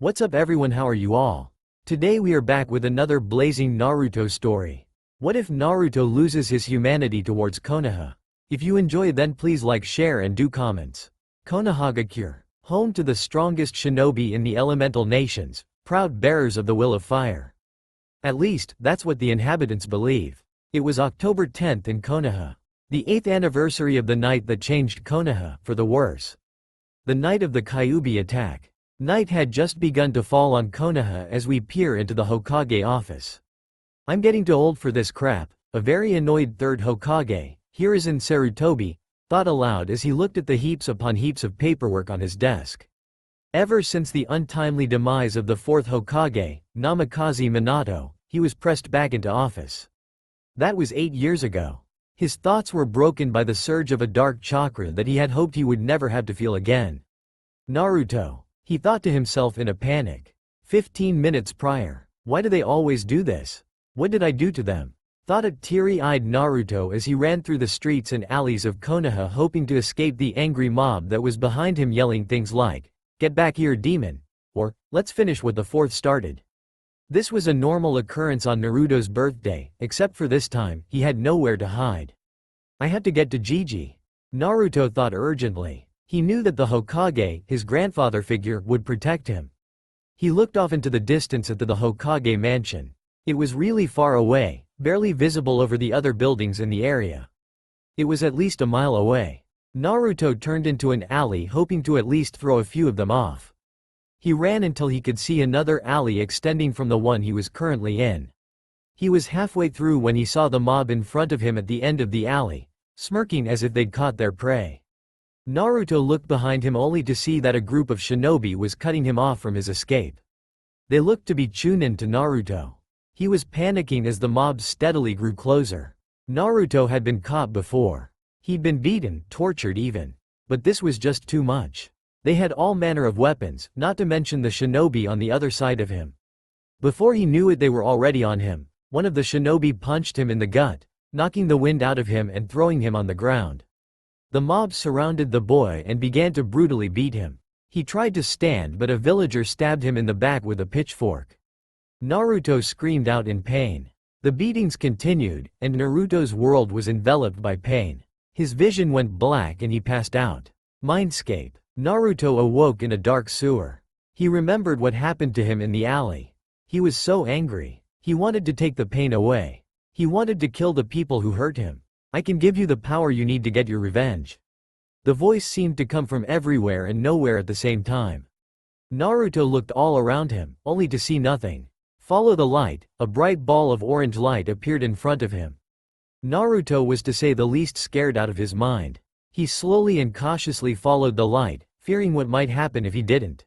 What's up everyone, how are you all? Today we are back with another blazing Naruto story. What if Naruto loses his humanity towards Konoha? If you enjoy then please like, share and do comments. Konohagakure, home to the strongest shinobi in the elemental nations, proud bearers of the will of fire. At least, that's what the inhabitants believe. It was October 10th in Konoha. The 8th anniversary of the night that changed Konoha for the worse. The night of the Kyuubi attack. Night had just begun to fall on Konoha as we peer into the Hokage office. I'm getting too old for this crap, a very annoyed third Hokage, Hiruzen Sarutobi, thought aloud as he looked at the heaps upon heaps of paperwork on his desk. Ever since the untimely demise of the fourth Hokage, Namikaze Minato, he was pressed back into office. That was 8 years ago. His thoughts were broken by the surge of a dark chakra that he had hoped he would never have to feel again. Naruto, he thought to himself in a panic. 15 minutes prior. Why do they always do this? What did I do to them? Thought a teary-eyed Naruto as he ran through the streets and alleys of Konoha hoping to escape the angry mob that was behind him yelling things like, "Get back here, demon!" or, "Let's finish what the fourth started." This was a normal occurrence on Naruto's birthday, except for this time, he had nowhere to hide. I had to get to Gigi. Naruto thought urgently. He knew that the Hokage, his grandfather figure, would protect him. He looked off into the distance at the Hokage mansion. It was really far away, barely visible over the other buildings in the area. It was at least a mile away. Naruto turned into an alley hoping to at least throw a few of them off. He ran until he could see another alley extending from the one he was currently in. He was halfway through when he saw the mob in front of him at the end of the alley, smirking as if they'd caught their prey. Naruto looked behind him only to see that a group of shinobi was cutting him off from his escape. They looked to be Chunin to Naruto. He was panicking as the mob steadily grew closer. Naruto had been caught before. He'd been beaten, tortured even. But this was just too much. They had all manner of weapons, not to mention the shinobi on the other side of him. Before he knew it they were already on him. One of the shinobi punched him in the gut, knocking the wind out of him and throwing him on the ground. The mob surrounded the boy and began to brutally beat him. He tried to stand but a villager stabbed him in the back with a pitchfork. Naruto screamed out in pain. The beatings continued, and Naruto's world was enveloped by pain. His vision went black and he passed out. Mindscape. Naruto awoke in a dark sewer. He remembered what happened to him in the alley. He was so angry. He wanted to take the pain away. He wanted to kill the people who hurt him. I can give you the power you need to get your revenge. The voice seemed to come from everywhere and nowhere at the same time. Naruto looked all around him, only to see nothing. Follow the light, a bright ball of orange light appeared in front of him. Naruto was to say the least scared out of his mind. He slowly and cautiously followed the light, fearing what might happen if he didn't.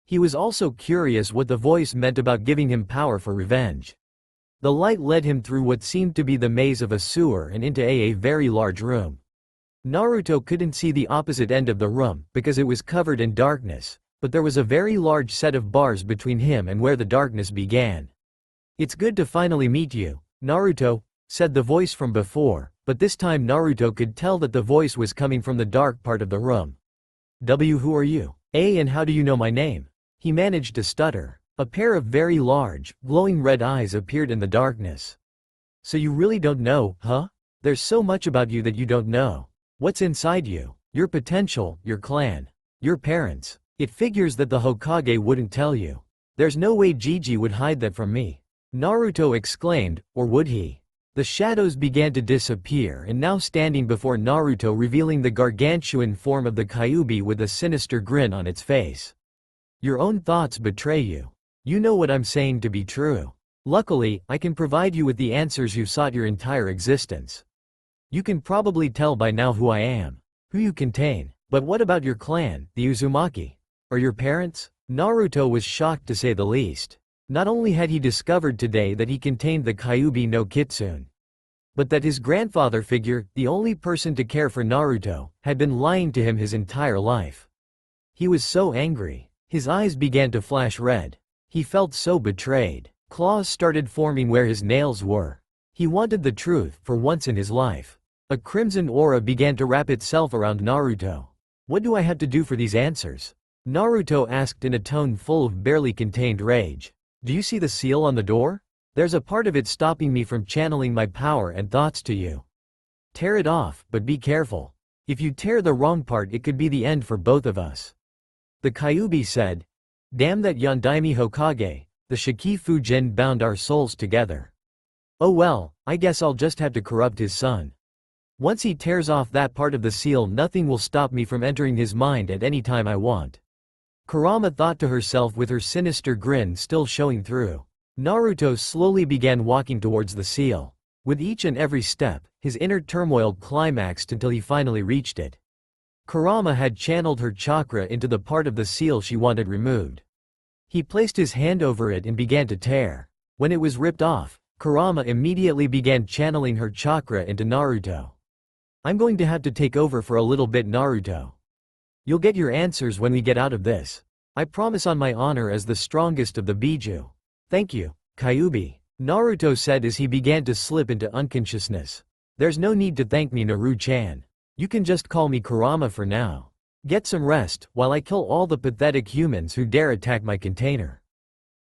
He was also curious what the voice meant about giving him power for revenge. The light led him through what seemed to be the maze of a sewer and into a very large room. Naruto couldn't see the opposite end of the room because it was covered in darkness, but there was a very large set of bars between him and where the darkness began. "It's good to finally meet you, Naruto," said the voice from before, but this time Naruto could tell that the voice was coming from the dark part of the room. Who are you? And how do you know my name?" He managed to stutter. A pair of very large, glowing red eyes appeared in the darkness. "So you really don't know, huh? There's so much about you that you don't know. What's inside you? Your potential, your clan, your parents. It figures that the Hokage wouldn't tell you. There's no way Gigi would hide that from me," Naruto exclaimed, or would he? The shadows began to disappear and now standing before Naruto revealing the gargantuan form of the Kyuubi with a sinister grin on its face. "Your own thoughts betray you. You know what I'm saying to be true. Luckily, I can provide you with the answers you've sought your entire existence. You can probably tell by now who I am, who you contain, but what about your clan, the Uzumaki? Or your parents?" Naruto was shocked to say the least. Not only had he discovered today that he contained the Kyuubi no Kitsune, but that his grandfather figure, the only person to care for Naruto, had been lying to him his entire life. He was so angry. His eyes began to flash red. He felt so betrayed. Claws started forming where his nails were. He wanted the truth for once in his life. A crimson aura began to wrap itself around Naruto. What do I have to do for these answers? Naruto asked in a tone full of barely contained rage. Do you see the seal on the door? There's a part of it stopping me from channeling my power and thoughts to you. Tear it off, but be careful. If you tear the wrong part, it could be the end for both of us. The Kyuubi said. Damn that Yondaime Hokage, the Shikifujin bound our souls together. Oh well, I guess I'll just have to corrupt his son. Once he tears off that part of the seal, nothing will stop me from entering his mind at any time I want. Kurama thought to herself with her sinister grin still showing through. Naruto slowly began walking towards the seal. With each and every step, his inner turmoil climaxed until he finally reached it. Kurama had channeled her chakra into the part of the seal she wanted removed. He placed his hand over it and began to tear. When it was ripped off, Kurama immediately began channeling her chakra into Naruto. I'm going to have to take over for a little bit, Naruto. You'll get your answers when we get out of this. I promise on my honor as the strongest of the Biju. Thank you, Kyuubi, Naruto said as he began to slip into unconsciousness. There's no need to thank me, Naru-chan. You can just call me Kurama for now. Get some rest, while I kill all the pathetic humans who dare attack my container.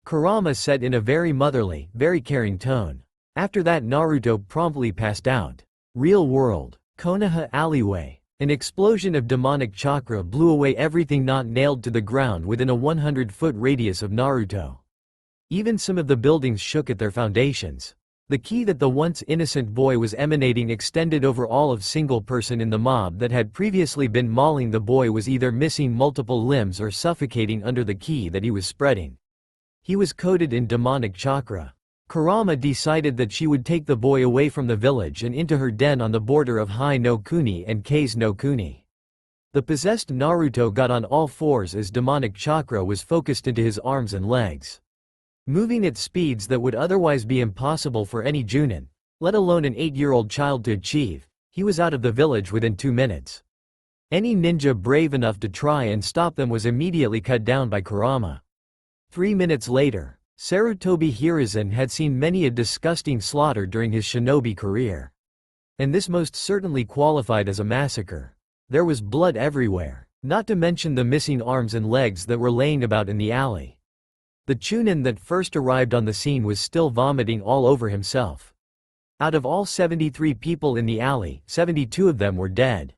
Kurama said in a very motherly, very caring tone. After that, Naruto promptly passed out. Real world, Konoha alleyway. An explosion of demonic chakra blew away everything not nailed to the ground within a 100-foot radius of Naruto. Even some of the buildings shook at their foundations. The ki that the once innocent boy was emanating extended over all of single person in the mob that had previously been mauling the boy was either missing multiple limbs or suffocating under the ki that he was spreading. He was coated in demonic chakra. Kurama decided that she would take the boy away from the village and into her den on the border of Hai no Kuni and Kei's no Kuni. The possessed Naruto got on all fours as demonic chakra was focused into his arms and legs. Moving at speeds that would otherwise be impossible for any Junin, let alone an 8-year-old child to achieve, he was out of the village within 2 minutes. Any ninja brave enough to try and stop them was immediately cut down by Kurama. 3 minutes later, Sarutobi Hiruzen had seen many a disgusting slaughter during his shinobi career. And this most certainly qualified as a massacre. There was blood everywhere, not to mention the missing arms and legs that were laying about in the alley. The Chunin that first arrived on the scene was still vomiting all over himself. Out of all 73 people in the alley, 72 of them were dead.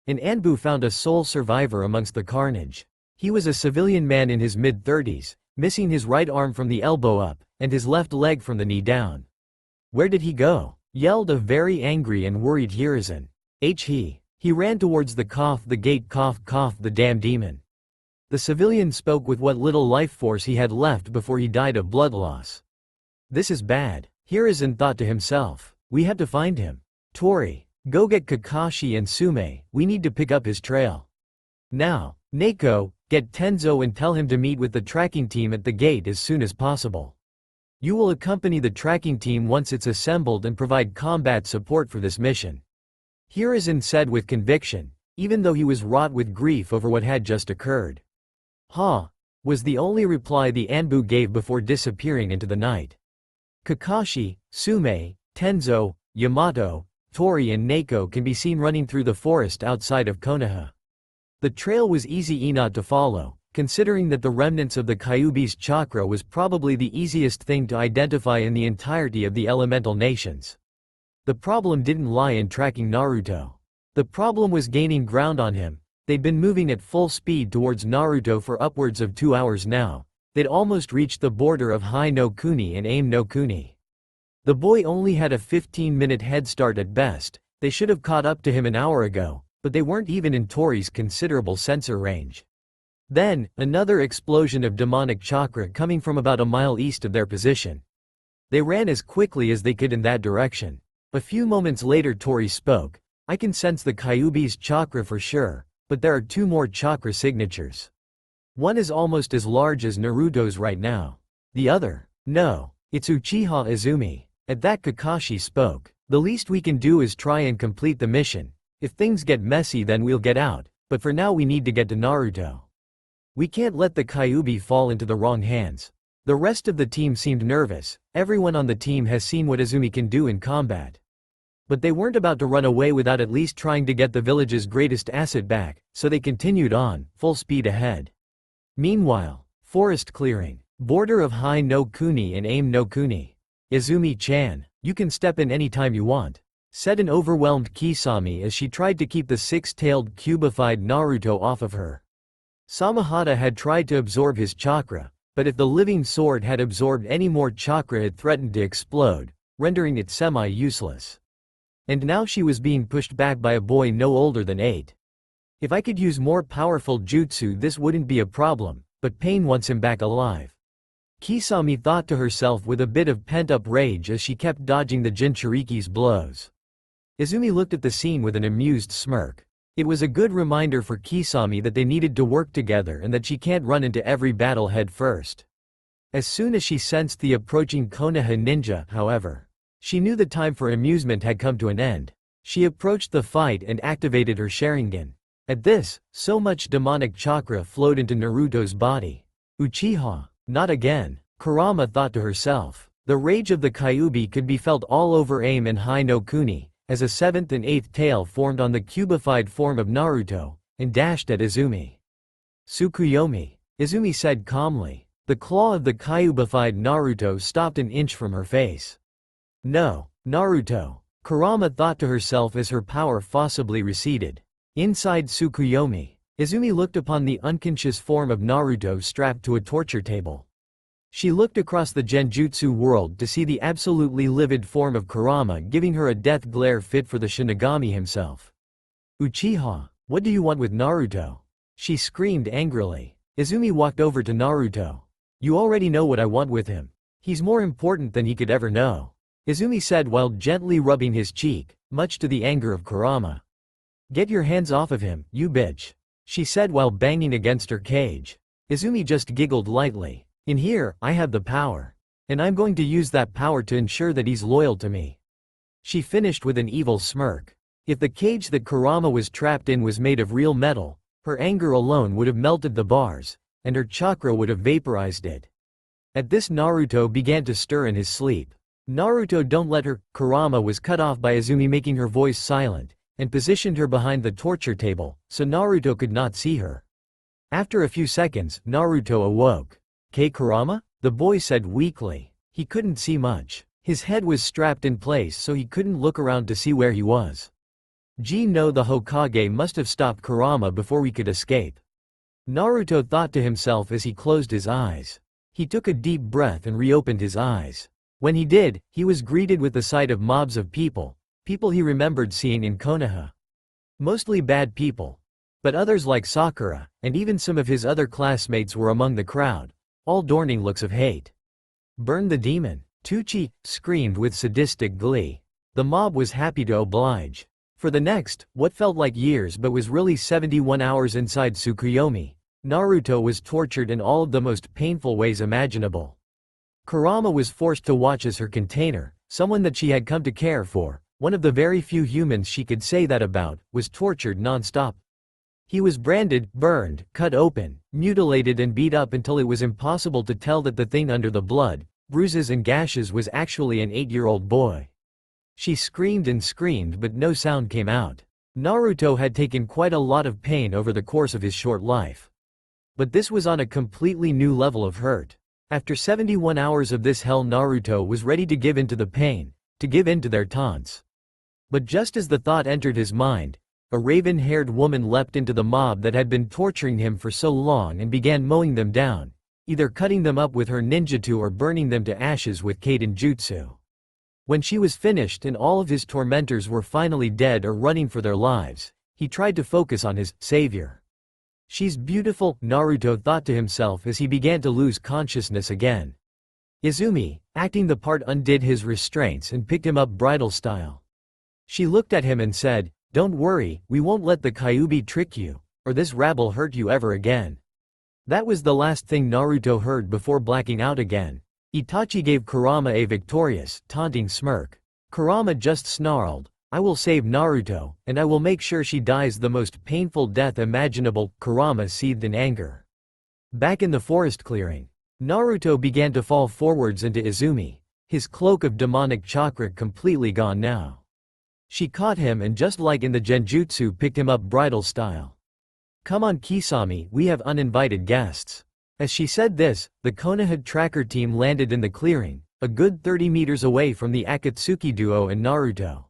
An Anbu found a sole survivor amongst the carnage. He was a civilian man in his mid-30s, missing his right arm from the elbow up, and his left leg from the knee down. Where did he go? Yelled a very angry and worried Hiruzen. He ran towards the gate, the damn demon. The civilian spoke with what little life force he had left before he died of blood loss. This is bad, Hiruzen thought to himself. We have to find him. Tori, go get Kakashi and Sume, we need to pick up his trail. Now, Neko, get Tenzo and tell him to meet with the tracking team at the gate as soon as possible. You will accompany the tracking team once it's assembled and provide combat support for this mission. Hiruzen said with conviction, even though he was wrought with grief over what had just occurred. Ha! Was the only reply the Anbu gave before disappearing into the night. Kakashi, Sume, Tenzo, Yamato, Tori and Neko can be seen running through the forest outside of Konoha. The trail was easy enough to follow, considering that the remnants of the Kyuubi's chakra was probably the easiest thing to identify in the entirety of the elemental nations. The problem didn't lie in tracking Naruto. The problem was gaining ground on him. They'd been moving at full speed towards Naruto for upwards of 2 hours now. They'd almost reached the border of Hai no Kuni and Aim no Kuni. The boy only had a 15-minute head start at best. They should have caught up to him an hour ago, but they weren't even in Tori's considerable sensor range. Then, another explosion of demonic chakra coming from about a mile east of their position. They ran as quickly as they could in that direction. A few moments later Tori spoke. I can sense the Kyuubi's chakra for sure. But there are 2 more chakra signatures. One is almost as large as Naruto's right now. The other, no, it's Uchiha Izumi. At that Kakashi spoke. The least we can do is try and complete the mission. If things get messy then we'll get out, but for now we need to get to Naruto. We can't let the Kyuubi fall into the wrong hands. The rest of the team seemed nervous. Everyone on the team has seen what Izumi can do in combat. But they weren't about to run away without at least trying to get the village's greatest asset back, so they continued on, full speed ahead. Meanwhile, forest clearing. Border of Hai no Kuni and Aim no Kuni. Izumi-chan, you can step in any time you want, said an overwhelmed Kisame as she tried to keep the six-tailed cubified Naruto off of her. Samahata had tried to absorb his chakra, but if the living sword had absorbed any more chakra it threatened to explode, rendering it semi-useless. And now she was being pushed back by a boy no older than 8. If I could use more powerful jutsu this wouldn't be a problem, but pain wants him back alive. Kisame thought to herself with a bit of pent-up rage as she kept dodging the Jinchuriki's blows. Izumi looked at the scene with an amused smirk. It was a good reminder for Kisame that they needed to work together and that she can't run into every battle head first. As soon as she sensed the approaching Konoha ninja, however, she knew the time for amusement had come to an end. She approached the fight and activated her Sharingan. At this, so much demonic chakra flowed into Naruto's body. Uchiha, not again, Kurama thought to herself. The rage of the Kyuubi could be felt all over Aim and Hai no Kuni, as a 7th and 8th tail formed on the cubified form of Naruto, and dashed at Izumi. Tsukuyomi, Izumi said calmly. The claw of the Kyuubified Naruto stopped an inch from her face. No, Naruto, Kurama thought to herself as her power forcibly receded. Inside Tsukuyomi, Izumi looked upon the unconscious form of Naruto strapped to a torture table. She looked across the Genjutsu world to see the absolutely livid form of Kurama giving her a death glare fit for the Shinigami himself. Uchiha, what do you want with Naruto? She screamed angrily. Izumi walked over to Naruto. You already know what I want with him. He's more important than he could ever know, Izumi said while gently rubbing his cheek, much to the anger of Kurama. Get your hands off of him, you bitch, she said while banging against her cage. Izumi just giggled lightly. In here, I have the power. And I'm going to use that power to ensure that he's loyal to me. She finished with an evil smirk. If the cage that Kurama was trapped in was made of real metal, her anger alone would have melted the bars, and her chakra would have vaporized it. At this Naruto began to stir in his sleep. Naruto, don't let her. Kurama was cut off by Izumi making her voice silent, and positioned her behind the torture table, so Naruto could not see her. After a few seconds, Naruto awoke. Kurama? The boy said weakly. He couldn't see much. His head was strapped in place so he couldn't look around to see where he was. No, the Hokage must have stopped Kurama before we could escape. Naruto thought to himself as he closed his eyes. He took a deep breath and reopened his eyes. When he did, he was greeted with the sight of mobs of people he remembered seeing in Konoha. Mostly bad people. But others like Sakura, and even some of his other classmates were among the crowd, all donning looks of hate. Burn the demon, Tucci screamed with sadistic glee. The mob was happy to oblige. For the next, what felt like years but was really 71 hours inside Tsukuyomi, Naruto was tortured in all of the most painful ways imaginable. Kurama was forced to watch as her container, someone that she had come to care for, one of the very few humans she could say that about, was tortured non-stop. He was branded, burned, cut open, mutilated and beat up until it was impossible to tell that the thing under the blood, bruises and gashes was actually an 8-year-old boy. She screamed and screamed but no sound came out. Naruto had taken quite a lot of pain over the course of his short life. But this was on a completely new level of hurt. After 71 hours of this hell, Naruto was ready to give in to the pain, to give in to their taunts. But just as the thought entered his mind, a raven-haired woman leapt into the mob that had been torturing him for so long and began mowing them down, either cutting them up with her ninjutsu or burning them to ashes with Kaiden jutsu. When she was finished and all of his tormentors were finally dead or running for their lives, he tried to focus on his savior. She's beautiful, Naruto thought to himself as he began to lose consciousness again. Izumi, acting the part, undid his restraints and picked him up bridal style. She looked at him and said, "Don't worry, we won't let the Kyuubi trick you, or this rabble hurt you ever again." That was the last thing Naruto heard before blacking out again. Itachi gave Kurama a victorious, taunting smirk. Kurama just snarled, "I will save Naruto, and I will make sure she dies the most painful death imaginable." Kurama seethed in anger. Back in the forest clearing, Naruto began to fall forwards into Izumi, his cloak of demonic chakra completely gone now. She caught him and just like in the genjutsu picked him up bridal style. Come on Kisame, we have uninvited guests. As she said this, the Konoha tracker team landed in the clearing, a good 30 meters away from the Akatsuki duo and Naruto.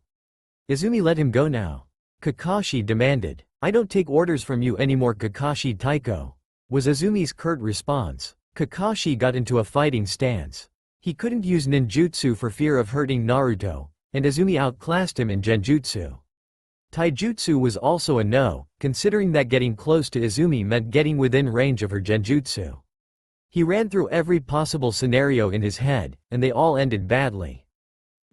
Izumi, let him go now. Kakashi demanded. I don't take orders from you anymore Kakashi Taiko, was Izumi's curt response. Kakashi got into a fighting stance. He couldn't use ninjutsu for fear of hurting Naruto, and Izumi outclassed him in genjutsu. Taijutsu was also a no, considering that getting close to Izumi meant getting within range of her genjutsu. He ran through every possible scenario in his head, and they all ended badly.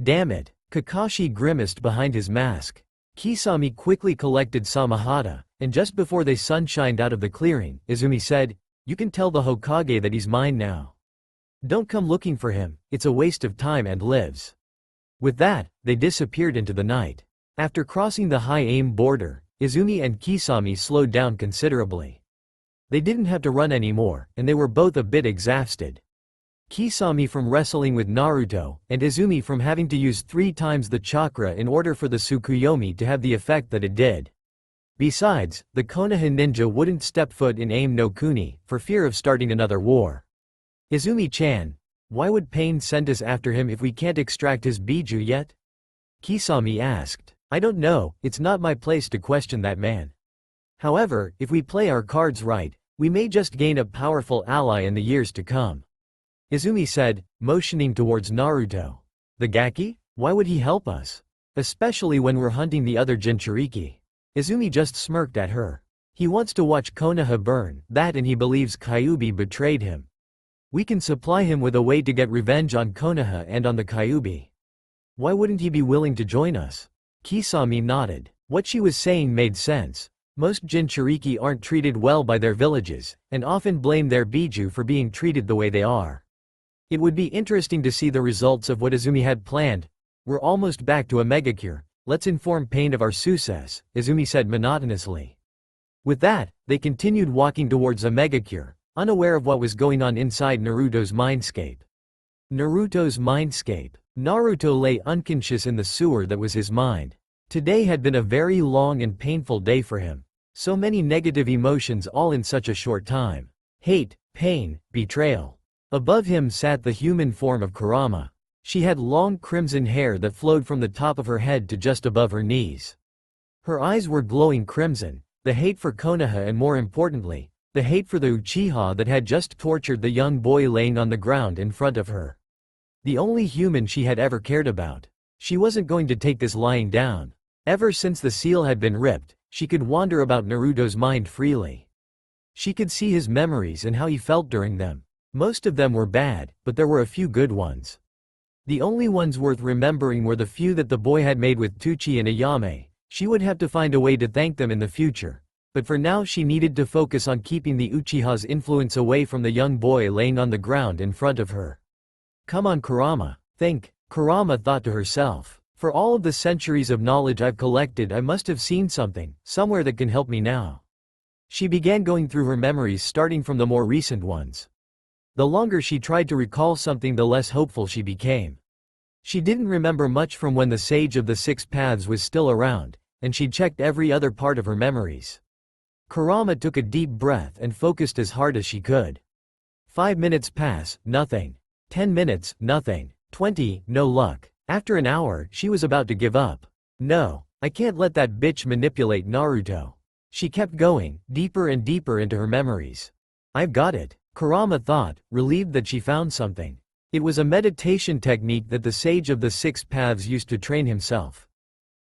Damn it, Kakashi grimaced behind his mask. Kisame quickly collected Samahata, and just before they sunshined out of the clearing, Izumi said, "You can tell the Hokage that he's mine now. Don't come looking for him, it's a waste of time and lives." With that, they disappeared into the night. After crossing the high aim border, Izumi and Kisame slowed down considerably. They didn't have to run anymore, and they were both a bit exhausted. Kisame from wrestling with Naruto, and Izumi from having to use 3 times the chakra in order for the Tsukuyomi to have the effect that it did. Besides, the Konoha ninja wouldn't step foot in Aim no Kuni, for fear of starting another war. Izumi-chan, why would Pain send us after him if we can't extract his Biju yet? Kisame asked. I don't know, it's not my place to question that man. However, if we play our cards right, we may just gain a powerful ally in the years to come. Izumi said, motioning towards Naruto. The Gaki? Why would he help us? Especially when we're hunting the other Jinchuriki. Izumi just smirked at her. He wants to watch Konoha burn, that and he believes Kyuubi betrayed him. We can supply him with a way to get revenge on Konoha and on the Kyuubi. Why wouldn't he be willing to join us? Kisame nodded. What she was saying made sense. Most Jinchuriki aren't treated well by their villages, and often blame their Biju for being treated the way they are. It would be interesting to see the results of what Izumi had planned. We're almost back to a megacure, let's inform Pain of our success, Izumi said monotonously. With that, they continued walking towards a megacure, unaware of what was going on inside Naruto's mindscape. Naruto's mindscape. Naruto lay unconscious in the sewer that was his mind. Today had been a very long and painful day for him. So many negative emotions all in such a short time. Hate, pain, betrayal. Above him sat the human form of Kurama. She had long crimson hair that flowed from the top of her head to just above her knees. Her eyes were glowing crimson, the hate for Konoha and more importantly, the hate for the Uchiha that had just tortured the young boy laying on the ground in front of her. The only human she had ever cared about. She wasn't going to take this lying down. Ever since the seal had been ripped, she could wander about Naruto's mind freely. She could see his memories and how he felt during them. Most of them were bad, but there were a few good ones. The only ones worth remembering were the few that the boy had made with Tuchi and Ayame. She would have to find a way to thank them in the future. But for now she needed to focus on keeping the Uchiha's influence away from the young boy laying on the ground in front of her. Come on Kurama, think, Kurama thought to herself. For all of the centuries of knowledge I've collected I must have seen something, somewhere that can help me now. She began going through her memories starting from the more recent ones. The longer she tried to recall something the less hopeful she became. She didn't remember much from when the Sage of the Six Paths was still around, and she'd checked every other part of her memories. Kurama took a deep breath and focused as hard as she could. 5 minutes pass, nothing. 10 minutes, nothing. 20, no luck. After an hour, she was about to give up. No, I can't let that bitch manipulate Naruto. She kept going, deeper and deeper into her memories. I've got it, Kurama thought, relieved that she found something. It was a meditation technique that the Sage of the Six Paths used to train himself.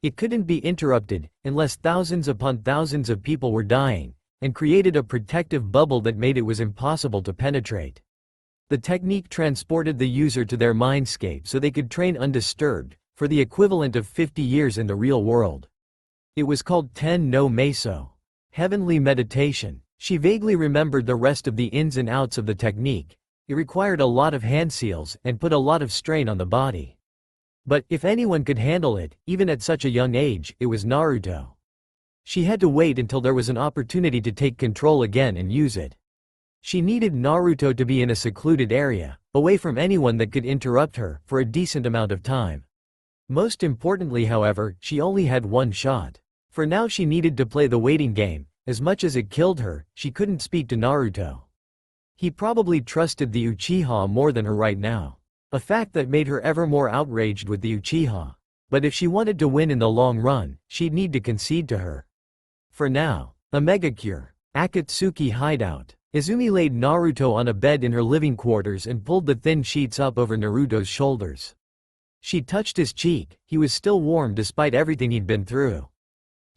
It couldn't be interrupted, unless thousands upon thousands of people were dying, and created a protective bubble that made it was impossible to penetrate. The technique transported the user to their mindscape so they could train undisturbed, for the equivalent of 50 years in the real world. It was called Ten no Meso. Heavenly meditation. She vaguely remembered the rest of the ins and outs of the technique. It required a lot of hand seals and put a lot of strain on the body. But if anyone could handle it, even at such a young age, it was Naruto. She had to wait until there was an opportunity to take control again and use it. She needed Naruto to be in a secluded area, away from anyone that could interrupt her, for a decent amount of time. Most importantly however, she only had one shot. For now she needed to play the waiting game, as much as it killed her, she couldn't speak to Naruto. He probably trusted the Uchiha more than her right now. A fact that made her ever more outraged with the Uchiha. But if she wanted to win in the long run, she'd need to concede to her. For now, a mega cure. Akatsuki hideout. Izumi laid Naruto on a bed in her living quarters and pulled the thin sheets up over Naruto's shoulders. She touched his cheek, he was still warm despite everything he'd been through.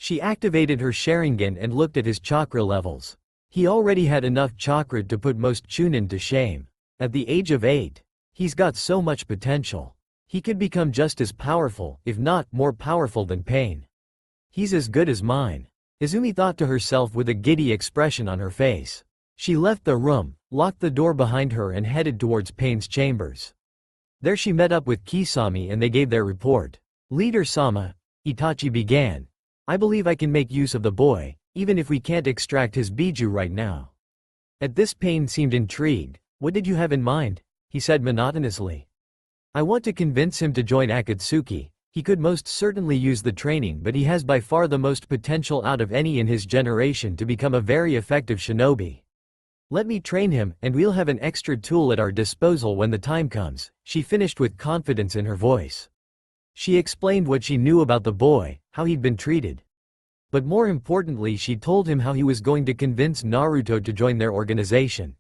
She activated her Sharingan and looked at his chakra levels. He already had enough chakra to put most Chunin to shame. At the age of 8, he's got so much potential. He could become just as powerful, if not more powerful than Pain. He's as good as mine. Izumi thought to herself with a giddy expression on her face. She left the room, locked the door behind her and headed towards Pain's chambers. There she met up with Kisame and they gave their report. Leader Sama, Itachi began. I believe I can make use of the boy, even if we can't extract his Biju right now. At this Pain seemed intrigued. What did you have in mind? He said monotonously. I want to convince him to join Akatsuki. He could most certainly use the training, but he has by far the most potential out of any in his generation to become a very effective shinobi. Let me train him, and we'll have an extra tool at our disposal when the time comes, she finished with confidence in her voice. She explained what she knew about the boy, how he'd been treated. But more importantly, she told him how he was going to convince Naruto to join their organization.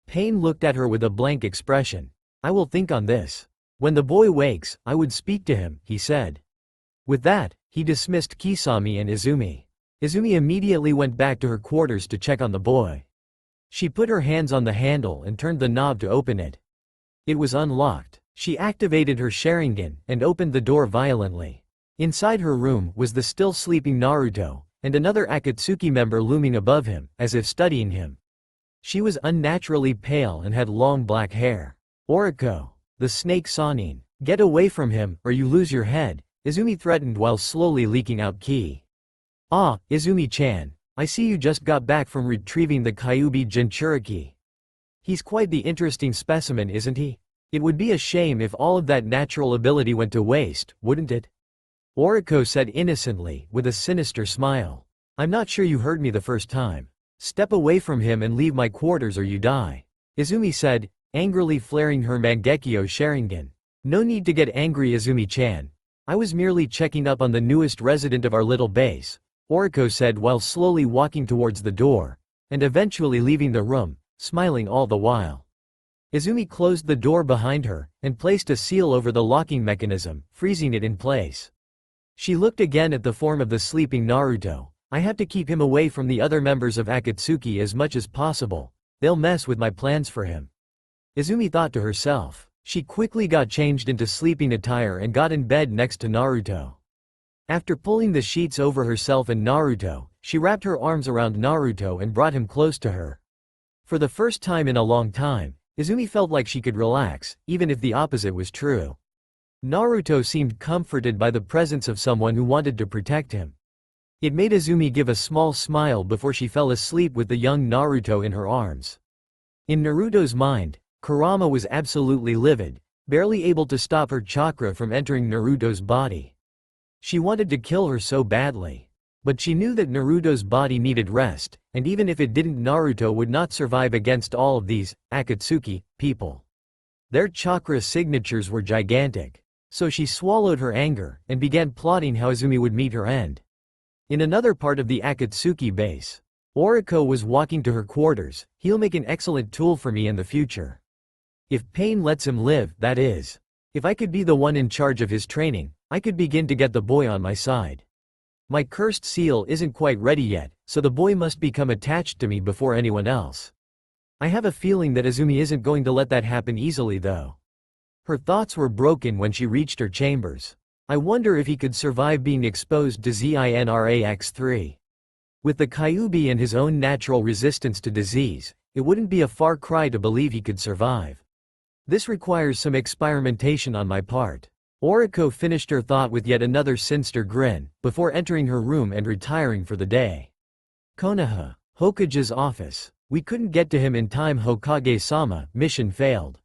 Pain looked at her with a blank expression. I will think on this. When the boy wakes, I would speak to him, he said. With that, he dismissed Kisame and Izumi. Izumi immediately went back to her quarters to check on the boy. She put her hands on the handle and turned the knob to open it. It was unlocked. She activated her Sharingan and opened the door violently. Inside her room was the still sleeping Naruto, and another Akatsuki member looming above him, as if studying him. She was unnaturally pale and had long black hair. Oriko, the snake Sanin, get away from him, or you lose your head, Izumi threatened while slowly leaking out ki. Ah, Izumi-chan, I see you just got back from retrieving the Kyuubi Jinchuriki. He's quite the interesting specimen, isn't he? It would be a shame if all of that natural ability went to waste, wouldn't it? Oriko said innocently, with a sinister smile. I'm not sure you heard me the first time. Step away from him and leave my quarters or you die. Izumi said, angrily flaring her Mangekyo Sharingan. No need to get angry, Izumi-chan. I was merely checking up on the newest resident of our little base, Oriko said while slowly walking towards the door, and eventually leaving the room, smiling all the while. Izumi closed the door behind her, and placed a seal over the locking mechanism, freezing it in place. She looked again at the form of the sleeping Naruto. I have to keep him away from the other members of Akatsuki as much as possible. They'll mess with my plans for him. Izumi thought to herself. She quickly got changed into sleeping attire and got in bed next to Naruto. After pulling the sheets over herself and Naruto, she wrapped her arms around Naruto and brought him close to her. For the first time in a long time, Izumi felt like she could relax, even if the opposite was true. Naruto seemed comforted by the presence of someone who wanted to protect him. It made Izumi give a small smile before she fell asleep with the young Naruto in her arms. In Naruto's mind, Kurama was absolutely livid, barely able to stop her chakra from entering Naruto's body. She wanted to kill her so badly. But she knew that Naruto's body needed rest, and even if it didn't, Naruto would not survive against all of these Akatsuki people. Their chakra signatures were gigantic. So she swallowed her anger, and began plotting how Izumi would meet her end. In another part of the Akatsuki base, Oriko was walking to her quarters. He'll make an excellent tool for me in the future. If Pain lets him live, that is. If I could be the one in charge of his training, I could begin to get the boy on my side. My cursed seal isn't quite ready yet, so the boy must become attached to me before anyone else. I have a feeling that Izumi isn't going to let that happen easily though. Her thoughts were broken when she reached her chambers. I wonder if he could survive being exposed to Zinrax-3. With the Kyuubi and his own natural resistance to disease, it wouldn't be a far cry to believe he could survive. This requires some experimentation on my part. Oriko finished her thought with yet another sinister grin, before entering her room and retiring for the day. Konoha, Hokage's office. We couldn't get to him in time, Hokage-sama, mission failed.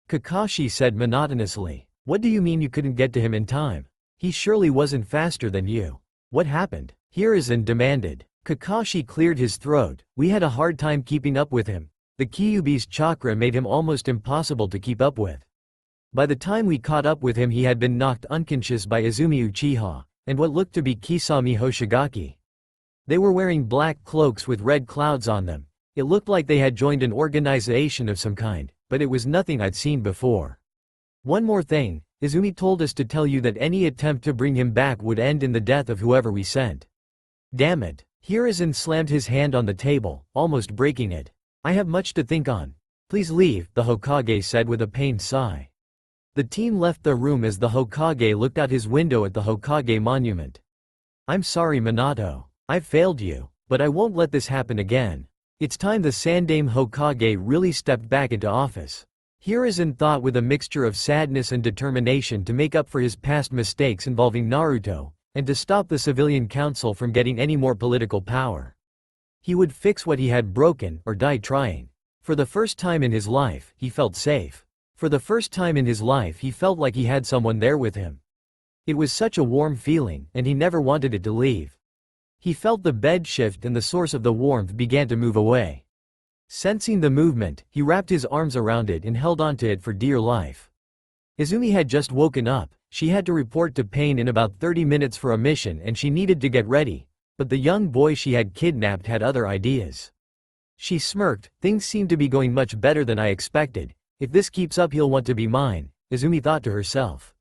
Kakashi said monotonously. What do you mean you couldn't get to him in time? He surely wasn't faster than you. What happened? Hiruzen demanded. Kakashi cleared his throat. We had a hard time keeping up with him. The Kyuubi's chakra made him almost impossible to keep up with. By the time we caught up with him he had been knocked unconscious by Izumi Uchiha, and what looked to be Kisame Hoshigaki. They were wearing black cloaks with red clouds on them. It looked like they had joined an organization of some kind, but it was nothing I'd seen before. One more thing, Izumi told us to tell you that any attempt to bring him back would end in the death of whoever we sent. Damn it. Hiruzen slammed his hand on the table, almost breaking it. I have much to think on. Please leave, the Hokage said with a pained sigh. The team left the room as the Hokage looked out his window at the Hokage monument. I'm sorry Minato. I've failed you, but I won't let this happen again. It's time the Sandaime Hokage really stepped back into office. Hiruzen thought with a mixture of sadness and determination to make up for his past mistakes involving Naruto, and to stop the civilian council from getting any more political power. He would fix what he had broken or die trying. For the first time in his life, he felt safe. For the first time in his life he felt like he had someone there with him. It was such a warm feeling, and he never wanted it to leave. He felt the bed shift and the source of the warmth began to move away. Sensing the movement, he wrapped his arms around it and held onto it for dear life. Izumi had just woken up. She had to report to Pain in about 30 minutes for a mission and she needed to get ready, but the young boy she had kidnapped had other ideas. She smirked. Things seem to be going much better than I expected. If this keeps up he'll want to be mine, Izumi thought to herself.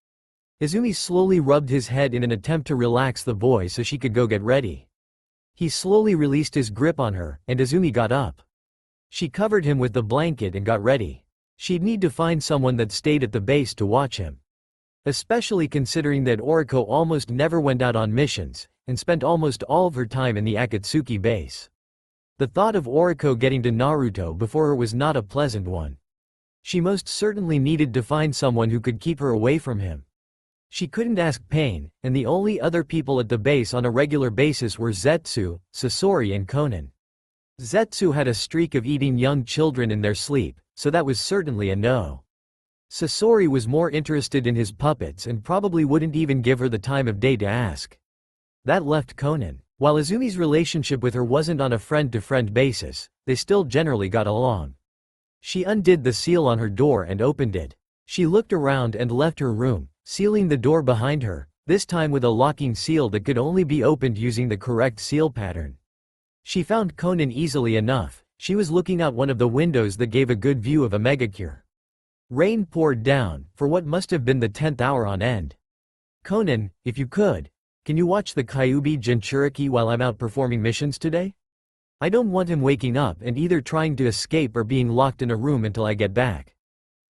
Izumi slowly rubbed his head in an attempt to relax the boy so she could go get ready. He slowly released his grip on her, and Izumi got up. She covered him with the blanket and got ready. She'd need to find someone that stayed at the base to watch him. Especially considering that Oriko almost never went out on missions, and spent almost all of her time in the Akatsuki base. The thought of Oriko getting to Naruto before her was not a pleasant one. She most certainly needed to find someone who could keep her away from him. She couldn't ask Pain, and the only other people at the base on a regular basis were Zetsu, Sasori and Konan. Zetsu had a streak of eating young children in their sleep, so that was certainly a no. Sasori was more interested in his puppets and probably wouldn't even give her the time of day to ask. That left Konan. While Izumi's relationship with her wasn't on a friend-to-friend basis, they still generally got along. She undid the seal on her door and opened it. She looked around and left her room, sealing the door behind her, this time with a locking seal that could only be opened using the correct seal pattern. She found Konan easily enough. She was looking out one of the windows that gave a good view of a megacure. Rain poured down, for what must have been the 10th hour on end. Konan, if you could, can you watch the Kyuubi Jinchuriki while I'm out performing missions today? I don't want him waking up and either trying to escape or being locked in a room until I get back.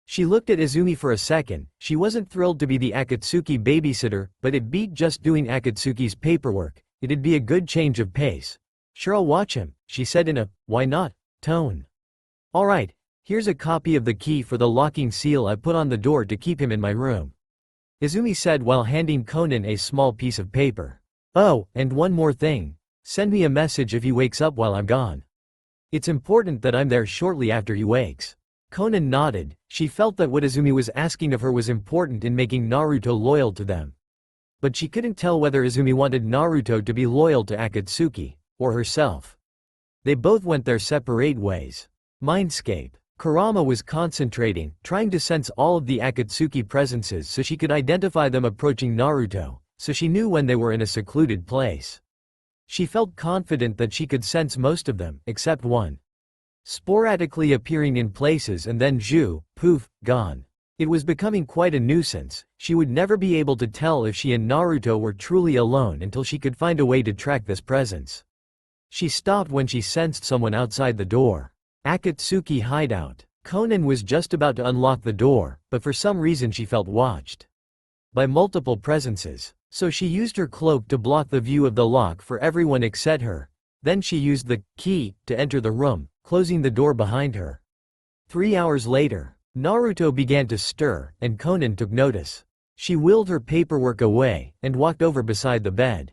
She looked at Izumi for a second. She wasn't thrilled to be the Akatsuki babysitter, but it beat just doing Akatsuki's paperwork. It'd be a good change of pace. Sure, I'll watch him, she said in a, why not, tone. Alright, here's a copy of the key for the locking seal I put on the door to keep him in my room, Izumi said while handing Konan a small piece of paper. Oh, and one more thing. Send me a message if he wakes up while I'm gone. It's important that I'm there shortly after he wakes. Konan nodded. She felt that what Izumi was asking of her was important in making Naruto loyal to them. But she couldn't tell whether Izumi wanted Naruto to be loyal to Akatsuki, or herself. They both went their separate ways. Mindscape. Kurama was concentrating, trying to sense all of the Akatsuki presences so she could identify them approaching Naruto, so she knew when they were in a secluded place. She felt confident that she could sense most of them, except one. Sporadically appearing in places and then poof, gone. It was becoming quite a nuisance. She would never be able to tell if she and Naruto were truly alone until she could find a way to track this presence. She stopped when she sensed someone outside the door. Akatsuki hideout. Konan was just about to unlock the door, but for some reason she felt watched by multiple presences. So she used her cloak to block the view of the lock for everyone except her. Then she used the key to enter the room, closing the door behind her. 3 hours later, Naruto began to stir, and Konan took notice. She wheeled her paperwork away, and walked over beside the bed.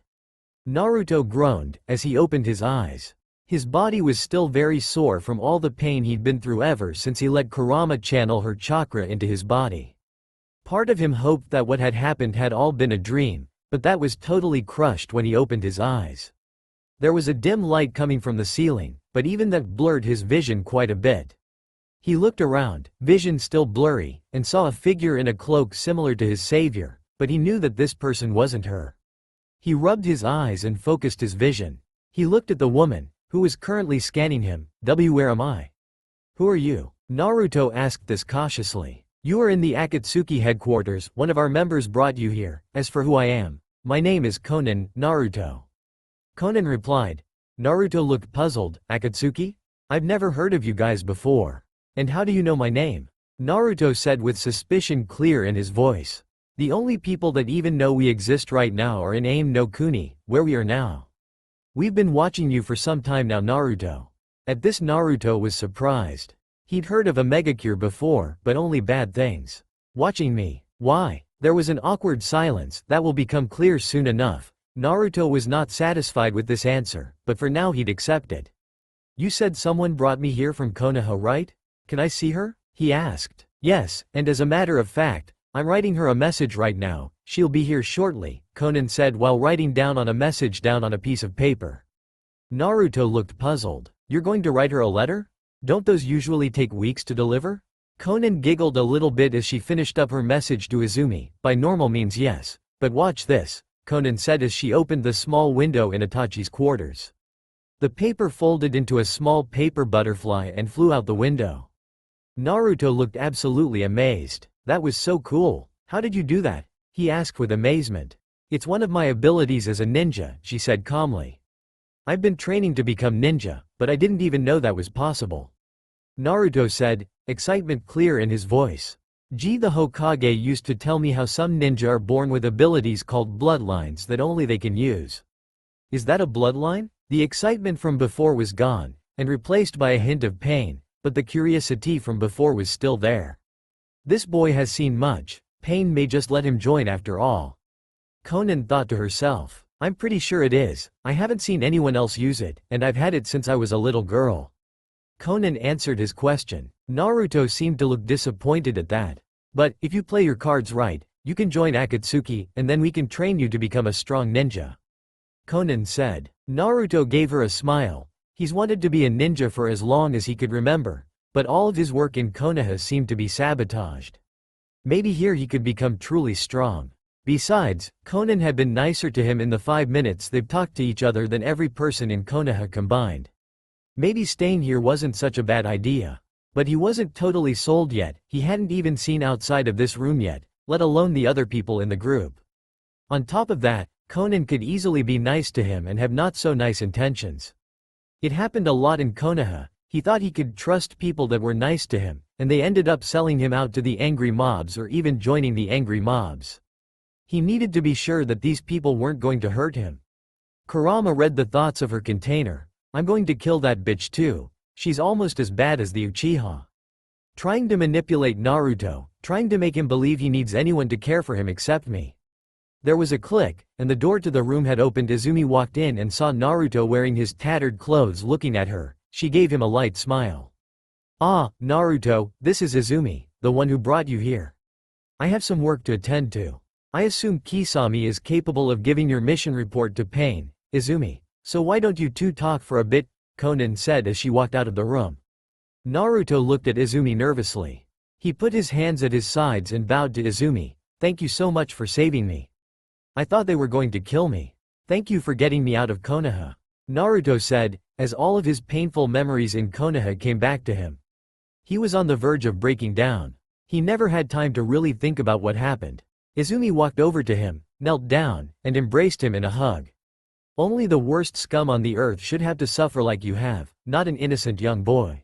Naruto groaned, as he opened his eyes. His body was still very sore from all the pain he'd been through ever since he let Kurama channel her chakra into his body. Part of him hoped that what had happened had all been a dream, but that was totally crushed when he opened his eyes. There was a dim light coming from the ceiling, but even that blurred his vision quite a bit. He looked around, vision still blurry, and saw a figure in a cloak similar to his savior, but he knew that this person wasn't her. He rubbed his eyes and focused his vision. He looked at the woman, who was currently scanning him. Where am I? Who are you? Naruto asked this cautiously. You are in the Akatsuki headquarters, one of our members brought you here. As for who I am, my name is Conan, Naruto. Conan replied. Naruto looked puzzled. Akatsuki? I've never heard of you guys before. And how do you know my name? Naruto said with suspicion clear in his voice. The only people that even know we exist right now are in Aim no Kuni, where we are now. We've been watching you for some time now, Naruto. At this, Naruto was surprised. He'd heard of a Megacure before, but only bad things. Watching me? Why? There was an awkward silence. That will become clear soon enough. Naruto was not satisfied with this answer, but for now he'd accept it. You said someone brought me here from Konoha, right? Can I see her? He asked. Yes, and as a matter of fact, I'm writing her a message right now. She'll be here shortly, Conan said while writing down on a message down on a piece of paper. Naruto looked puzzled. You're going to write her a letter? Don't those usually take weeks to deliver? Conan giggled a little bit as she finished up her message to Izumi. By normal means yes, but watch this, Conan said as she opened the small window in Itachi's quarters. The paper folded into a small paper butterfly and flew out the window. Naruto looked absolutely amazed. That was so cool. How did you do that? He asked with amazement. It's one of my abilities as a ninja, she said calmly. I've been training to become ninja, but I didn't even know that was possible. Naruto said, excitement clear in his voice. The Hokage used to tell me how some ninja are born with abilities called bloodlines that only they can use. Is that a bloodline? The excitement from before was gone, and replaced by a hint of pain, but the curiosity from before was still there. This boy has seen much, pain may just let him join after all. Conan thought to herself. I'm pretty sure it is. I haven't seen anyone else use it, and I've had it since I was a little girl. Conan answered his question. Naruto seemed to look disappointed at that. But, if you play your cards right, you can join Akatsuki, and then we can train you to become a strong ninja. Conan said. Naruto gave her a smile. He's wanted to be a ninja for as long as he could remember, but all of his work in Konoha seemed to be sabotaged. Maybe here he could become truly strong. Besides, Conan had been nicer to him in the 5 minutes they've talked to each other than every person in Konoha combined. Maybe staying here wasn't such a bad idea. But he wasn't totally sold yet. He hadn't even seen outside of this room yet, let alone the other people in the group. On top of that, Conan could easily be nice to him and have not so nice intentions. It happened a lot in Konoha. He thought he could trust people that were nice to him, and they ended up selling him out to the angry mobs or even joining the angry mobs. He needed to be sure that these people weren't going to hurt him. Kurama read the thoughts of her container. I'm going to kill that bitch too. She's almost as bad as the Uchiha. Trying to manipulate Naruto, trying to make him believe he needs anyone to care for him except me. There was a click, and the door to the room had opened. Izumi walked in and saw Naruto wearing his tattered clothes looking at her. She gave him a light smile. Ah, Naruto, this is Izumi, the one who brought you here. I have some work to attend to. I assume Kisame is capable of giving your mission report to Pain, Izumi. So why don't you two talk for a bit, Conan said as she walked out of the room. Naruto looked at Izumi nervously. He put his hands at his sides and bowed to Izumi. Thank you so much for saving me. I thought they were going to kill me. Thank you for getting me out of Konoha. Naruto said, as all of his painful memories in Konoha came back to him. He was on the verge of breaking down. He never had time to really think about what happened. Izumi walked over to him, knelt down, and embraced him in a hug. Only the worst scum on the earth should have to suffer like you have, not an innocent young boy.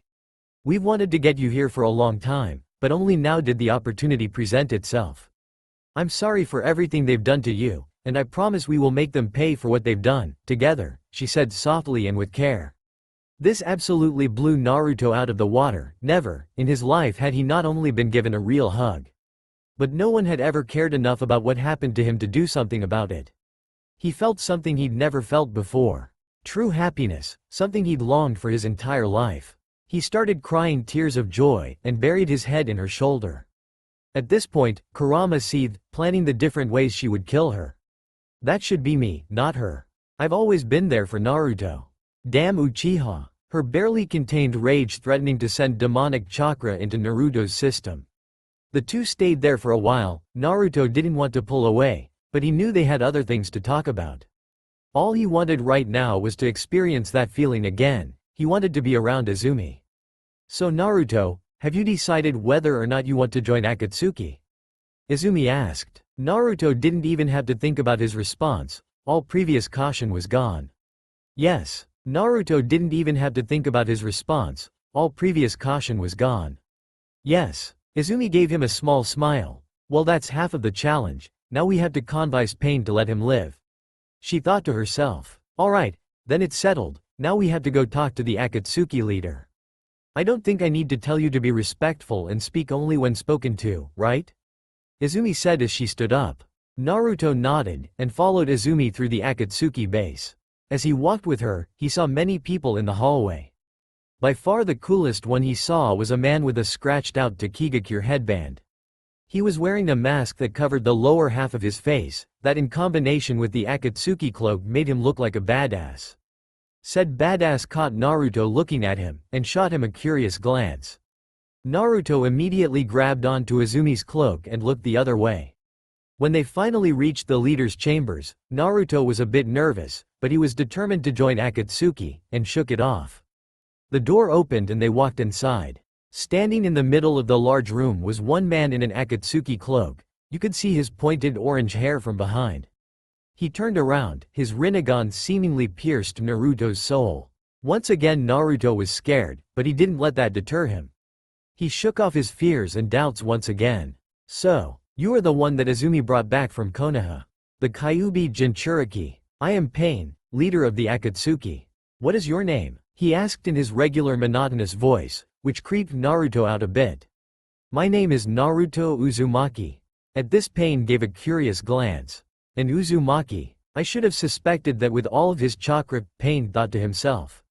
We've wanted to get you here for a long time, but only now did the opportunity present itself. I'm sorry for everything they've done to you, and I promise we will make them pay for what they've done, together, she said softly and with care. This absolutely blew Naruto out of the water. Never, in his life, had he not only been given a real hug, but no one had ever cared enough about what happened to him to do something about it. He felt something he'd never felt before. True happiness, something he'd longed for his entire life. He started crying tears of joy and buried his head in her shoulder. At this point, Kurama seethed, planning the different ways she would kill her. That should be me, not her. I've always been there for Naruto. Damn Uchiha. Her barely contained rage threatening to send demonic chakra into Naruto's system. The two stayed there for a while. Naruto didn't want to pull away, but he knew they had other things to talk about. All he wanted right now was to experience that feeling again. He wanted to be around Izumi. So Naruto, have you decided whether or not you want to join Akatsuki? Izumi asked. Naruto didn't even have to think about his response. All previous caution was gone. Yes. Naruto didn't even have to think about his response. All previous caution was gone. Yes. Izumi gave him a small smile. Well, that's half of the challenge. Now we have to convince Pain to let him live. She thought to herself. Alright, then it's settled. Now we have to go talk to the Akatsuki leader. I don't think I need to tell you to be respectful and speak only when spoken to, right? Izumi said as she stood up. Naruto nodded and followed Izumi through the Akatsuki base. As he walked with her, he saw many people in the hallway. By far the coolest one he saw was a man with a scratched-out Takigakure headband. He was wearing a mask that covered the lower half of his face, that in combination with the Akatsuki cloak made him look like a badass. Said badass caught Naruto looking at him, and shot him a curious glance. Naruto immediately grabbed onto Izumi's cloak and looked the other way. When they finally reached the leader's chambers, Naruto was a bit nervous, but he was determined to join Akatsuki, and shook it off. The door opened and they walked inside. Standing in the middle of the large room was one man in an Akatsuki cloak. You could see his pointed orange hair from behind. He turned around, his Rinnegan seemingly pierced Naruto's soul. Once again Naruto was scared, but he didn't let that deter him. He shook off his fears and doubts once again. So, you are the one that Izumi brought back from Konoha. The Kyuubi Jinchuriki. I am Pain, leader of the Akatsuki. What is your name? He asked in his regular monotonous voice, which creeped Naruto out a bit. My name is Naruto Uzumaki. At this Pain gave a curious glance. And Uzumaki, I should have suspected that with all of his chakra, Pain thought to himself.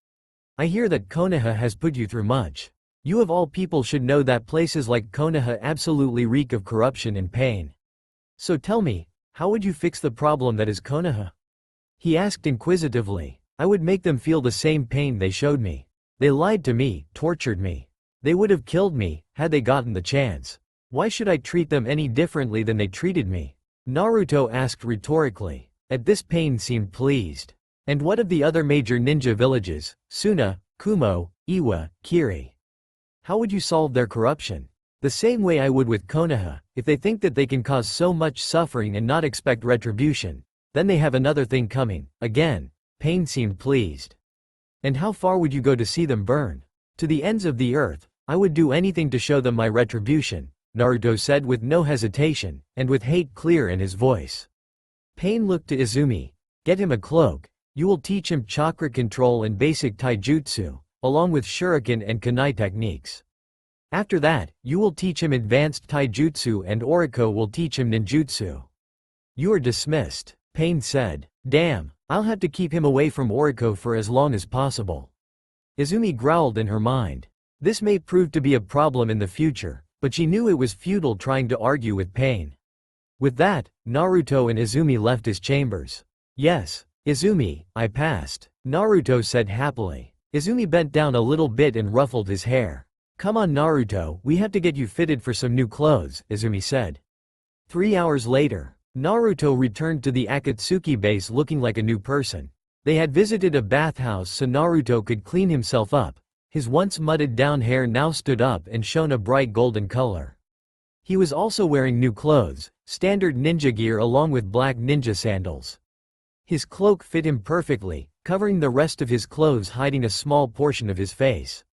I hear that Konoha has put you through much. You of all people should know that places like Konoha absolutely reek of corruption and pain. So tell me, how would you fix the problem that is Konoha? He asked inquisitively. I would make them feel the same pain they showed me. They lied to me, tortured me. They would have killed me, had they gotten the chance. Why should I treat them any differently than they treated me? Naruto asked rhetorically. At this Pain seemed pleased. And what of the other major ninja villages, Suna, Kumo, Iwa, Kiri? How would you solve their corruption? The same way I would with Konoha. If they think that they can cause so much suffering and not expect retribution, then they have another thing coming. Again, Pain seemed pleased. And how far would you go to see them burn? To the ends of the earth. I would do anything to show them my retribution, Naruto said with no hesitation, and with hate clear in his voice. Pain looked to Izumi. Get him a cloak. You will teach him chakra control and basic taijutsu, along with shuriken and kunai techniques. After that, you will teach him advanced taijutsu and Oriko will teach him ninjutsu. You are dismissed, Pain said. Damn, I'll have to keep him away from Oriko for as long as possible. Izumi growled in her mind. This may prove to be a problem in the future, but she knew it was futile trying to argue with Pain. With that, Naruto and Izumi left his chambers. Yes, Izumi, I passed, Naruto said happily. Izumi bent down a little bit and ruffled his hair. Come on Naruto, we have to get you fitted for some new clothes, Izumi said. 3 hours later, Naruto returned to the Akatsuki base looking like a new person. They had visited a bathhouse so Naruto could clean himself up. His once mudded down hair now stood up and shone a bright golden color. He was also wearing new clothes, standard ninja gear along with black ninja sandals. His cloak fit him perfectly, covering the rest of his clothes hiding a small portion of his face.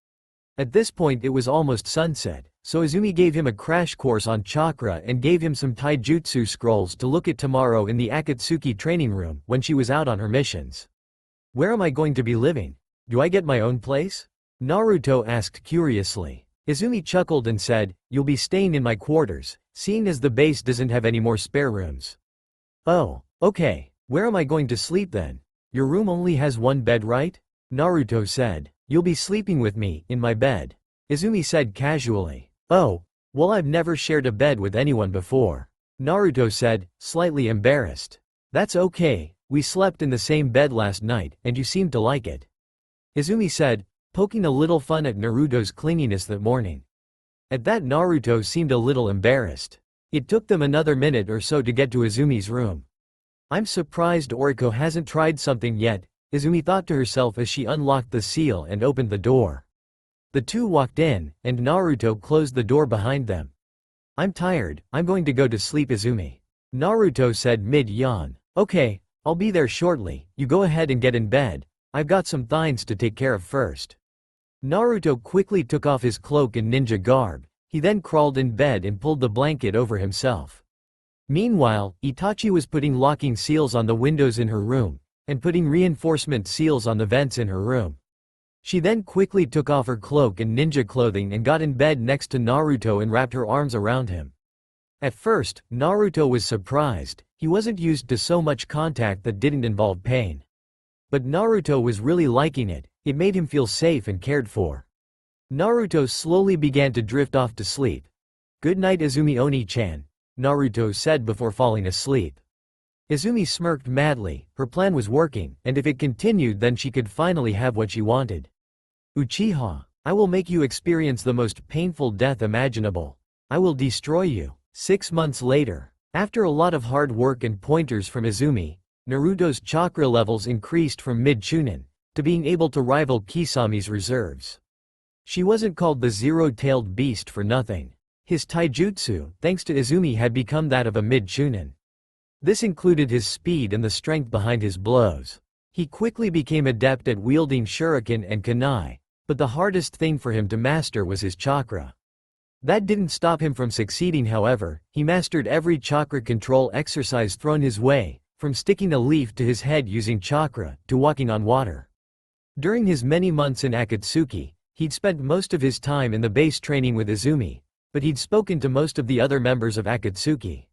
At this point it was almost sunset, so Izumi gave him a crash course on chakra and gave him some taijutsu scrolls to look at tomorrow in the Akatsuki training room when she was out on her missions. Where am I going to be living? Do I get my own place? Naruto asked curiously. Izumi chuckled and said, you'll be staying in my quarters, seeing as the base doesn't have any more spare rooms. Oh, okay, where am I going to sleep then? Your room only has one bed, right? Naruto said. You'll be sleeping with me, in my bed. Izumi said casually. Oh, well I've never shared a bed with anyone before. Naruto said, slightly embarrassed. That's okay, We slept in the same bed last night, and you seemed to like it," Izumi said, poking a little fun at Naruto's clinginess that morning. At that, Naruto seemed a little embarrassed. It took them another minute or so to get to Izumi's room. "I'm surprised Oriko hasn't tried something yet," Izumi thought to herself as she unlocked the seal and opened the door. The two walked in, and Naruto closed the door behind them. "I'm tired, I'm going to go to sleep," Izumi, Naruto said mid-yawn. "Okay, I'll be there shortly, you go ahead and get in bed, I've got some things to take care of first." Naruto quickly took off his cloak and ninja garb. He then crawled in bed and pulled the blanket over himself. Meanwhile, Itachi was putting locking seals on the windows in her room, and putting reinforcement seals on the vents in her room. She then quickly took off her cloak and ninja clothing and got in bed next to Naruto and wrapped her arms around him. At first, Naruto was surprised. He wasn't used to so much contact that didn't involve pain. But Naruto was really liking it. It made him feel safe and cared for. Naruto slowly began to drift off to sleep. "Good night, Izumi Oni-chan," Naruto said before falling asleep. Izumi smirked madly. Her plan was working, and if it continued then she could finally have what she wanted. "Uchiha, I will make you experience the most painful death imaginable. I will destroy you." 6 months later, after a lot of hard work and pointers from Izumi, Naruto's chakra levels increased from mid-chunin to being able to rival Kisami's reserves. She wasn't called the zero-tailed beast for nothing. His taijutsu, thanks to Izumi, had become that of a mid-chunin. This included his speed and the strength behind his blows. He quickly became adept at wielding shuriken and kunai, but the hardest thing for him to master was his chakra. That didn't stop him from succeeding, however. He mastered every chakra control exercise thrown his way, from sticking a leaf to his head using chakra, to walking on water. During his many months in Akatsuki, he'd spent most of his time in the base training with Izumi, but he'd spoken to most of the other members of Akatsuki,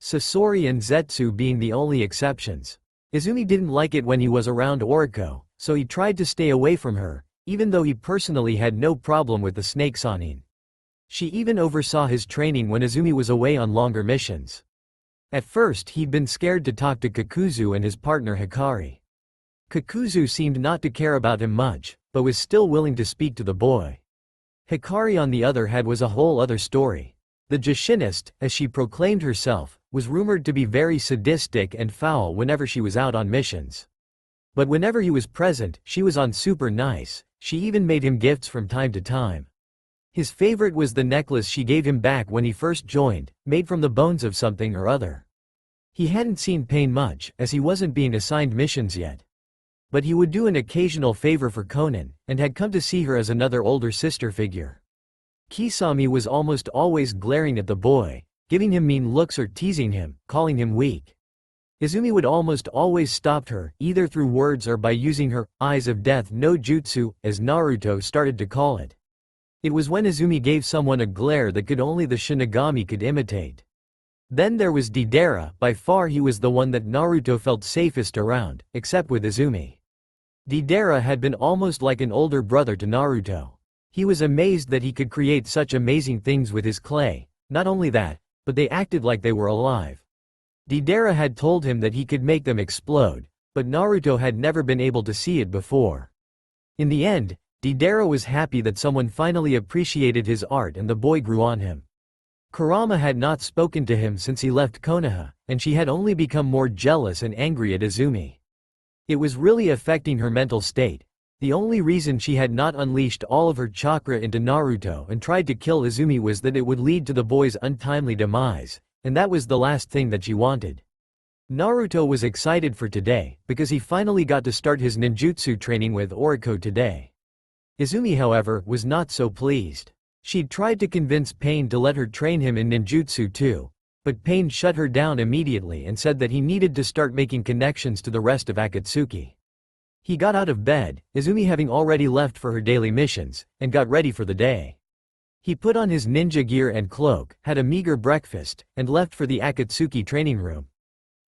Sasori and Zetsu being the only exceptions. Izumi didn't like it when he was around Oriko, so he tried to stay away from her, even though he personally had no problem with the snake Sanin. She even oversaw his training when Izumi was away on longer missions. At first he'd been scared to talk to Kakuzu and his partner Hikari. Kakuzu seemed not to care about him much, but was still willing to speak to the boy. Hikari on the other hand was a whole other story. The Jushinist, as she proclaimed herself, was rumored to be very sadistic and foul whenever she was out on missions. But whenever he was present, she was on super nice. She even made him gifts from time to time. His favorite was the necklace she gave him back when he first joined, made from the bones of something or other. He hadn't seen Pain much, as he wasn't being assigned missions yet. But he would do an occasional favor for Konan, and had come to see her as another older sister figure. Kisami was almost always glaring at the boy, giving him mean looks or teasing him, calling him weak. Izumi would almost always stop her, either through words or by using her eyes of death no jutsu, as Naruto started to call it. It was when Izumi gave someone a glare that could only the Shinigami could imitate. Then there was Deidara. By far he was the one that Naruto felt safest around, except with Izumi. Deidara had been almost like an older brother to Naruto. He was amazed that he could create such amazing things with his clay. Not only that, but they acted like they were alive. Deidara had told him that he could make them explode, but Naruto had never been able to see it before. In the end, Deidara was happy that someone finally appreciated his art and the boy grew on him. Kurama had not spoken to him since he left Konoha, and she had only become more jealous and angry at Izumi. It was really affecting her mental state. The only reason she had not unleashed all of her chakra into Naruto and tried to kill Izumi was that it would lead to the boy's untimely demise, and that was the last thing that she wanted. Naruto was excited for today, because he finally got to start his ninjutsu training with Oriko today. Izumi, however, was not so pleased. She'd tried to convince Pain to let her train him in ninjutsu too, but Pain shut her down immediately and said that he needed to start making connections to the rest of Akatsuki. He got out of bed, Izumi having already left for her daily missions, and got ready for the day. He put on his ninja gear and cloak, had a meager breakfast, and left for the Akatsuki training room.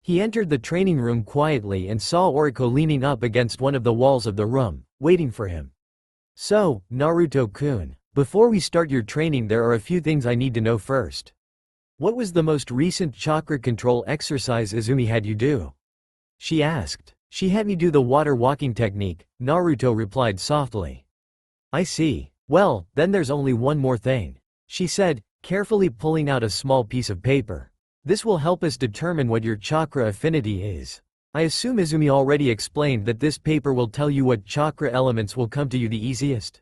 He entered the training room quietly and saw Oriko leaning up against one of the walls of the room, waiting for him. "So, Naruto-kun, before we start your training there are a few things I need to know first. What was the most recent chakra control exercise Izumi had you do?" she asked. She had me do the water walking technique, Naruto replied softly. I see. Well, then there's only one more thing, she said, carefully pulling out a small piece of paper. This will help us determine what your chakra affinity is. I assume Izumi already explained that this paper will tell you what chakra elements will come to you the easiest?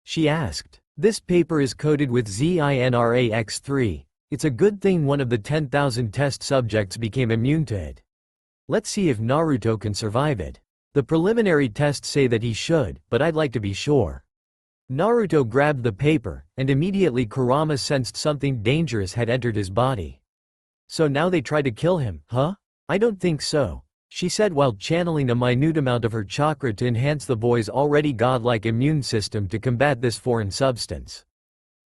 She asked. This paper is coded with ZINRAX3. It's a good thing one of the 10,000 test subjects became immune to it. Let's see if Naruto can survive it. The preliminary tests say that he should, but I'd like to be sure. Naruto grabbed the paper, and immediately Kurama sensed something dangerous had entered his body. So now they try to kill him, huh? I don't think so, she said while channeling a minute amount of her chakra to enhance the boy's already godlike immune system to combat this foreign substance.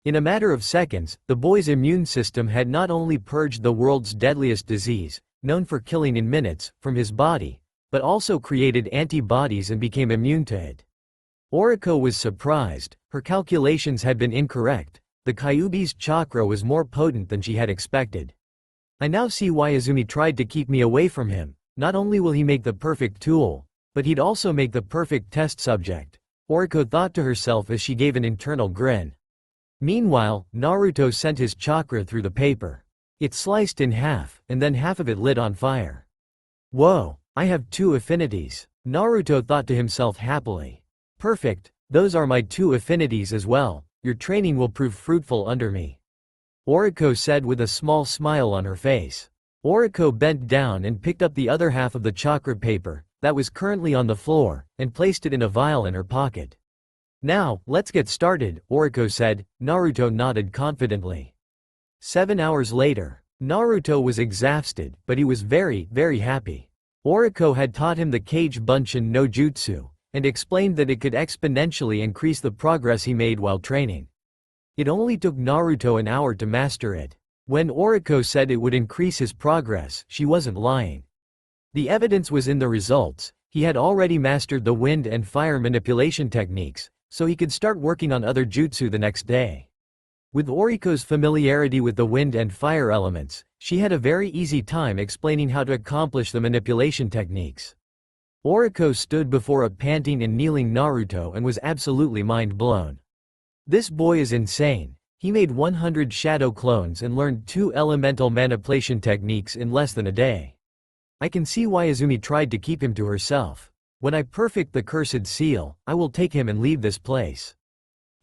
In a matter of seconds, the boy's immune system had not only purged the world's deadliest disease, known for killing in minutes, from his body, but also created antibodies and became immune to it. Oriko was surprised. Her calculations had been incorrect. The Kyuubi's chakra was more potent than she had expected. I now see why Izumi tried to keep me away from him. Not only will he make the perfect tool, but he'd also make the perfect test subject, Oriko thought to herself as she gave an internal grin. Meanwhile, Naruto sent his chakra through the paper. It sliced in half, and then half of it lit on fire. Whoa, I have 2 affinities, Naruto thought to himself happily. Perfect, those are my 2 affinities as well. Your training will prove fruitful under me, Oriko said with a small smile on her face. Oriko bent down and picked up the other half of the chakra paper, that was currently on the floor, and placed it in a vial in her pocket. Now, let's get started, Oriko said. Naruto nodded confidently. 7 hours later. Naruto was exhausted, but he was very, very happy. Oriko had taught him the Kage Bunshin no Jutsu, and explained that it could exponentially increase the progress he made while training. It only took Naruto an hour to master it. When Oriko said it would increase his progress, she wasn't lying. The evidence was in the results. He had already mastered the wind and fire manipulation techniques, so he could start working on other jutsu the next day. With Oriko's familiarity with the wind and fire elements, she had a very easy time explaining how to accomplish the manipulation techniques. Oriko stood before a panting and kneeling Naruto and was absolutely mind-blown. This boy is insane. He made 100 shadow clones and learned 2 elemental manipulation techniques in less than a day. I can see why Izumi tried to keep him to herself. When I perfect the cursed seal, I will take him and leave this place.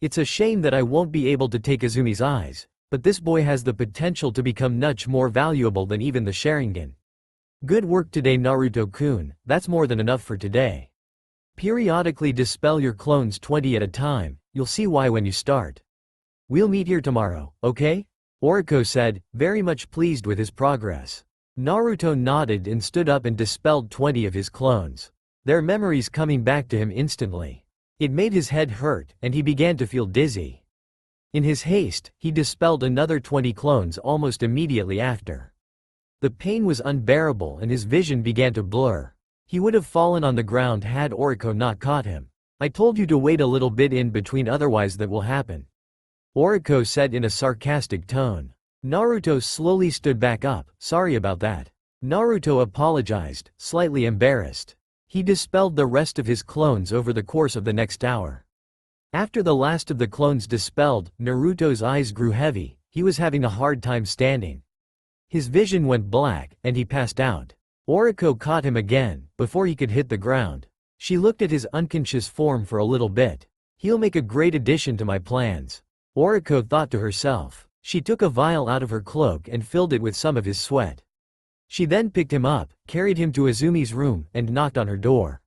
It's a shame that I won't be able to take Izumi's eyes, but this boy has the potential to become much more valuable than even the Sharingan. Good work today, Naruto-kun, that's more than enough for today. Periodically dispel your clones 20 at a time, you'll see why when you start. We'll meet here tomorrow, okay? Oriko said, very much pleased with his progress. Naruto nodded and stood up and dispelled 20 of his clones. Their memories coming back to him instantly. It made his head hurt, and he began to feel dizzy. In his haste, he dispelled another 20 clones almost immediately after. The pain was unbearable and his vision began to blur. He would have fallen on the ground had Oriko not caught him. I told you to wait a little bit in between, otherwise that will happen, Oriko said in a sarcastic tone. Naruto slowly stood back up. Sorry about that. Naruto apologized, slightly embarrassed. He dispelled the rest of his clones over the course of the next hour. After the last of the clones dispelled, Naruto's eyes grew heavy. He was having a hard time standing. His vision went black, and he passed out. Oriko caught him again, before he could hit the ground. She looked at his unconscious form for a little bit. He'll make a great addition to my plans, Oriko thought to herself. She took a vial out of her cloak and filled it with some of his sweat. She then picked him up, carried him to Izumi's room, and knocked on her door.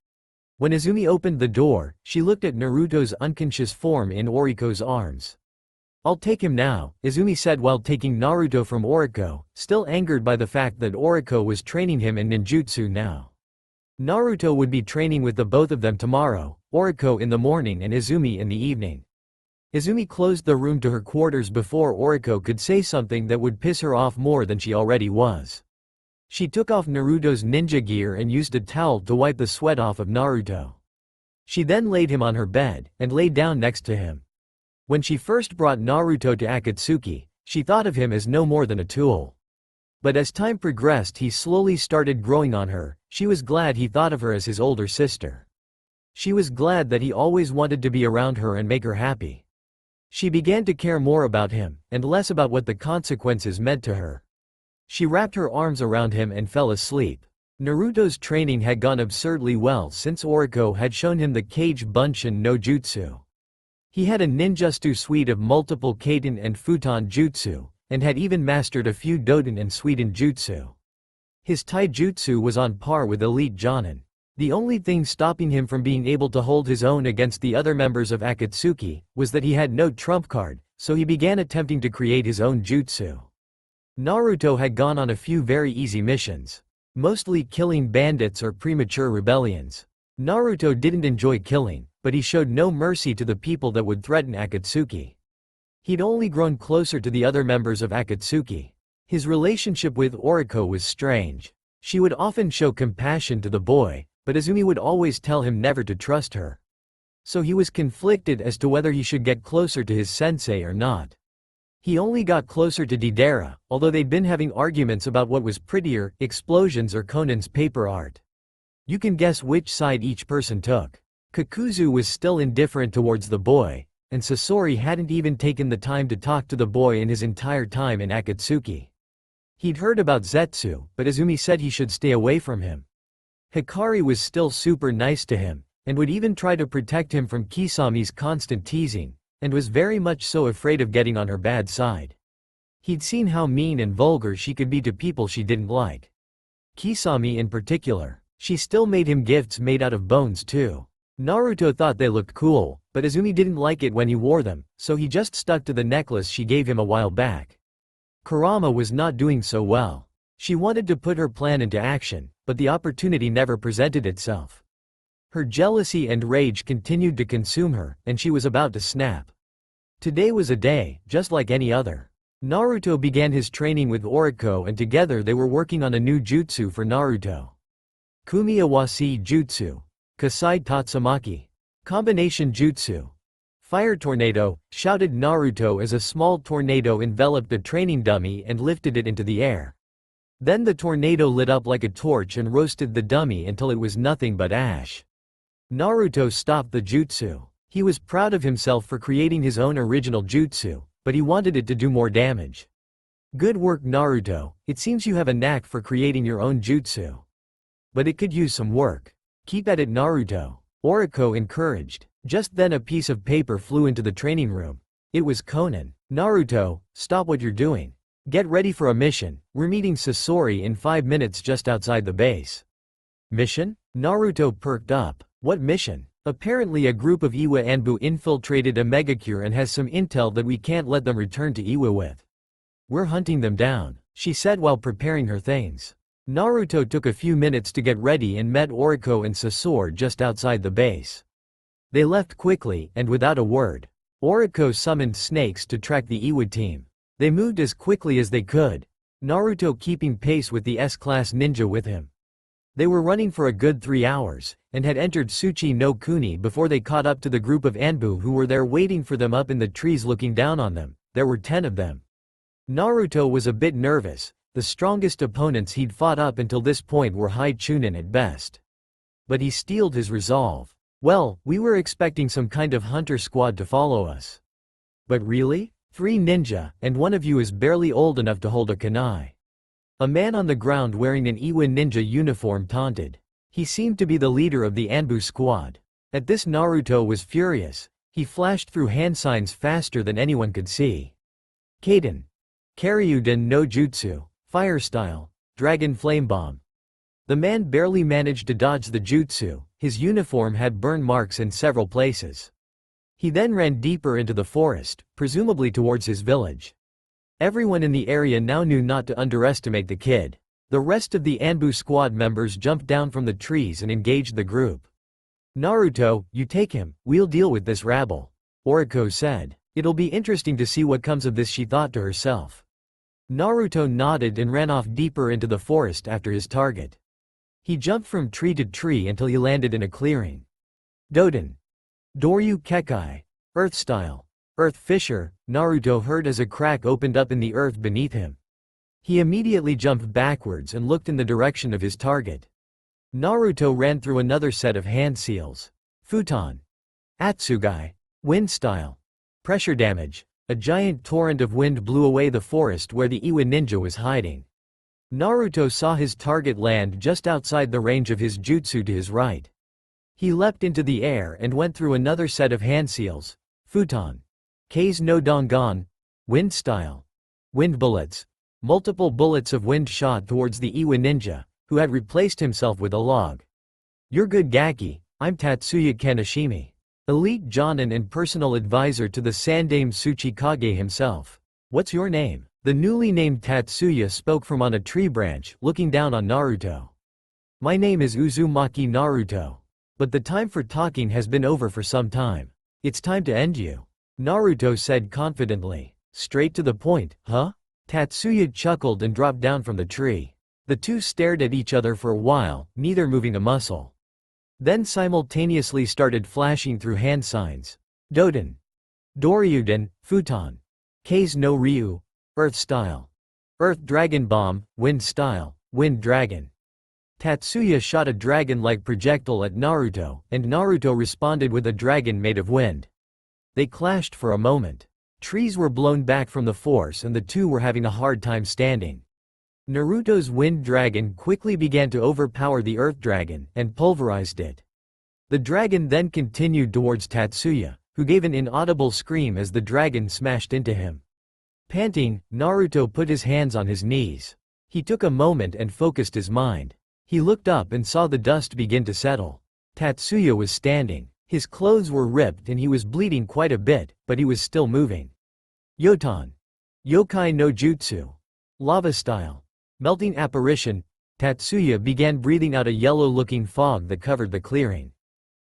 When Izumi opened the door, she looked at Naruto's unconscious form in Oriko's arms. I'll take him now, Izumi said while taking Naruto from Oriko, still angered by the fact that Oriko was training him in ninjutsu now. Naruto would be training with the both of them tomorrow, Oriko in the morning and Izumi in the evening. Izumi closed the room to her quarters before Oriko could say something that would piss her off more than she already was. She took off Naruto's ninja gear and used a towel to wipe the sweat off of Naruto. She then laid him on her bed, and lay down next to him. When she first brought Naruto to Akatsuki, she thought of him as no more than a tool. But as time progressed he slowly started growing on her. She was glad he thought of her as his older sister. She was glad that he always wanted to be around her and make her happy. She began to care more about him, and less about what the consequences meant to her. She wrapped her arms around him and fell asleep. Naruto's training had gone absurdly well since Oriko had shown him the Kage Bunshin no Jutsu. He had a ninjutsu suite of multiple Kaiten and Futon Jutsu, and had even mastered a few Doden and Suiten Jutsu. His Taijutsu was on par with elite Jonin. The only thing stopping him from being able to hold his own against the other members of Akatsuki was that he had no trump card, so he began attempting to create his own jutsu. Naruto had gone on a few very easy missions, mostly killing bandits or premature rebellions. Naruto didn't enjoy killing, but he showed no mercy to the people that would threaten Akatsuki. He'd only grown closer to the other members of Akatsuki. His relationship with Oriko was strange. She would often show compassion to the boy, but Izumi would always tell him never to trust her. So he was conflicted as to whether he should get closer to his sensei or not. He only got closer to Deidara, although they'd been having arguments about what was prettier, explosions or Conan's paper art. You can guess which side each person took. Kakuzu was still indifferent towards the boy, and Sasori hadn't even taken the time to talk to the boy in his entire time in Akatsuki. He'd heard about Zetsu, but Izumi said he should stay away from him. Hikari was still super nice to him, and would even try to protect him from Kisami's constant teasing, and was very much so afraid of getting on her bad side. He'd seen how mean and vulgar she could be to people she didn't like. Kisami in particular. She still made him gifts made out of bones too. Naruto thought they looked cool, but Izumi didn't like it when he wore them, so he just stuck to the necklace she gave him a while back. Kurama was not doing so well. She wanted to put her plan into action, but the opportunity never presented itself. Her jealousy and rage continued to consume her, and she was about to snap. Today was a day, just like any other. Naruto began his training with Oriko and together they were working on a new jutsu for Naruto. Kumiawasi Jutsu. Kasai Tatsumaki. Combination Jutsu. Fire Tornado, shouted Naruto as a small tornado enveloped a training dummy and lifted it into the air. Then the tornado lit up like a torch and roasted the dummy until it was nothing but ash. Naruto stopped the jutsu. He was proud of himself for creating his own original jutsu, but he wanted it to do more damage. Good work Naruto, it seems you have a knack for creating your own jutsu. But it could use some work. Keep at it Naruto. Oriko encouraged. Just then a piece of paper flew into the training room. It was Conan. Naruto, stop what you're doing. Get ready for a mission, we're meeting Sasori in 5 minutes just outside the base. Mission? Naruto perked up. What mission? Apparently a group of Iwa Anbu infiltrated a megacure and has some intel that we can't let them return to Iwa with. We're hunting them down, she said while preparing her things. Naruto took a few minutes to get ready and met Oriko and Sasori just outside the base. They left quickly and without a word. Oriko summoned snakes to track the Iwa team. They moved as quickly as they could, Naruto keeping pace with the S-class ninja with him. They were running for a good 3 hours, and had entered Tsuchi no Kuni before they caught up to the group of Anbu who were there waiting for them up in the trees looking down on them. There were 10 of them. Naruto was a bit nervous. The strongest opponents he'd fought up until this point were high chunin at best. But he steeled his resolve. Well, we were expecting some kind of hunter squad to follow us. But really? 3 ninja, and one of you is barely old enough to hold a kunai. A man on the ground wearing an Iwa ninja uniform taunted. He seemed to be the leader of the Anbu squad. At this Naruto was furious. He flashed through hand signs faster than anyone could see. Kaden. Karyuden no Jutsu. Fire style. Dragon flame bomb. The man barely managed to dodge the jutsu. His uniform had burn marks in several places. He then ran deeper into the forest, presumably towards his village. Everyone in the area now knew not to underestimate the kid. The rest of the Anbu squad members jumped down from the trees and engaged the group. Naruto, you take him, we'll deal with this rabble, Oriko said. It'll be interesting to see what comes of this, she thought to herself. Naruto nodded and ran off deeper into the forest after his target. He jumped from tree to tree until he landed in a clearing. Doden. Doryu Kekai. Earth style. Earth fissure, Naruto heard as a crack opened up in the earth beneath him. He immediately jumped backwards and looked in the direction of his target. Naruto ran through another set of hand seals. Futon. Atsugai. Wind style. Pressure damage. A giant torrent of wind blew away the forest where the Iwa ninja was hiding. Naruto saw his target land just outside the range of his jutsu to his right. He leapt into the air and went through another set of hand seals. Futon. Kei's no Dangan. Wind style. Wind bullets. Multiple bullets of wind shot towards the Iwa ninja, who had replaced himself with a log. "You're good, Gaki. I'm Tatsuya Kaneshimi. Elite Jonin and personal advisor to the Sandaime Tsuchikage himself. What's your name?" The newly named Tatsuya spoke from on a tree branch, looking down on Naruto. "My name is Uzumaki Naruto. But the time for talking has been over for some time. It's time to end you," Naruto said confidently. "Straight to the point, huh?" Tatsuya chuckled and dropped down from the tree. The two stared at each other for a while, neither moving a muscle. Then simultaneously started flashing through hand signs. Doden. Doryuden, Futon. Kei's no Ryu. Earth style. Earth Dragon Bomb, Wind style, Wind Dragon. Tatsuya shot a dragon-like projectile at Naruto, and Naruto responded with a dragon made of wind. They clashed for a moment. Trees were blown back from the force and the two were having a hard time standing. Naruto's wind dragon quickly began to overpower the earth dragon, and pulverized it. The dragon then continued towards Tatsuya, who gave an inaudible scream as the dragon smashed into him. Panting, Naruto put his hands on his knees. He took a moment and focused his mind. He looked up and saw the dust begin to settle. Tatsuya was standing. His clothes were ripped and he was bleeding quite a bit, but he was still moving. Yoton. Yokai no Jutsu. Lava style. Melting apparition. Tatsuya began breathing out a yellow-looking fog that covered the clearing.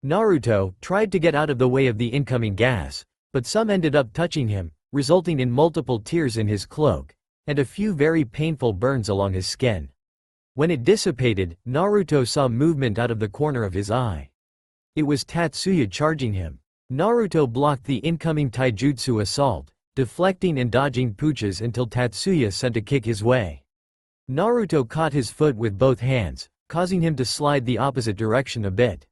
Naruto tried to get out of the way of the incoming gas, but some ended up touching him, resulting in multiple tears in his cloak, and a few very painful burns along his skin. When it dissipated, Naruto saw movement out of the corner of his eye. It was Tatsuya charging him. Naruto blocked the incoming taijutsu assault, deflecting and dodging puches until Tatsuya sent a kick his way. Naruto caught his foot with both hands, causing him to slide the opposite direction a bit.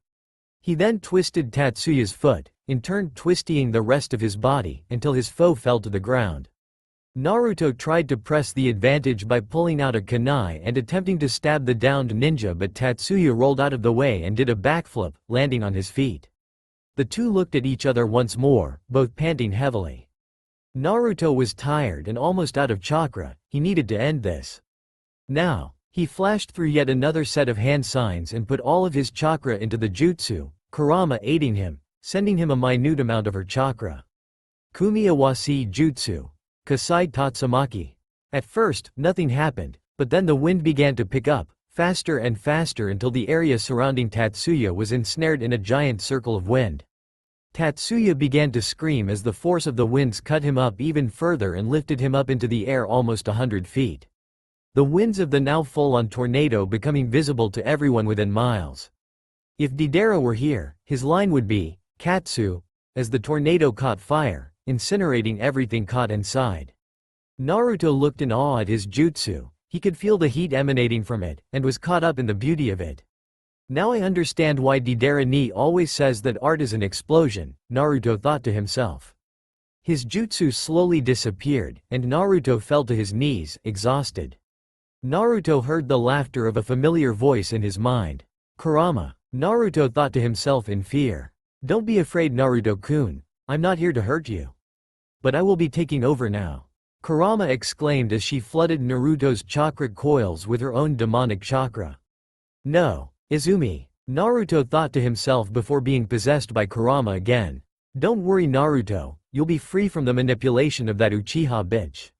He then twisted Tatsuya's foot, in turn twisting the rest of his body, until his foe fell to the ground. Naruto tried to press the advantage by pulling out a kunai and attempting to stab the downed ninja, but Tatsuya rolled out of the way and did a backflip, landing on his feet. The two looked at each other once more, both panting heavily. Naruto was tired and almost out of chakra. He needed to end this. Now, he flashed through yet another set of hand signs and put all of his chakra into the jutsu, Kurama aiding him, sending him a minute amount of her chakra. Kumiawasi Jutsu. Kasai Tatsumaki. At first, nothing happened, but then the wind began to pick up, faster and faster until the area surrounding Tatsuya was ensnared in a giant circle of wind. Tatsuya began to scream as the force of the winds cut him up even further and lifted him up into the air almost 100 feet. The winds of the now full-on tornado becoming visible to everyone within miles. If Deidara were here, his line would be, Katsu, as the tornado caught fire, incinerating everything caught inside. Naruto looked in awe at his jutsu. He could feel the heat emanating from it, and was caught up in the beauty of it. Now I understand why Deidara ni always says that art is an explosion, Naruto thought to himself. His jutsu slowly disappeared, and Naruto fell to his knees, exhausted. Naruto heard the laughter of a familiar voice in his mind. Kurama. Naruto thought to himself in fear. Don't be afraid, Naruto-kun. I'm not here to hurt you. But I will be taking over now. Kurama exclaimed as she flooded Naruto's chakra coils with her own demonic chakra. No, Izumi. Naruto thought to himself before being possessed by Kurama again. Don't worry, Naruto, you'll be free from the manipulation of that Uchiha bitch.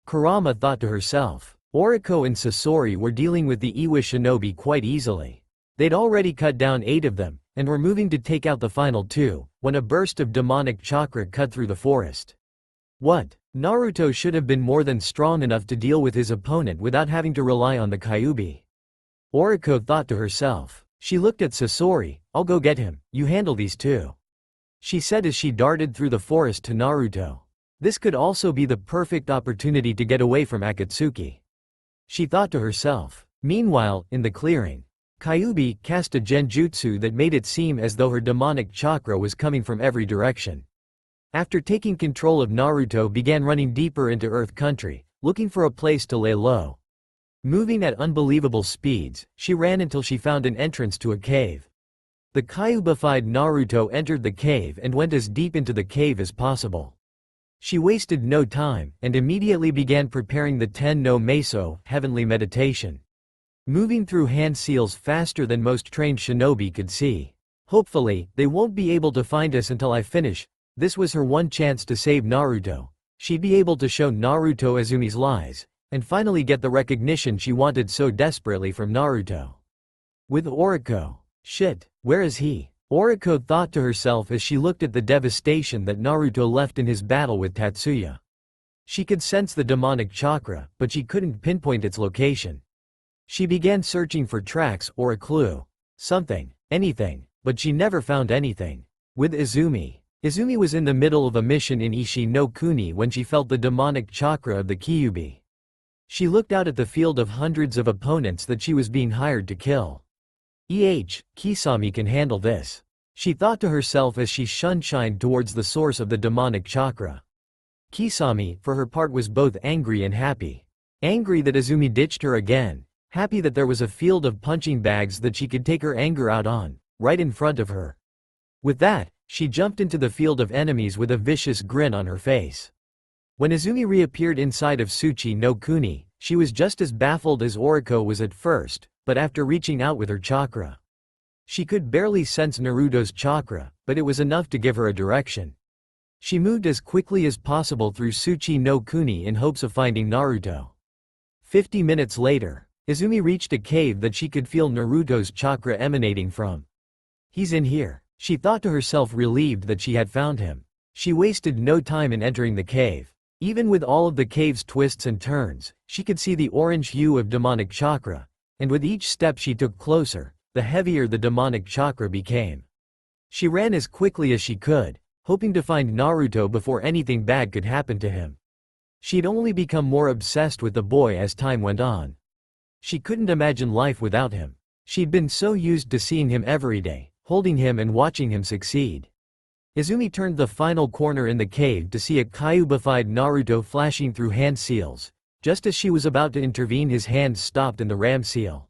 Kurama thought to herself. Oriko and Sasori were dealing with the Iwa shinobi quite easily. They'd already cut down 8 of them, and were moving to take out the final 2, when a burst of demonic chakra cut through the forest. What? Naruto should have been more than strong enough to deal with his opponent without having to rely on the Kyuubi. Oriko thought to herself. She looked at Sasori. I'll go get him, you handle these 2. She said as she darted through the forest to Naruto. This could also be the perfect opportunity to get away from Akatsuki. she thought to herself. Meanwhile, in the clearing, Kyuubi cast a genjutsu that made it seem as though her demonic chakra was coming from every direction. After taking control of Naruto began running deeper into Earth Country, looking for a place to lay low. Moving at unbelievable speeds, she ran until she found an entrance to a cave. The Kyuubified Naruto entered the cave and went as deep into the cave as possible. She wasted no time, and immediately began preparing the Ten no Meso, heavenly meditation. Moving through hand seals faster than most trained shinobi could see. Hopefully, they won't be able to find us until I finish. This was her one chance to save Naruto. She'd be able to show Naruto Azumi's lies, and finally get the recognition she wanted so desperately from Naruto. With Oriko. Shit, where is he? Oriko thought to herself as she looked at the devastation that Naruto left in his battle with Tatsuya. She could sense the demonic chakra, but she couldn't pinpoint its location. She began searching for tracks or a clue. Something, anything, but she never found anything. With Izumi. Izumi was in the middle of a mission in Ishi no Kuni when she felt the demonic chakra of the Kyuubi. She looked out at the field of hundreds of opponents that she was being hired to kill. Kisame can handle this, she thought to herself as she shined towards the source of the demonic chakra. Kisame, for her part, was both angry and happy. Angry that Izumi ditched her again, happy that there was a field of punching bags that she could take her anger out on, right in front of her. With that, she jumped into the field of enemies with a vicious grin on her face. When Izumi reappeared inside of Tsuchi no Kuni, she was just as baffled as Oriko was at first, but after reaching out with her chakra. She could barely sense Naruto's chakra, but it was enough to give her a direction. She moved as quickly as possible through Tsuchi no Kuni in hopes of finding Naruto. 50 minutes later, Izumi reached a cave that she could feel Naruto's chakra emanating from. He's in here, she thought to herself, relieved that she had found him. She wasted no time in entering the cave. Even with all of the cave's twists and turns, she could see the orange hue of demonic chakra, and with each step she took closer, the heavier the demonic chakra became. She ran as quickly as she could, hoping to find Naruto before anything bad could happen to him. She'd only become more obsessed with the boy as time went on. She couldn't imagine life without him. She'd been so used to seeing him every day, holding him and watching him succeed. Izumi turned the final corner in the cave to see a Kyuubified Naruto flashing through hand seals. Just as she was about to intervene, his hand stopped in the ram seal.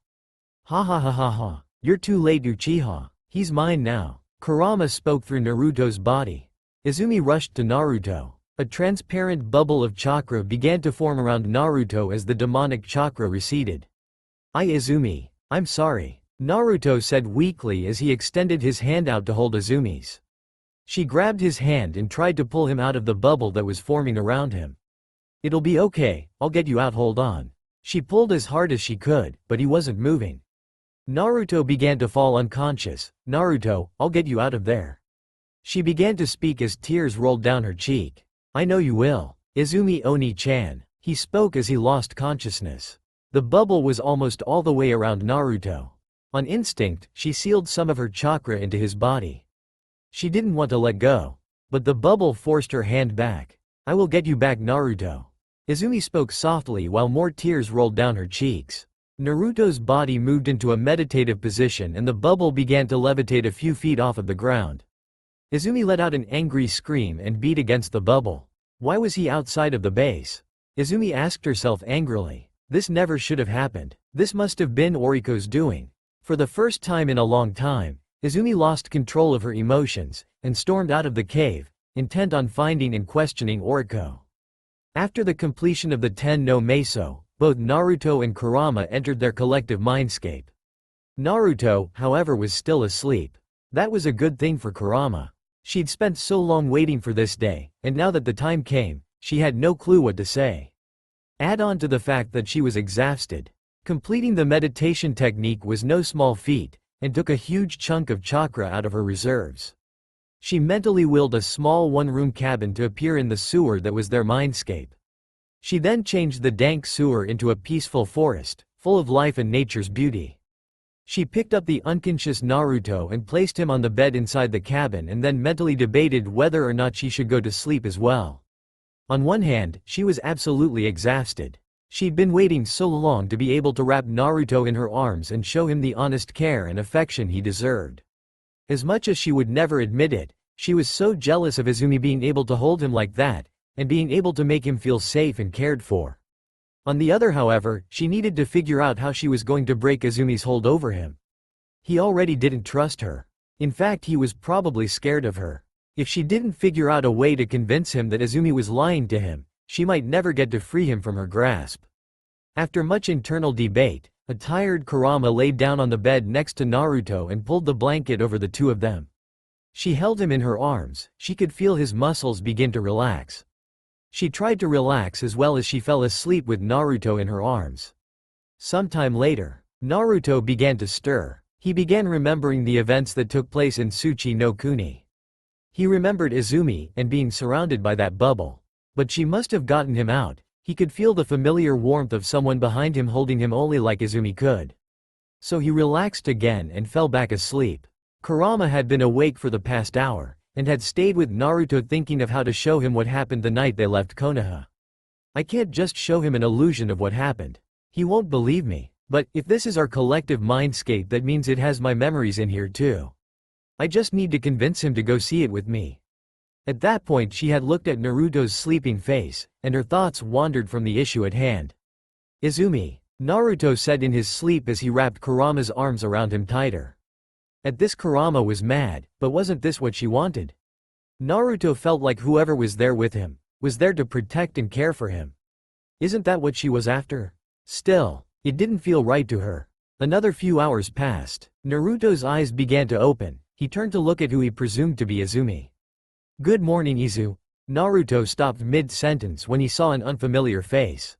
Ha ha ha ha ha. You're too late, Uchiha. He's mine now. Kurama spoke through Naruto's body. Izumi rushed to Naruto. A transparent bubble of chakra began to form around Naruto as the demonic chakra receded. Izumi, I'm sorry, Naruto said weakly as he extended his hand out to hold Izumi's. She grabbed his hand and tried to pull him out of the bubble that was forming around him. It'll be okay, I'll get you out, hold on. She pulled as hard as she could, but he wasn't moving. Naruto began to fall unconscious. Naruto, I'll get you out of there. She began to speak as tears rolled down her cheek. I know you will. Izumi Oni-chan. He spoke as he lost consciousness. The bubble was almost all the way around Naruto. On instinct, she sealed some of her chakra into his body. She didn't want to let go. But the bubble forced her hand back. I will get you back, Naruto. Izumi spoke softly while more tears rolled down her cheeks. Naruto's body moved into a meditative position and the bubble began to levitate a few feet off of the ground. Izumi let out an angry scream and beat against the bubble. Why was he outside of the base? Izumi asked herself angrily. This never should have happened. This must have been Oriko's doing. For the first time in a long time, Izumi lost control of her emotions, and stormed out of the cave, intent on finding and questioning Oriko. After the completion of the Ten no Meso, both Naruto and Kurama entered their collective mindscape. Naruto, however, was still asleep. That was a good thing for Kurama. She'd spent so long waiting for this day, and now that the time came, she had no clue what to say. Add on to the fact that she was exhausted. Completing the meditation technique was no small feat, and took a huge chunk of chakra out of her reserves. She mentally willed a small one-room cabin to appear in the sewer that was their mindscape. She then changed the dank sewer into a peaceful forest, full of life and nature's beauty. She picked up the unconscious Naruto and placed him on the bed inside the cabin and then mentally debated whether or not she should go to sleep as well. On one hand, she was absolutely exhausted. She'd been waiting so long to be able to wrap Naruto in her arms and show him the honest care and affection he deserved. As much as she would never admit it, she was so jealous of Izumi being able to hold him like that, and being able to make him feel safe and cared for. On the other however, she needed to figure out how she was going to break Izumi's hold over him. He already didn't trust her. In fact, he was probably scared of her. If she didn't figure out a way to convince him that Izumi was lying to him, she might never get to free him from her grasp. After much internal debate, a tired Kurama laid down on the bed next to Naruto and pulled the blanket over the two of them. She held him in her arms, she could feel his muscles begin to relax. She tried to relax as well as she fell asleep with Naruto in her arms. Sometime later, Naruto began to stir. He began remembering the events that took place in Tsuchi no Kuni. He remembered Izumi and being surrounded by that bubble. But she must have gotten him out. He could feel the familiar warmth of someone behind him holding him only like Izumi could. So he relaxed again and fell back asleep. Kurama had been awake for the past hour, and had stayed with Naruto thinking of how to show him what happened the night they left Konoha. I can't just show him an illusion of what happened. He won't believe me. But, if this is our collective mindscape, that means it has my memories in here too. I just need to convince him to go see it with me. At that point she had looked at Naruto's sleeping face, and her thoughts wandered from the issue at hand. Izumi, Naruto said in his sleep as he wrapped Kurama's arms around him tighter. At this Kurama was mad, but wasn't this what she wanted? Naruto felt like whoever was there with him, was there to protect and care for him. Isn't that what she was after? Still, it didn't feel right to her. Another few hours passed. Naruto's eyes began to open. He turned to look at who he presumed to be Izumi. Good morning, Izu. Naruto stopped mid-sentence when he saw an unfamiliar face.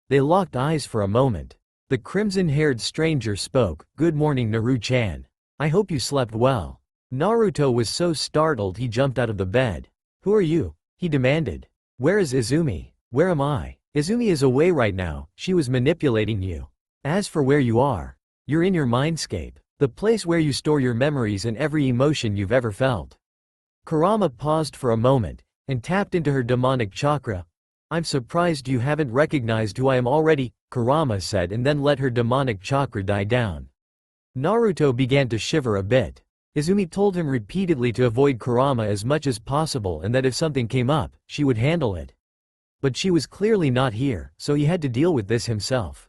They locked eyes for a moment. The crimson-haired stranger spoke, "Good morning, Naru-chan. I hope you slept well." Naruto was so startled he jumped out of the bed. "Who are you?" he demanded. "Where is Izumi? Where am I?" "Izumi is away right now, she was manipulating you. As for where you are, you're in your mindscape, the place where you store your memories and every emotion you've ever felt." Kurama paused for a moment, and tapped into her demonic chakra. "I'm surprised you haven't recognized who I am already," Kurama said, and then let her demonic chakra die down. Naruto began to shiver a bit. Izumi told him repeatedly to avoid Kurama as much as possible and that if something came up, she would handle it. But she was clearly not here, so he had to deal with this himself.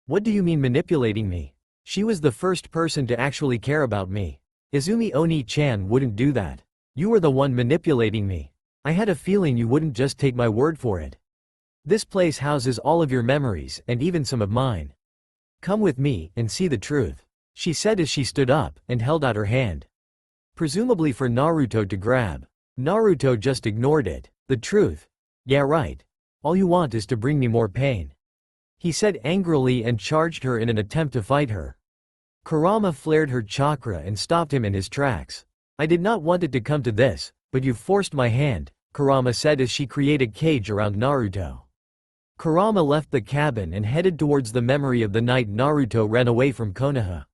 "What do you mean manipulating me? She was the first person to actually care about me. Izumi Oni-chan wouldn't do that. You were the one manipulating me. I had a feeling you wouldn't just take my word for it. This place houses all of your memories, and even some of mine. Come with me, and see the truth," she said as she stood up, and held out her hand. Presumably for Naruto to grab. Naruto just ignored it. "The truth? Yeah, right. All you want is to bring me more pain," he said angrily and charged her in an attempt to fight her. Kurama flared her chakra and stopped him in his tracks. "I did not want it to come to this, but you've forced my hand," Kurama said as she created a cage around Naruto. Kurama left the cabin and headed towards the memory of the night Naruto ran away from Konoha.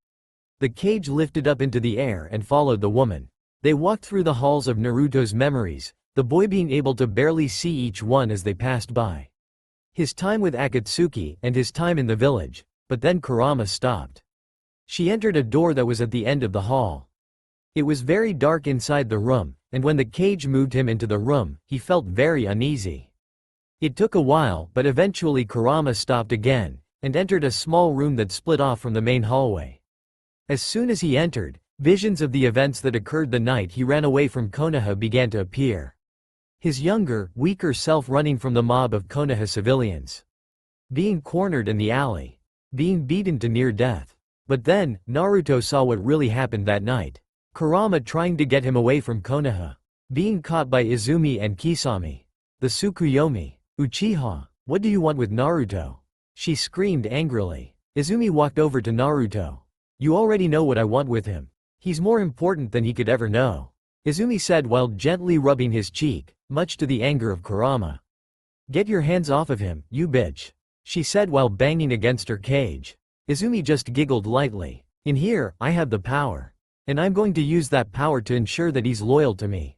The cage lifted up into the air and followed the woman. They walked through the halls of Naruto's memories, the boy being able to barely see each one as they passed by. His time with Akatsuki and his time in the village, but then Kurama stopped. She entered a door that was at the end of the hall. It was very dark inside the room, and when the cage moved him into the room, he felt very uneasy. It took a while, but eventually Kurama stopped again, and entered a small room that split off from the main hallway. As soon as he entered, visions of the events that occurred the night he ran away from Konoha began to appear. His younger, weaker self running from the mob of Konoha civilians. Being cornered in the alley. Being beaten to near death. But then, Naruto saw what really happened that night. Kurama trying to get him away from Konoha. Being caught by Izumi and Kisame. The Tsukuyomi. Uchiha. "What do you want with Naruto?" she screamed angrily. Izumi walked over to Naruto. "You already know what I want with him. He's more important than he could ever know," Izumi said while gently rubbing his cheek, much to the anger of Kurama. "Get your hands off of him, you bitch," she said while banging against her cage. Izumi just giggled lightly. "In here, I have the power. And I'm going to use that power to ensure that he's loyal to me,"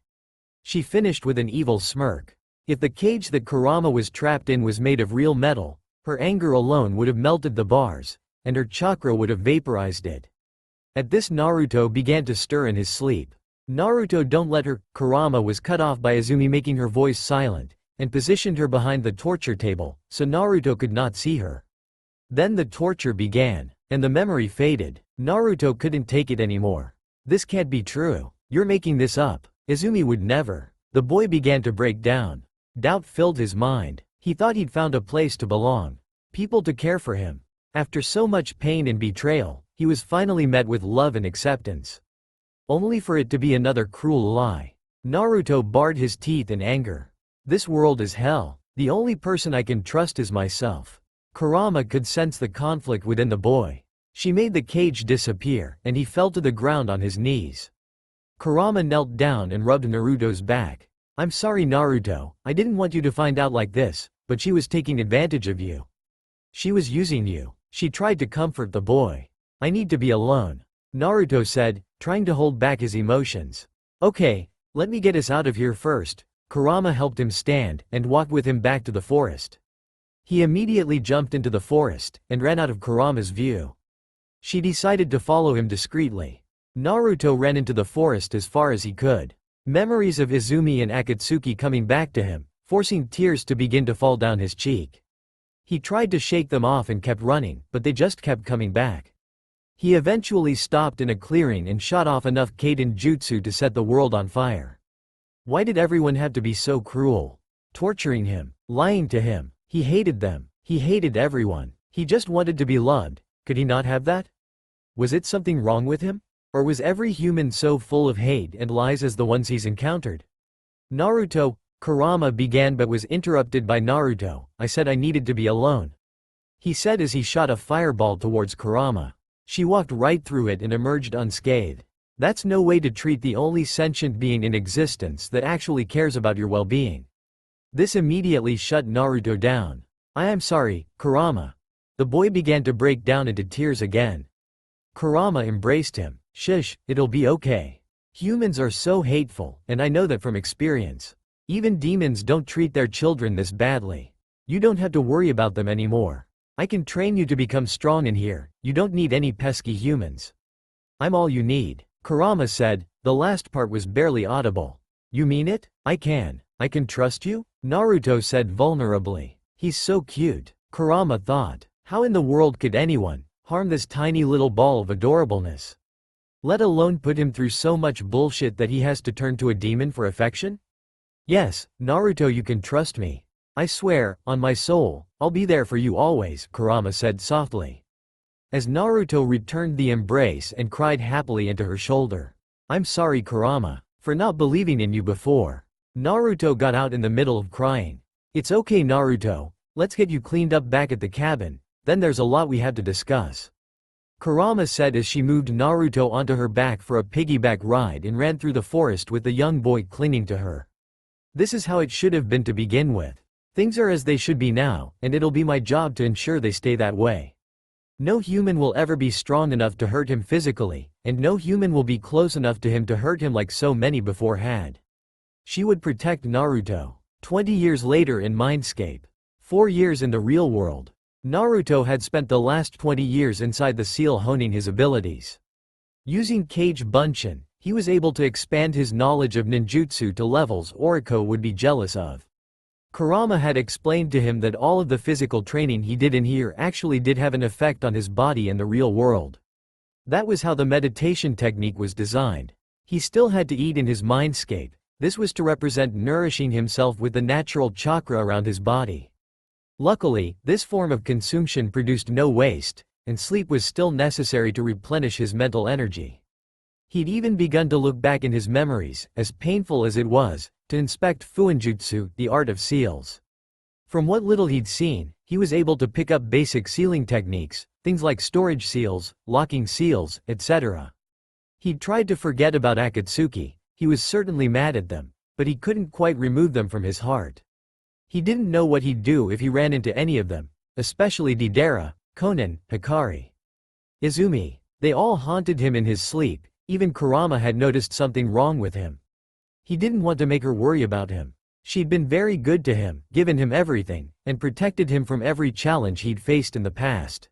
she finished with an evil smirk. If the cage that Kurama was trapped in was made of real metal, Her anger alone would have melted the bars, and her chakra would have vaporized it. At this, Naruto began to stir in his sleep. "Naruto, don't let her." Kurama was cut off by Izumi making her voice silent, and positioned her behind the torture table, so Naruto could not see her. Then the torture began, and the memory faded. Naruto couldn't take it anymore. "This can't be true. You're making this up. Izumi would never." The boy began to break down. Doubt filled his mind. He thought he'd found a place to belong, people to care for him. After so much pain and betrayal, he was finally met with love and acceptance. Only for it to be another cruel lie. Naruto bared his teeth in anger. "This world is hell. The only person I can trust is myself." Kurama could sense the conflict within the boy. She made the cage disappear, and he fell to the ground on his knees. Kurama knelt down and rubbed Naruto's back. "I'm sorry, Naruto, I didn't want you to find out like this, but she was taking advantage of you. She was using you." She tried to comfort the boy. "I need to be alone," Naruto said, trying to hold back his emotions. "Okay, let me get us out of here first." Kurama helped him stand, and walked with him back to the forest. He immediately jumped into the forest, and ran out of Kurama's view. She decided to follow him discreetly. Naruto ran into the forest as far as he could. Memories of Izumi and Akatsuki coming back to him, forcing tears to begin to fall down his cheek. He tried to shake them off and kept running, but they just kept coming back. He eventually stopped in a clearing and shot off enough Kaiden jutsu to set the world on fire. Why did everyone have to be so cruel? Torturing him, lying to him. He hated them. He hated everyone. He just wanted to be loved. Could he not have that? Was it something wrong with him? Or was every human so full of hate and lies as the ones he's encountered? "Naruto," Kurama began but was interrupted by Naruto. "I said I needed to be alone," he said as he shot a fireball towards Kurama. She walked right through it and emerged unscathed. That's no way to treat the only sentient being in existence that actually cares about your well-being. This immediately shut Naruto down. "I am sorry, Kurama." The boy began to break down into tears again. Kurama embraced him. "Shush, it'll be okay. Humans are so hateful, and I know that from experience. Even demons don't treat their children this badly. You don't have to worry about them anymore. I can train you to become strong in here. You don't need any pesky humans. I'm all you need." Kurama said. The last part was barely audible. "You mean it? I can trust you?" Naruto said vulnerably. "He's so cute," Kurama thought. How in the world could anyone harm this tiny little ball of adorableness? Let alone put him through so much bullshit that he has to turn to a demon for affection? "Yes, Naruto, you can trust me. I swear, on my soul, I'll be there for you always," Kurama said softly. As Naruto returned the embrace and cried happily into her shoulder. "I'm sorry, Kurama, for not believing in you before." Naruto got out in the middle of crying. "It's okay, Naruto, let's get you cleaned up back at the cabin, then there's a lot we have to discuss," Kurama said as she moved Naruto onto her back for a piggyback ride and ran through the forest with the young boy clinging to her. "This is how it should have been to begin with. Things are as they should be now, and it'll be my job to ensure they stay that way. No human will ever be strong enough to hurt him physically, and no human will be close enough to him to hurt him like so many before had." She would protect Naruto. 20 years later in Mindscape. 4 years in the real world. Naruto had spent the last 20 years inside the seal honing his abilities. Using Kage Bunshin, he was able to expand his knowledge of ninjutsu to levels Oriko would be jealous of. Kurama had explained to him that all of the physical training he did in here actually did have an effect on his body and the real world. That was how the meditation technique was designed. He still had to eat in his mindscape. This was to represent nourishing himself with the natural chakra around his body. Luckily, this form of consumption produced no waste, and sleep was still necessary to replenish his mental energy. He'd even begun to look back in his memories, as painful as it was, to inspect Fuinjutsu, the art of seals. From what little he'd seen, he was able to pick up basic sealing techniques, things like storage seals, locking seals, etc. He'd tried to forget about Akatsuki. He was certainly mad at them, but he couldn't quite remove them from his heart. He didn't know what he'd do if he ran into any of them, especially Deidara, Konan, Hikari, Izumi. They all haunted him in his sleep. Even Kurama had noticed something wrong with him. He didn't want to make her worry about him. She'd been very good to him, given him everything, and protected him from every challenge he'd faced in the past.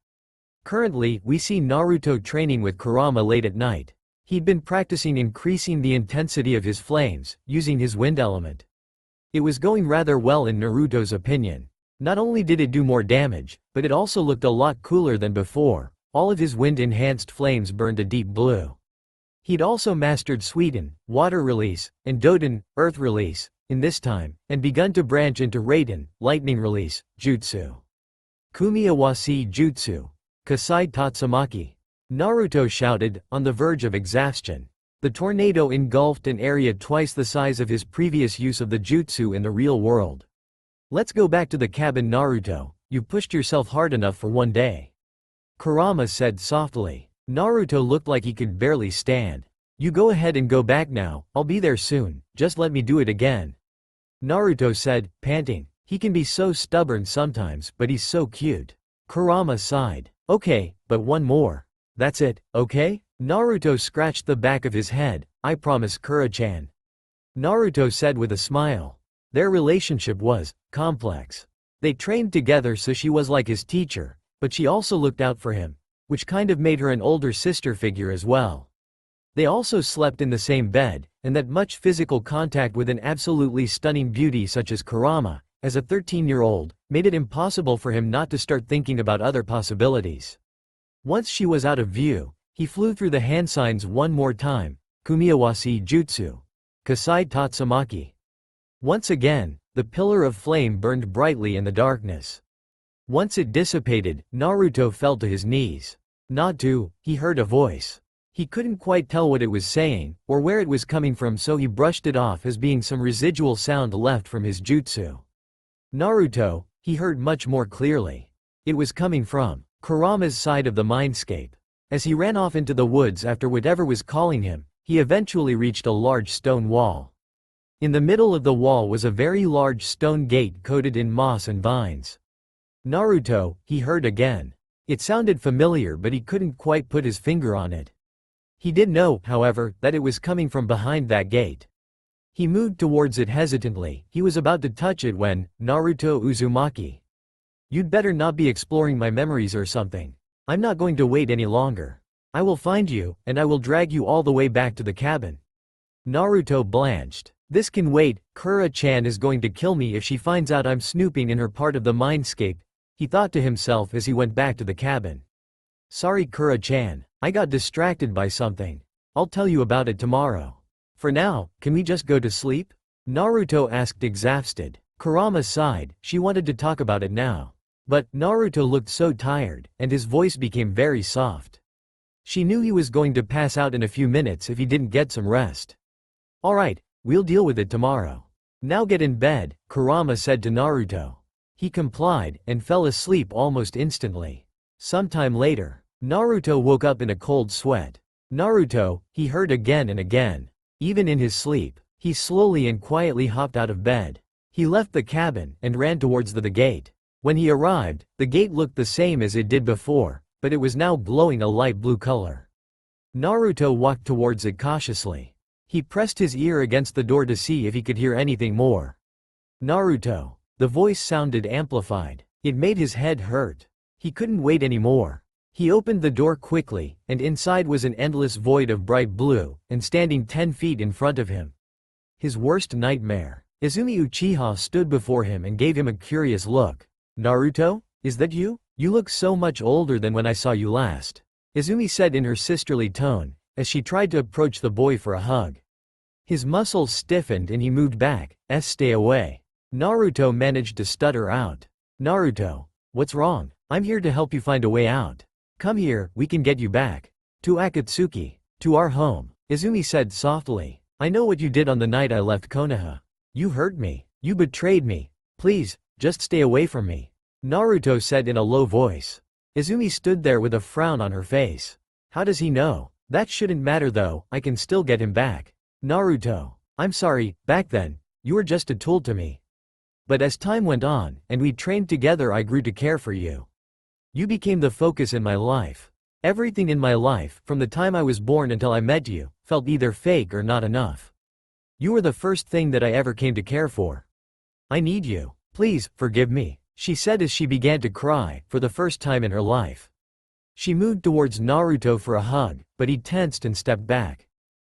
Currently, we see Naruto training with Kurama late at night. He'd been practicing increasing the intensity of his flames, using his wind element. It was going rather well in Naruto's opinion. Not only did it do more damage, but it also looked a lot cooler than before. All of his wind-enhanced flames burned a deep blue. He'd also mastered Suiten, water release, and Doden, earth release, in this time, and begun to branch into Raiden, lightning release, jutsu. Kumiawase jutsu. Kasai Tatsumaki. Naruto shouted, on the verge of exhaustion. The tornado engulfed an area twice the size of his previous use of the jutsu in the real world. Let's go back to the cabin, Naruto. You pushed yourself hard enough for one day. Kurama said softly. Naruto looked like he could barely stand. You go ahead and go back now, I'll be there soon, just let me do it again. Naruto said, panting. He can be so stubborn sometimes, but he's so cute. Kurama sighed. Okay, but one more. That's it, okay? Naruto scratched the back of his head. I promise, Kura-chan. Naruto said with a smile. Their relationship was complex. They trained together, so she was like his teacher, but she also looked out for him, which kind of made her an older sister figure as well. They also slept in the same bed, and that much physical contact with an absolutely stunning beauty such as Kurama, as a 13-year-old, made it impossible for him not to start thinking about other possibilities. Once she was out of view, he flew through the hand signs one more time. Kumiawase jutsu. Kasai Tatsumaki. Once again, the pillar of flame burned brightly in the darkness. Once it dissipated, Naruto fell to his knees. Natu, he heard a voice. He couldn't quite tell what it was saying, or where it was coming from, so he brushed it off as being some residual sound left from his jutsu. Naruto, he heard much more clearly. It was coming from Kurama's side of the mindscape. As he ran off into the woods after whatever was calling him, he eventually reached a large stone wall. In the middle of the wall was a very large stone gate coated in moss and vines. Naruto, he heard again. It sounded familiar, but he couldn't quite put his finger on it. He did know, however, that it was coming from behind that gate. He moved towards it hesitantly. He was about to touch it when, Naruto Uzumaki. You'd better not be exploring my memories or something. I'm not going to wait any longer. I will find you, and I will drag you all the way back to the cabin. Naruto blanched. This can wait, Kura-chan is going to kill me if she finds out I'm snooping in her part of the mindscape, he thought to himself as he went back to the cabin. Sorry, Kura-chan, I got distracted by something. I'll tell you about it tomorrow. For now, can we just go to sleep? Naruto asked exhausted. Kurama sighed, she wanted to talk about it now. But, Naruto looked so tired, and his voice became very soft. She knew he was going to pass out in a few minutes if he didn't get some rest. Alright, we'll deal with it tomorrow. Now get in bed, Kurama said to Naruto. He complied, and fell asleep almost instantly. Sometime later, Naruto woke up in a cold sweat. Naruto, he heard again and again. Even in his sleep, he slowly and quietly hopped out of bed. He left the cabin, and ran towards the gate. When he arrived, the gate looked the same as it did before, but it was now glowing a light blue color. Naruto walked towards it cautiously. He pressed his ear against the door to see if he could hear anything more. Naruto. The voice sounded amplified. It made his head hurt. He couldn't wait anymore. He opened the door quickly, and inside was an endless void of bright blue, and standing 10 feet in front of him. His worst nightmare. Izumi Uchiha stood before him and gave him a curious look. Naruto? Is that you? You look so much older than when I saw you last. Izumi said in her sisterly tone, as she tried to approach the boy for a hug. His muscles stiffened and he moved back. Stay away. Naruto managed to stutter out. Naruto. What's wrong? I'm here to help you find a way out. Come here, we can get you back. To Akatsuki. To our home. Izumi said softly. I know what you did on the night I left Konoha. You hurt me. You betrayed me. Please, just stay away from me. Naruto said in a low voice. Izumi stood there with a frown on her face. How does he know? That shouldn't matter though, I can still get him back. Naruto. I'm sorry, back then, you were just a tool to me. But as time went on, and we trained together, I grew to care for you. You became the focus in my life. Everything in my life, from the time I was born until I met you, felt either fake or not enough. You were the first thing that I ever came to care for. I need you. Please, forgive me, she said as she began to cry, for the first time in her life. She moved towards Naruto for a hug, but he tensed and stepped back.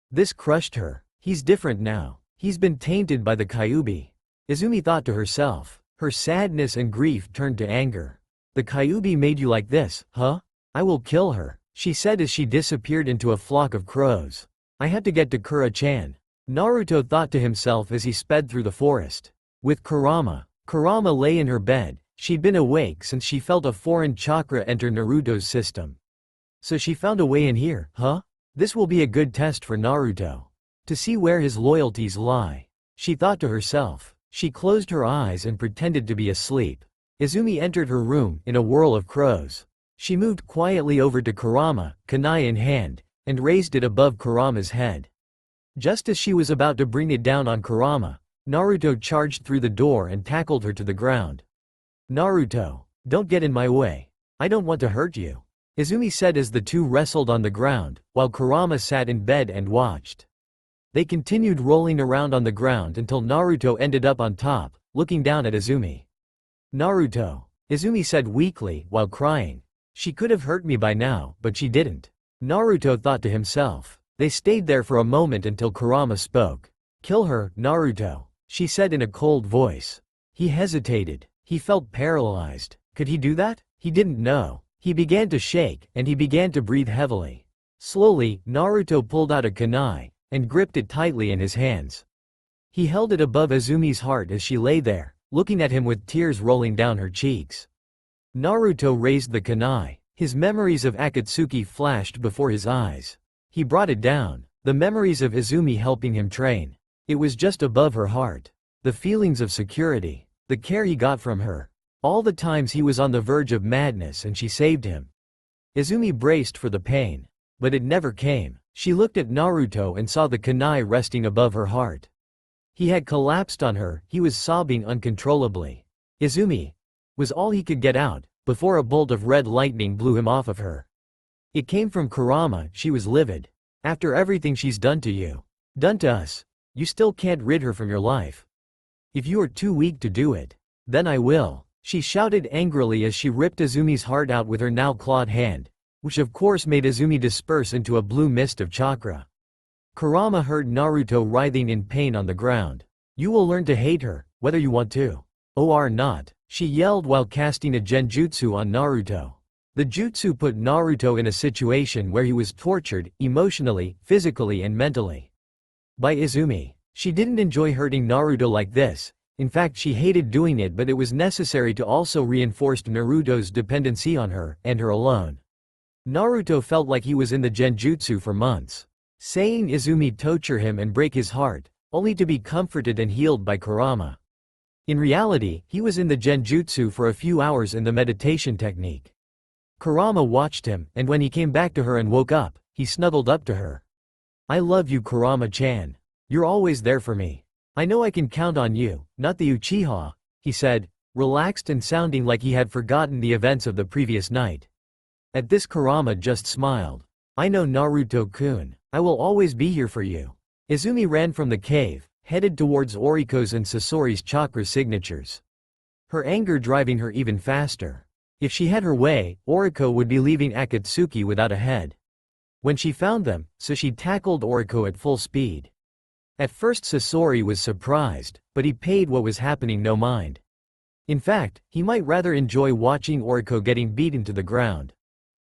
This crushed her. He's different now. He's been tainted by the Kyuubi. Izumi thought to herself. Her sadness and grief turned to anger. The Kyuubi made you like this, huh? I will kill her, she said as she disappeared into a flock of crows. I have to get to Kura-chan. Naruto thought to himself as he sped through the forest. With Kurama. Kurama lay in her bed. She'd been awake since she felt a foreign chakra enter Naruto's system. So she found a way in here, huh? This will be a good test for Naruto. To see where his loyalties lie. She thought to herself. She closed her eyes and pretended to be asleep. Izumi entered her room in a whirl of crows. She moved quietly over to Kurama, kunai in hand, and raised it above Kurama's head. Just as she was about to bring it down on Kurama, Naruto charged through the door and tackled her to the ground. Naruto, don't get in my way. I don't want to hurt you, Izumi said as the two wrestled on the ground, while Kurama sat in bed and watched. They continued rolling around on the ground until Naruto ended up on top, looking down at Izumi. Naruto, Izumi said weakly, while crying. She could have hurt me by now, but she didn't. Naruto thought to himself. They stayed there for a moment until Kurama spoke. Kill her, Naruto, she said in a cold voice. He hesitated. He felt paralyzed. Could he do that? He didn't know. He began to shake, and he began to breathe heavily. Slowly, Naruto pulled out a kunai, and gripped it tightly in his hands. He held it above Izumi's heart as she lay there, looking at him with tears rolling down her cheeks. Naruto raised the kunai. His memories of Akatsuki flashed before his eyes. He brought it down. The memories of Izumi helping him train. It was just above her heart. The feelings of security. The care he got from her. All the times he was on the verge of madness and she saved him. Izumi braced for the pain. But it never came. She looked at Naruto and saw the kunai resting above her heart. He had collapsed on her. He was sobbing uncontrollably. Izumi was all he could get out, before a bolt of red lightning blew him off of her. It came from Kurama. She was livid. After everything she's done to you, done to us, you still can't rid her from your life. If you are too weak to do it, then I will, she shouted angrily as she ripped Izumi's heart out with her now clawed hand, which of course made Izumi disperse into a blue mist of chakra. Kurama heard Naruto writhing in pain on the ground. You will learn to hate her, whether you want to. Or not, she yelled while casting a genjutsu on Naruto. The jutsu put Naruto in a situation where he was tortured, emotionally, physically and mentally. By Izumi. She didn't enjoy hurting Naruto like this. In fact, she hated doing it, but it was necessary to also reinforce Naruto's dependency on her, and her alone. Naruto felt like he was in the genjutsu for months. Saying Izumi torture him and break his heart, only to be comforted and healed by Kurama. In reality, he was in the genjutsu for a few hours in the meditation technique. Kurama watched him, and when he came back to her and woke up, he snuggled up to her. I love you, Kurama-chan. You're always there for me. I know I can count on you, not the Uchiha, he said, relaxed and sounding like he had forgotten the events of the previous night. At this Kurama just smiled. I know, Naruto-kun. I will always be here for you. Izumi ran from the cave, headed towards Oriko's and Sasori's chakra signatures. Her anger driving her even faster. If she had her way, Oriko would be leaving Akatsuki without a head. When she found them, so she tackled Oriko at full speed. At first Sasori was surprised, but he paid what was happening no mind. In fact, he might rather enjoy watching Oriko getting beaten to the ground.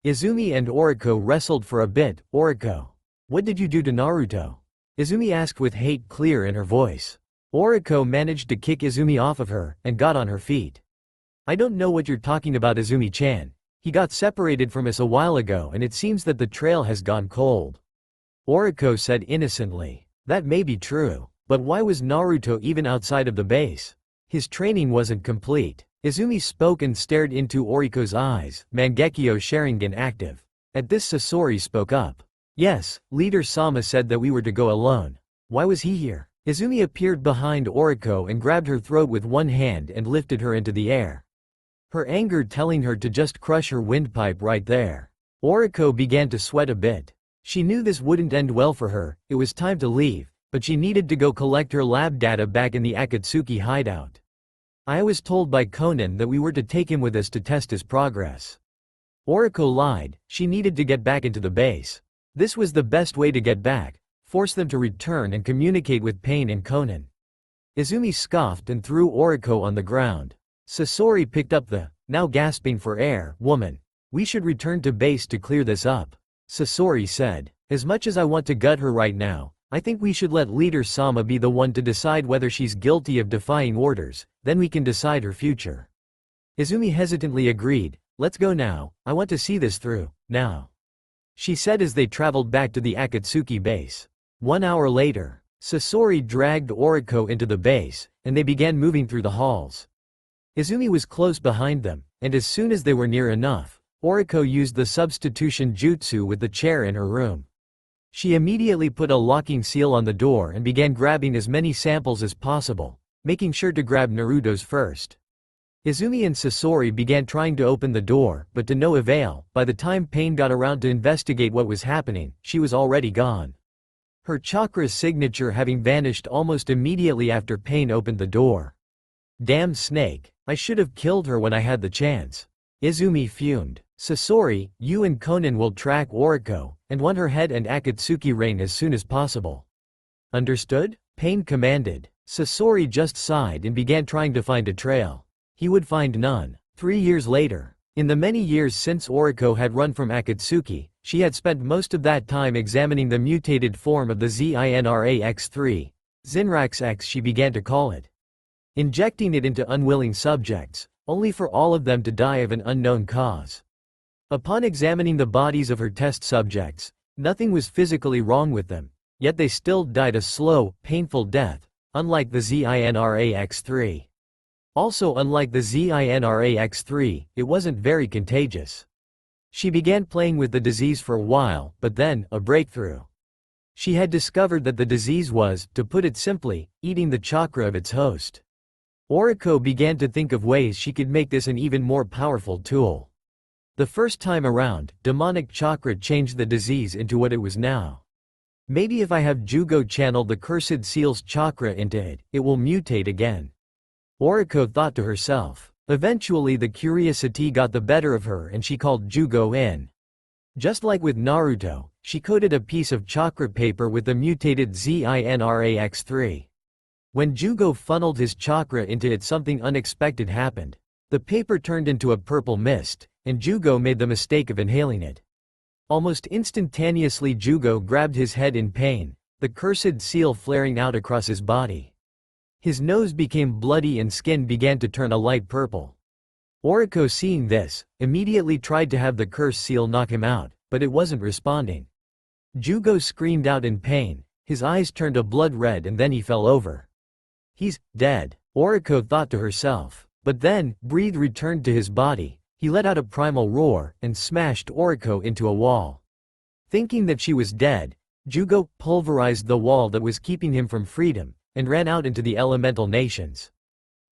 Izumi and Oriko wrestled for a bit. Oriko, what did you do to Naruto? Izumi asked with hate clear in her voice. Oriko managed to kick Izumi off of her, and got on her feet. I don't know what you're talking about, Izumi-chan. He got separated from us a while ago and it seems that the trail has gone cold. Oriko said innocently. That may be true, but why was Naruto even outside of the base? His training wasn't complete. Izumi spoke and stared into Oriko's eyes, Mangekyo Sharingan active. At this Sasori spoke up. Yes, Leader Sama said that we were to go alone. Why was he here? Izumi appeared behind Oriko and grabbed her throat with one hand and lifted her into the air. Her anger telling her to just crush her windpipe right there. Oriko began to sweat a bit. She knew this wouldn't end well for her. It was time to leave, but she needed to go collect her lab data back in the Akatsuki hideout. I was told by Conan that we were to take him with us to test his progress. Oriko lied, she needed to get back into the base. This was the best way to get back, force them to return and communicate with Pain and Conan. Izumi scoffed and threw Oriko on the ground. Sasori picked up the, now gasping for air, woman. We should return to base to clear this up. Sasori said. As much as I want to gut her right now, I think we should let Leader Sama be the one to decide whether she's guilty of defying orders, then we can decide her future. Izumi hesitantly agreed. Let's go now, I want to see this through, now. She said as they traveled back to the Akatsuki base. 1 hour later, Sasori dragged Oriko into the base, and they began moving through the halls. Izumi was close behind them, and as soon as they were near enough, Oriko used the substitution jutsu with the chair in her room. She immediately put a locking seal on the door and began grabbing as many samples as possible, making sure to grab Naruto's first. Izumi and Sasori began trying to open the door, but to no avail. By the time Pain got around to investigate what was happening, she was already gone. Her chakra signature having vanished almost immediately after Pain opened the door. Damn snake, I should have killed her when I had the chance. Izumi fumed. Sasori, you and Conan will track Oriko, and want her head and Akatsuki reign as soon as possible. Understood? Pain commanded. Sasori just sighed and began trying to find a trail. He would find none. 3 years later. In the many years since Oriko had run from Akatsuki, she had spent most of that time examining the mutated form of the ZINRA-X3, Zinrax X she began to call it. Injecting it into unwilling subjects, only for all of them to die of an unknown cause. Upon examining the bodies of her test subjects, nothing was physically wrong with them, yet they still died a slow, painful death, unlike the ZINRA-X3. Also unlike the ZINRA-X3, it wasn't very contagious. She began playing with the disease for a while, but then, a breakthrough. She had discovered that the disease was, to put it simply, eating the chakra of its host. Oriko began to think of ways she could make this an even more powerful tool. The first time around, demonic chakra changed the disease into what it was now. Maybe if I have Jugo channel the cursed seal's chakra into it, it will mutate again. Oriko thought to herself. Eventually the curiosity got the better of her and she called Jugo in. Just like with Naruto, she coated a piece of chakra paper with the mutated ZINRA-X3. When Jugo funneled his chakra into it, something unexpected happened. The paper turned into a purple mist, and Jugo made the mistake of inhaling it. Almost instantaneously Jugo grabbed his head in pain, the cursed seal flaring out across his body. His nose became bloody and skin began to turn a light purple. Oriko, seeing this, immediately tried to have the cursed seal knock him out, but it wasn't responding. Jugo screamed out in pain, his eyes turned a blood red and then he fell over. He's dead, Oriko thought to herself. But then, breath returned to his body, he let out a primal roar, and smashed Oriko into a wall. Thinking that she was dead, Jugo pulverized the wall that was keeping him from freedom, and ran out into the elemental nations.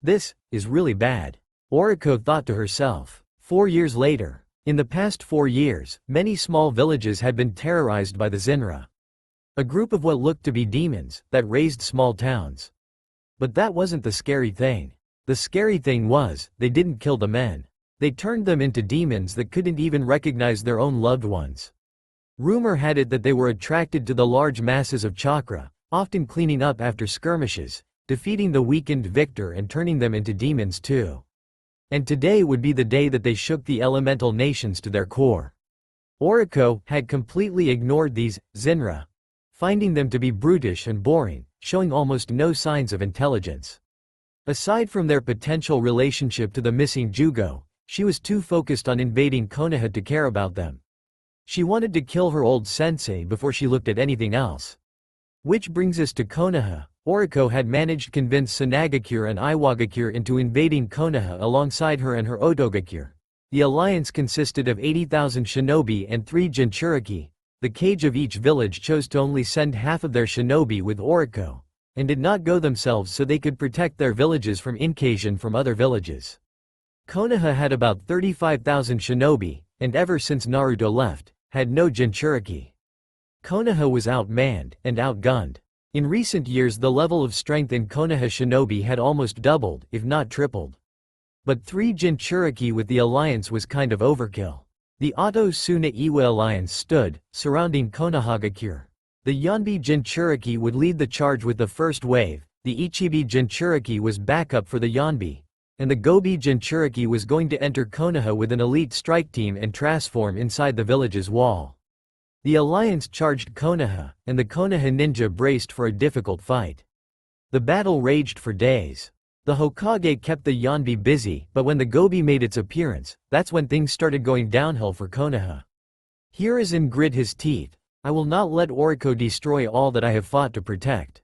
This is really bad, Oriko thought to herself. 4 years later. In the past 4 years, many small villages had been terrorized by the Zinra. A group of what looked to be demons, that raised small towns. But that wasn't the scary thing. The scary thing was, they didn't kill the men. They turned them into demons that couldn't even recognize their own loved ones. Rumor had it that they were attracted to the large masses of chakra, often cleaning up after skirmishes, defeating the weakened victor and turning them into demons too. And today would be the day that they shook the elemental nations to their core. Oriko had completely ignored these Zinra, finding them to be brutish and boring, showing almost no signs of intelligence. Aside from their potential relationship to the missing Jugo, she was too focused on invading Konoha to care about them. She wanted to kill her old sensei before she looked at anything else. Which brings us to Konoha. Oriko had managed to convince Sanagakure and Iwagakure into invading Konoha alongside her and her Otogakure. The alliance consisted of 80,000 shinobi and 3 Jinchuriki. The kage of each village chose to only send half of their shinobi with Oriko, and did not go themselves so they could protect their villages from invasion from other villages. Konoha had about 35,000 shinobi, and ever since Naruto left, had no Jinchuriki. Konoha was outmanned and outgunned. In recent years the level of strength in Konoha shinobi had almost doubled, if not tripled. But 3 Jinchuriki with the alliance was kind of overkill. The Oto Suna Iwa alliance stood, surrounding Konohagakure. The Yonbi Jinchuriki would lead the charge with the first wave, the Ichibi Jinchuriki was backup for the Yonbi, and the Gobi Jinchuriki was going to enter Konoha with an elite strike team and transform inside the village's wall. The alliance charged Konoha, and the Konoha ninja braced for a difficult fight. The battle raged for days. The Hokage kept the Yonbi busy, but when the Gobi made its appearance, that's when things started going downhill for Konoha. Hiruzen grit his teeth. I will not let Oriko destroy all that I have fought to protect.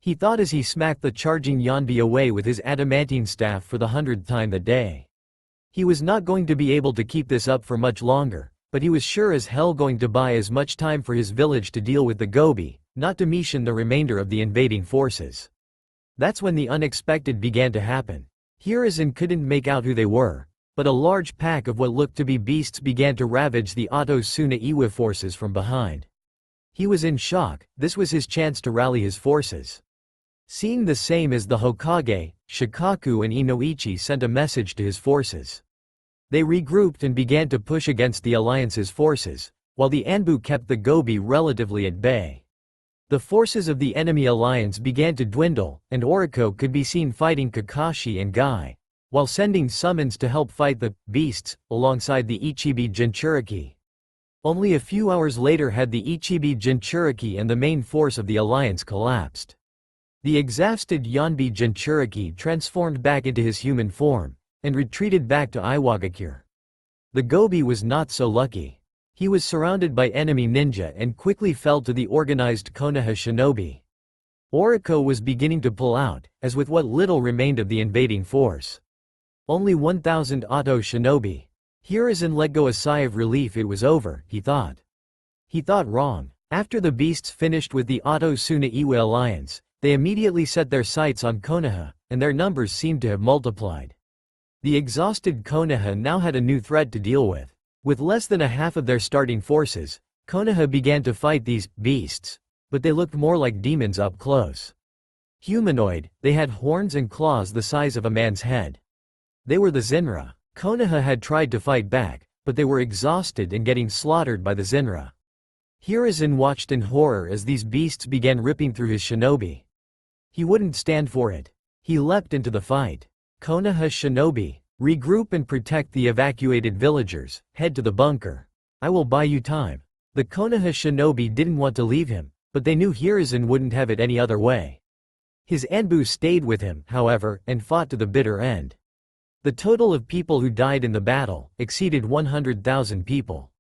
He thought as he smacked the charging Yonbi away with his adamantine staff for the 100th time that day. He was not going to be able to keep this up for much longer, but he was sure as hell going to buy as much time for his village to deal with the Gobi, not to mission the remainder of the invading forces. That's when the unexpected began to happen. Hiruzen couldn't make out who they were, but a large pack of what looked to be beasts began to ravage the Oto Suna Iwa forces from behind. He was in shock. This was his chance to rally his forces. Seeing the same as the Hokage, Shikaku and Inoichi sent a message to his forces. They regrouped and began to push against the alliance's forces, while the Anbu kept the Gobi relatively at bay. The forces of the enemy alliance began to dwindle, and Oriko could be seen fighting Kakashi and Guy, while sending summons to help fight the beasts alongside the Ichibi Jinchuriki. Only a few hours later had the Ichibi Jinchuriki and the main force of the alliance collapsed. The exhausted Yonbi Jinchuriki transformed back into his human form, and retreated back to Iwagakure. The Gobi was not so lucky. He was surrounded by enemy ninja and quickly fell to the organized Konoha shinobi. Oriko was beginning to pull out, as with what little remained of the invading force. Only 1,000 Oto shinobi. Hiruzen let go a sigh of relief. It was over, he thought. He thought wrong. After the beasts finished with the Oto Suna Iwa alliance, they immediately set their sights on Konoha, and their numbers seemed to have multiplied. The exhausted Konoha now had a new threat to deal with. With less than a half of their starting forces, Konoha began to fight these beasts, but they looked more like demons up close. Humanoid, they had horns and claws the size of a man's head. They were the Zinra. Konoha had tried to fight back, but they were exhausted and getting slaughtered by the Zinra. Hiruzen watched in horror as these beasts began ripping through his shinobi. He wouldn't stand for it. He leapt into the fight. Konoha shinobi, regroup and protect the evacuated villagers, head to the bunker. I will buy you time. The Konoha shinobi didn't want to leave him, but they knew Hiruzen wouldn't have it any other way. His Anbu stayed with him, however, and fought to the bitter end. The total of people who died in the battle exceeded 100,000 people.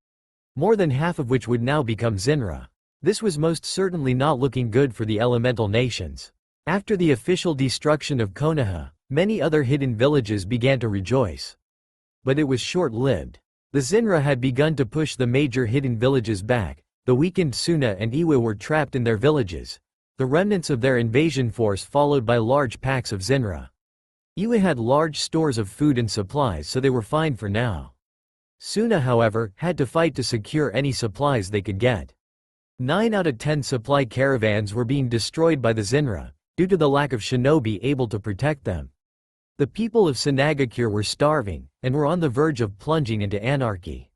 More than half of which would now become Zinra. This was most certainly not looking good for the elemental nations. After the official destruction of Konoha, many other hidden villages began to rejoice. But it was short-lived. The Zinra had begun to push the major hidden villages back. The weakened Suna and Iwa were trapped in their villages, the remnants of their invasion force followed by large packs of Zinra. Iwa had large stores of food and supplies, so they were fine for now. Suna, however, had to fight to secure any supplies they could get. 9 out of 10 supply caravans were being destroyed by the Zinra, due to the lack of shinobi able to protect them. The people of Sanagakure were starving, and were on the verge of plunging into anarchy.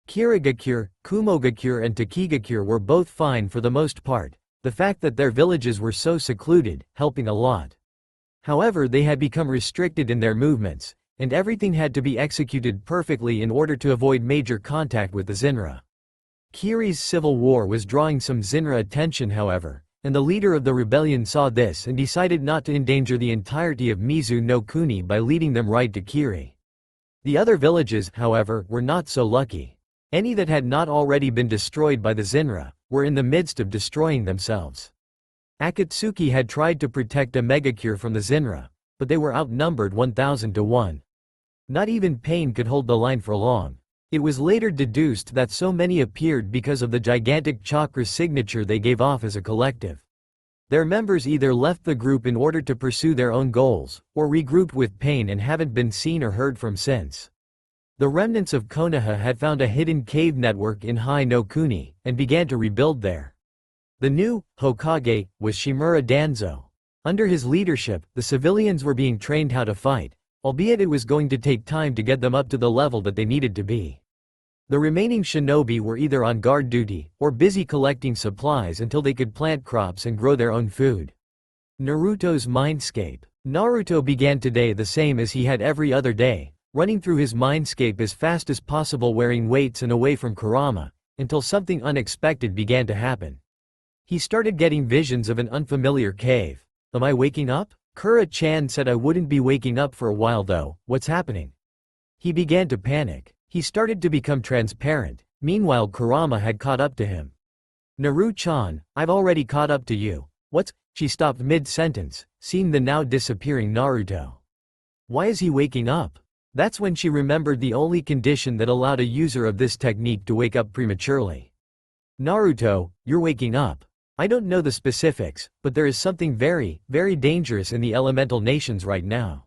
Kirigakure, Kumogakure and Takigakure were both fine for the most part, the fact that their villages were so secluded, helping a lot. However, they had become restricted in their movements, and everything had to be executed perfectly in order to avoid major contact with the Zinra. Kiri's civil war was drawing some Zinra attention, however, and the leader of the rebellion saw this and decided not to endanger the entirety of Mizu no Kuni by leading them right to Kiri. The other villages, however, were not so lucky. Any that had not already been destroyed by the Zinra were in the midst of destroying themselves. Akatsuki had tried to protect a Megakure from the Zinra, but they were outnumbered 1,000 to 1. Not even Pain could hold the line for long. It was later deduced that so many appeared because of the gigantic chakra signature they gave off as a collective. Their members either left the group in order to pursue their own goals, or regrouped with Pain and haven't been seen or heard from since. The remnants of Konoha had found a hidden cave network in Hai no Kuni, and began to rebuild there. The new Hokage was Shimura Danzo. Under his leadership, the civilians were being trained how to fight, albeit it was going to take time to get them up to the level that they needed to be. The remaining shinobi were either on guard duty, or busy collecting supplies until they could plant crops and grow their own food. Naruto's mindscape. Naruto began today the same as he had every other day, running through his mindscape as fast as possible, wearing weights and away from Kurama, until something unexpected began to happen. He started getting visions of an unfamiliar cave. Am I waking up? Kura-chan said I wouldn't be waking up for a while though, what's happening? He began to panic. He started to become transparent. Meanwhile Kurama had caught up to him. Naru-chan, I've already caught up to you. What's? She stopped mid-sentence, seeing the now disappearing Naruto. Why is he waking up? That's when she remembered the only condition that allowed a user of this technique to wake up prematurely. Naruto, you're waking up. I don't know the specifics, but there is something very, very dangerous in the elemental nations right now.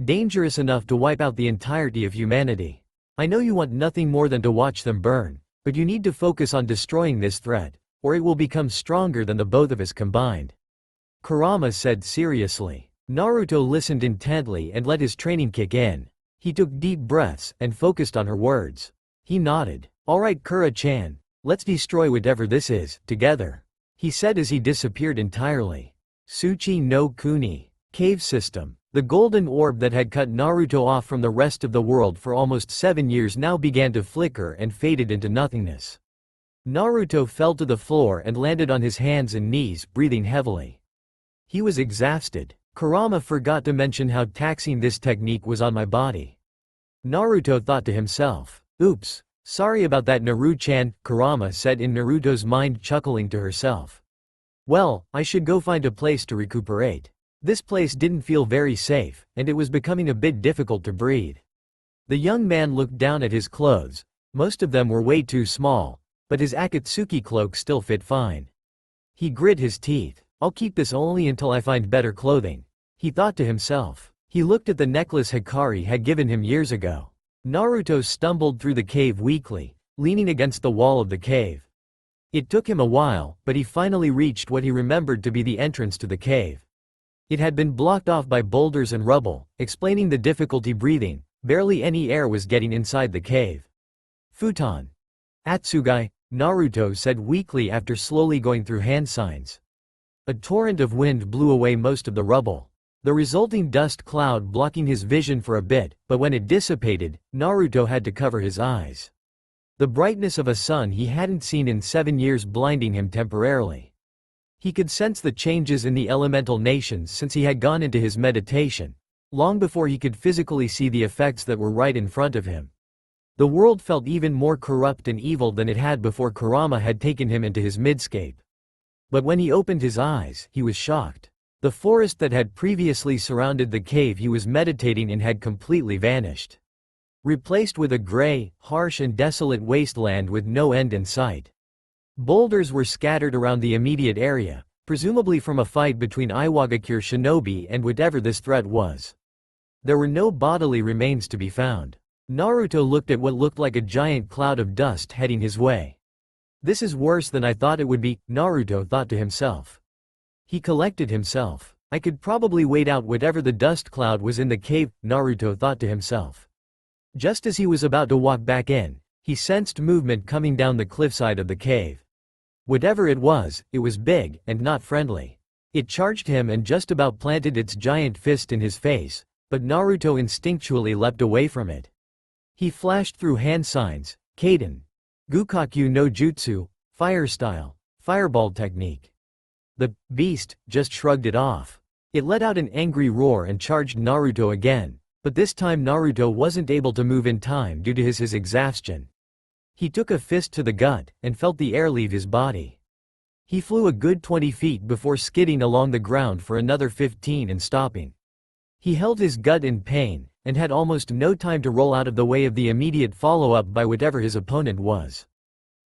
Dangerous enough to wipe out the entirety of humanity. I know you want nothing more than to watch them burn, but you need to focus on destroying this threat, or it will become stronger than the both of us combined. Kurama said seriously. Naruto listened intently and let his training kick in. He took deep breaths and focused on her words. He nodded. Alright Kura-chan, let's destroy whatever this is, together. He said as he disappeared entirely. Tsuchi no Kuni. Cave system. The golden orb that had cut Naruto off from the rest of the world for almost 7 years now began to flicker and faded into nothingness. Naruto fell to the floor and landed on his hands and knees, breathing heavily. He was exhausted. Kurama forgot to mention how taxing this technique was on my body. Naruto thought to himself. Oops. Sorry about that Naru-chan, Kurama said in Naruto's mind, chuckling to herself. Well, I should go find a place to recuperate. This place didn't feel very safe, and it was becoming a bit difficult to breathe. The young man looked down at his clothes. Most of them were way too small, but his Akatsuki cloak still fit fine. He grit his teeth. I'll keep this only until I find better clothing, he thought to himself. He looked at the necklace Hikari had given him years ago. Naruto stumbled through the cave weakly, leaning against the wall of the cave. It took him a while, but he finally reached what he remembered to be the entrance to the cave. It had been blocked off by boulders and rubble, explaining the difficulty breathing. Barely any air was getting inside the cave. Futon. Atsugai, Naruto said weakly after slowly going through hand signs. A torrent of wind blew away most of the rubble, the resulting dust cloud blocking his vision for a bit, but when it dissipated, Naruto had to cover his eyes. The brightness of a sun he hadn't seen in 7 years blinding him temporarily. He could sense the changes in the elemental nations since he had gone into his meditation, long before he could physically see the effects that were right in front of him. The world felt even more corrupt and evil than it had before Kurama had taken him into his midscape. But when he opened his eyes, he was shocked. The forest that had previously surrounded the cave he was meditating in had completely vanished, replaced with a gray, harsh and desolate wasteland with no end in sight. Boulders were scattered around the immediate area, presumably from a fight between Iwagakure shinobi and whatever this threat was. There were no bodily remains to be found. Naruto looked at what looked like a giant cloud of dust heading his way. This is worse than I thought it would be, Naruto thought to himself. He collected himself. I could probably wait out whatever the dust cloud was in the cave, Naruto thought to himself. Just as he was about to walk back in, he sensed movement coming down the cliffside of the cave. Whatever it was big, and not friendly. It charged him and just about planted its giant fist in his face, but Naruto instinctually leapt away from it. He flashed through hand signs, Kaden. Gukakyu no Jutsu, fire style, fireball technique. The beast just shrugged it off. It let out an angry roar and charged Naruto again, but this time Naruto wasn't able to move in time due to his exhaustion. He took a fist to the gut and felt the air leave his body. He flew a good 20 feet before skidding along the ground for another 15 and stopping. He held his gut in pain, and had almost no time to roll out of the way of the immediate follow-up by whatever his opponent was.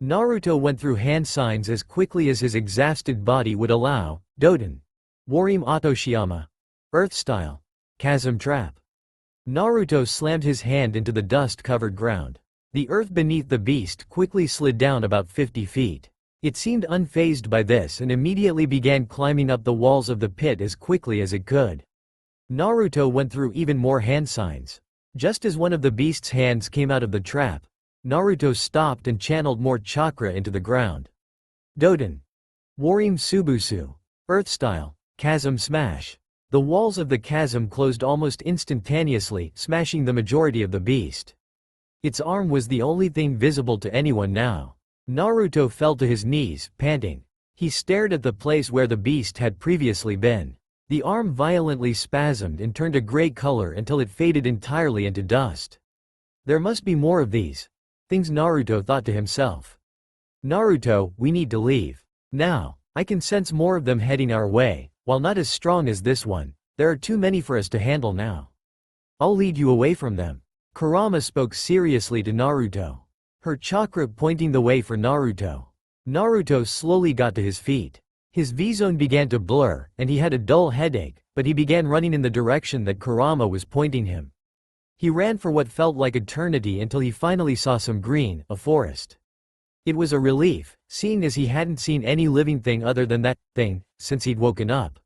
Naruto went through hand signs as quickly as his exhausted body would allow. Doden. Warim Otoshiyama. Earth style. Chasm trap. Naruto slammed his hand into the dust-covered ground. The earth beneath the beast quickly slid down about 50 feet. It seemed unfazed by this and immediately began climbing up the walls of the pit as quickly as it could. Naruto went through even more hand signs. Just as one of the beast's hands came out of the trap, Naruto stopped and channeled more chakra into the ground. Doden. Warim Subusu. Earth Style. Chasm Smash. The walls of the chasm closed almost instantaneously, smashing the majority of the beast. Its arm was the only thing visible to anyone now. Naruto fell to his knees, panting. He stared at the place where the beast had previously been. The arm violently spasmed and turned a gray color until it faded entirely into dust. There must be more of these things, Naruto thought to himself. Naruto, we need to leave. Now, I can sense more of them heading our way, while not as strong as this one. There are too many for us to handle now. I'll lead you away from them. Kurama spoke seriously to Naruto, her chakra pointing the way for Naruto. Naruto slowly got to his feet. His V-zone began to blur, and he had a dull headache, but he began running in the direction that Kurama was pointing him. He ran for what felt like eternity until he finally saw some green, a forest. It was a relief, seeing as he hadn't seen any living thing other than that thing since he'd woken up.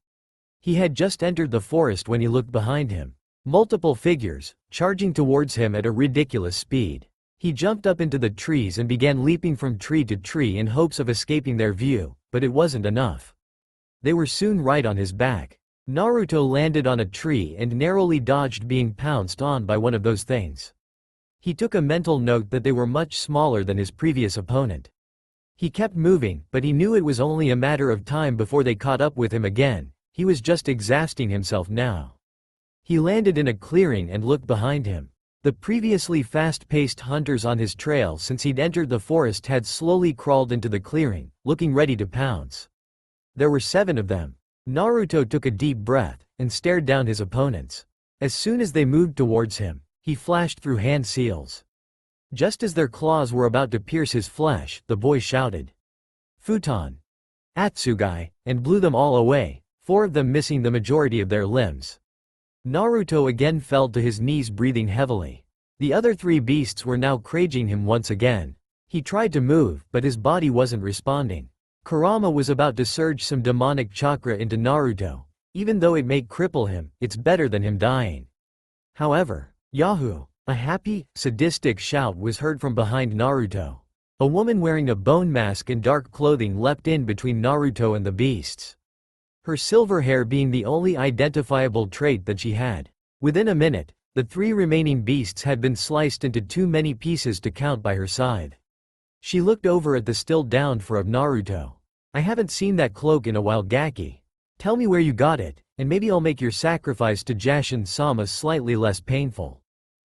He had just entered the forest when he looked behind him. Multiple figures, charging towards him at a ridiculous speed. He jumped up into the trees and began leaping from tree to tree in hopes of escaping their view, but it wasn't enough. They were soon right on his back. Naruto landed on a tree and narrowly dodged being pounced on by one of those things. He took a mental note that they were much smaller than his previous opponent. He kept moving, but he knew it was only a matter of time before they caught up with him again. He was just exhausting himself now. He landed in a clearing and looked behind him. The previously fast-paced hunters on his trail since he'd entered the forest had slowly crawled into the clearing, looking ready to pounce. There were 7 of them. Naruto took a deep breath and stared down his opponents. As soon as they moved towards him, he flashed through hand seals. Just as their claws were about to pierce his flesh, the boy shouted, "Futon! Atsugai!" and blew them all away, 4 of them missing the majority of their limbs. Naruto again fell to his knees, breathing heavily. The other 3 beasts were now caging him once again. He tried to move, but his body wasn't responding. Kurama was about to surge some demonic chakra into Naruto. Even though it may cripple him, it's better than him dying. However, Yahoo! A happy, sadistic shout was heard from behind Naruto. A woman wearing a bone mask and dark clothing leapt in between Naruto and the beasts. Her silver hair being the only identifiable trait that she had. Within a minute, the 3 remaining beasts had been sliced into too many pieces to count by her side. She looked over at the still downed form of Naruto. "I haven't seen that cloak in a while, Gaki. Tell me where you got it, and maybe I'll make your sacrifice to Jashin-sama slightly less painful,"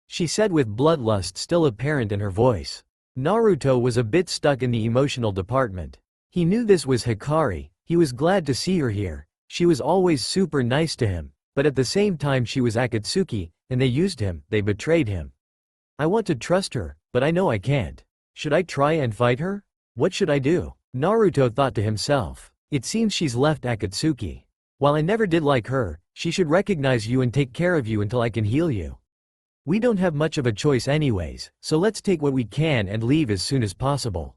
she said with bloodlust still apparent in her voice. Naruto was a bit stuck in the emotional department. He knew this was Hikari. He was glad to see her here. She was always super nice to him, but at the same time she was Akatsuki, and they used him, they betrayed him. "I want to trust her, but I know I can't. Should I try and fight her? What should I do?" Naruto thought to himself. "It seems she's left Akatsuki. While I never did like her, she should recognize you and take care of you until I can heal you. We don't have much of a choice anyways, so let's take what we can and leave as soon as possible."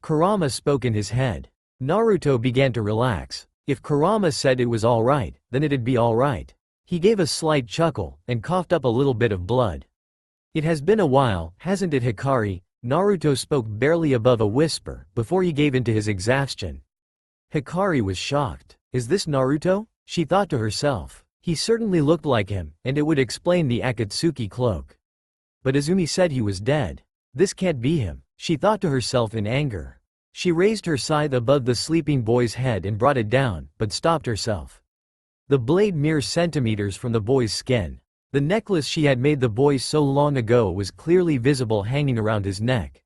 Kurama spoke in his head. Naruto began to relax. If Kurama said it was alright, then it'd be alright. He gave a slight chuckle, and coughed up a little bit of blood. "It has been a while, hasn't it, Hikari?" Naruto spoke barely above a whisper, before he gave in to his exhaustion. Hikari was shocked. "Is this Naruto?" she thought to herself. He certainly looked like him, and it would explain the Akatsuki cloak. But Izumi said he was dead. This can't be him, she thought to herself in anger. She raised her scythe above the sleeping boy's head and brought it down, but stopped herself. The blade mere centimeters from the boy's skin. The necklace she had made the boy so long ago was clearly visible hanging around his neck.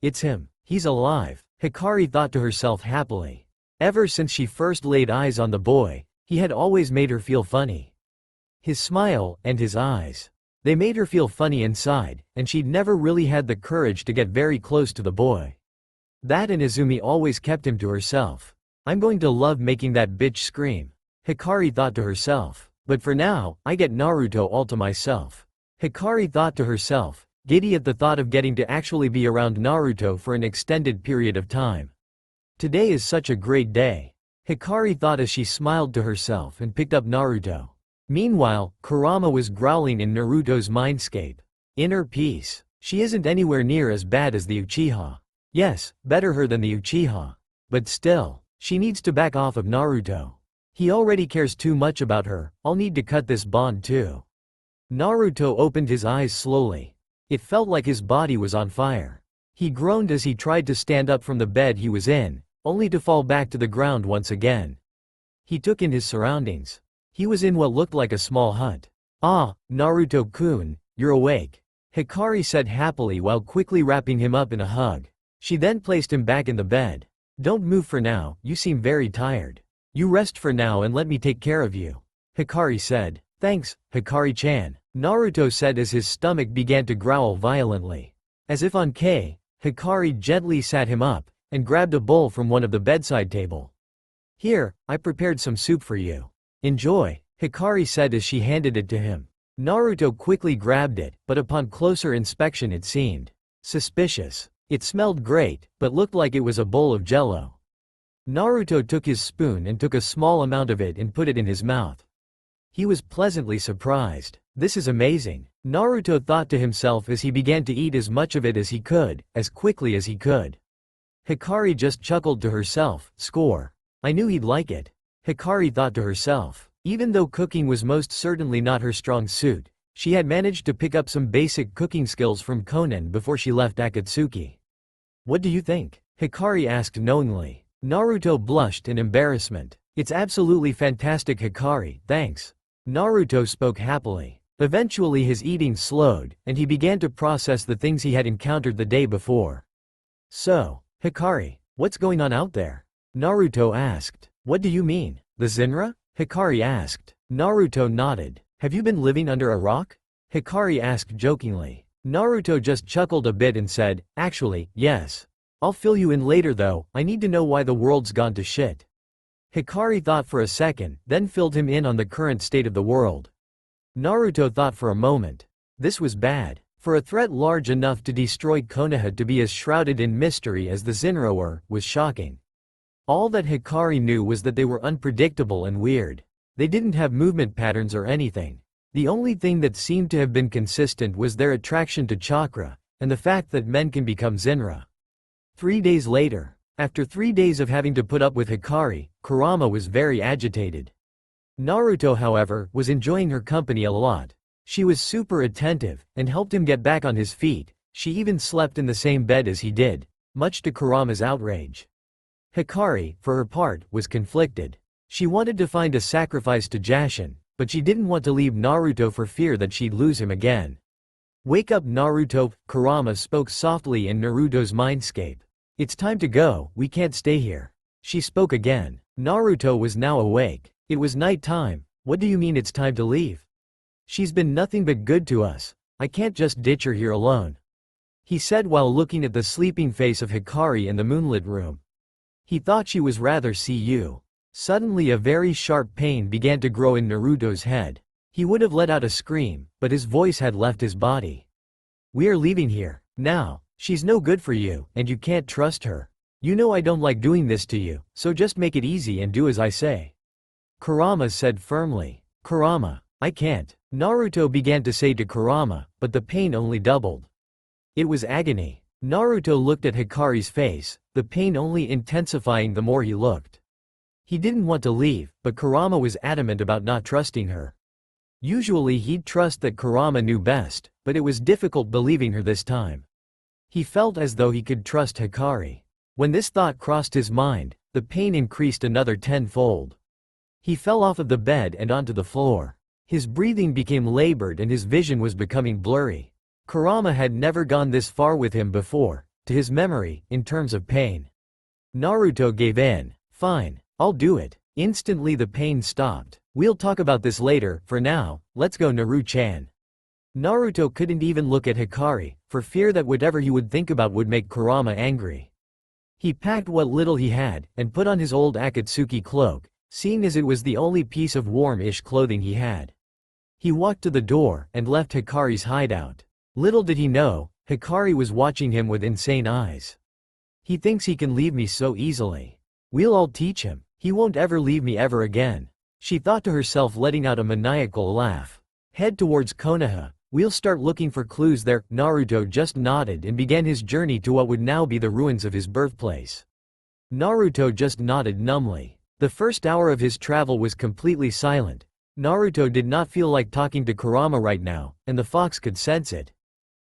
"It's him. He's alive," Hikari thought to herself happily. Ever since she first laid eyes on the boy, he had always made her feel funny. His smile, and his eyes. They made her feel funny inside, and she'd never really had the courage to get very close to the boy. That and Izumi always kept him to herself. "I'm going to love making that bitch scream," Hikari thought to herself. "But for now, I get Naruto all to myself." Hikari thought to herself, giddy at the thought of getting to actually be around Naruto for an extended period of time. Today is such a great day. Hikari thought as she smiled to herself and picked up Naruto. Meanwhile, Kurama was growling in Naruto's mindscape. Inner peace. She isn't anywhere near as bad as the Uchiha. Yes, better her than the Uchiha. But still, she needs to back off of Naruto. He already cares too much about her, I'll need to cut this bond too. Naruto opened his eyes slowly. It felt like his body was on fire. He groaned as he tried to stand up from the bed he was in, only to fall back to the ground once again. He took in his surroundings. He was in what looked like a small hut. "Ah, Naruto-kun, you're awake," Hikari said happily while quickly wrapping him up in a hug. She then placed him back in the bed. "Don't move for now, you seem very tired. You rest for now and let me take care of you," Hikari said. "Thanks, Hikari-chan," Naruto said as his stomach began to growl violently. As if on K, Hikari gently sat him up, and grabbed a bowl from one of the bedside table. "Here, I prepared some soup for you. Enjoy," Hikari said as she handed it to him. Naruto quickly grabbed it, but upon closer inspection it seemed suspicious. It smelled great, but looked like it was a bowl of jello. Naruto took his spoon and took a small amount of it and put it in his mouth. He was pleasantly surprised. "This is amazing," Naruto thought to himself as he began to eat as much of it as he could, as quickly as he could. Hikari just chuckled to herself. "Score. I knew he'd like it," Hikari thought to herself. Even though cooking was most certainly not her strong suit, she had managed to pick up some basic cooking skills from Konan before she left Akatsuki. "What do you think?" Hikari asked knowingly. Naruto blushed in embarrassment. "It's absolutely fantastic, Hikari, thanks." Naruto spoke happily. Eventually his eating slowed, and he began to process the things he had encountered the day before. "So, Hikari, what's going on out there?" Naruto asked. "What do you mean? The Zenra?" Hikari asked. Naruto nodded. "Have you been living under a rock?" Hikari asked jokingly. Naruto just chuckled a bit and said, "Actually, yes. I'll fill you in later though, I need to know why the world's gone to shit." Hikari thought for a second, then filled him in on the current state of the world. Naruto thought for a moment. This was bad. For a threat large enough to destroy Konoha to be as shrouded in mystery as the Zenra were, was shocking. All that Hikari knew was that they were unpredictable and weird. They didn't have movement patterns or anything. The only thing that seemed to have been consistent was their attraction to chakra, and the fact that men can become Zenra. 3 days later, after 3 days of having to put up with Hikari, Kurama was very agitated. Naruto, however, was enjoying her company a lot. She was super attentive, and helped him get back on his feet. She even slept in the same bed as he did, much to Kurama's outrage. Hikari, for her part, was conflicted. She wanted to find a sacrifice to Jashin, but she didn't want to leave Naruto for fear that she'd lose him again. "Wake up, Naruto," Kurama spoke softly in Naruto's mindscape. "It's time to go, we can't stay here." She spoke again. Naruto was now awake. It was night time. "What do you mean it's time to leave? She's been nothing but good to us. I can't just ditch her here alone," he said while looking at the sleeping face of Hikari in the moonlit room. He thought she was rather CU. Suddenly a very sharp pain began to grow in Naruto's head. He would have let out a scream, but his voice had left his body. "We are leaving here. Now. She's no good for you, and you can't trust her. You know I don't like doing this to you, so just make it easy and do as I say," Kurama said firmly. "Kurama, I can't," Naruto began to say to Kurama, but the pain only doubled. It was agony. Naruto looked at Hikari's face, the pain only intensifying the more he looked. He didn't want to leave, but Kurama was adamant about not trusting her. Usually he'd trust that Kurama knew best, but it was difficult believing her this time. He felt as though he could trust Hikari. When this thought crossed his mind, the pain increased another tenfold. He fell off of the bed and onto the floor. His breathing became labored and his vision was becoming blurry. Kurama had never gone this far with him before, to his memory, in terms of pain. Naruto gave in. "Fine, I'll do it." Instantly the pain stopped. "We'll talk about this later, for now, let's go, Naru-chan." Naruto couldn't even look at Hikari, for fear that whatever he would think about would make Kurama angry. He packed what little he had, and put on his old Akatsuki cloak, seeing as it was the only piece of warm-ish clothing he had. He walked to the door, and left Hikari's hideout. Little did he know, Hikari was watching him with insane eyes. He thinks he can leave me so easily. We'll all teach him. He won't ever leave me ever again. She thought to herself, letting out a maniacal laugh. Head towards Konoha. We'll start looking for clues there. Naruto just nodded and began his journey to what would now be the ruins of his birthplace. Naruto just nodded numbly. The first hour of his travel was completely silent. Naruto did not feel like talking to Kurama right now, and the fox could sense it.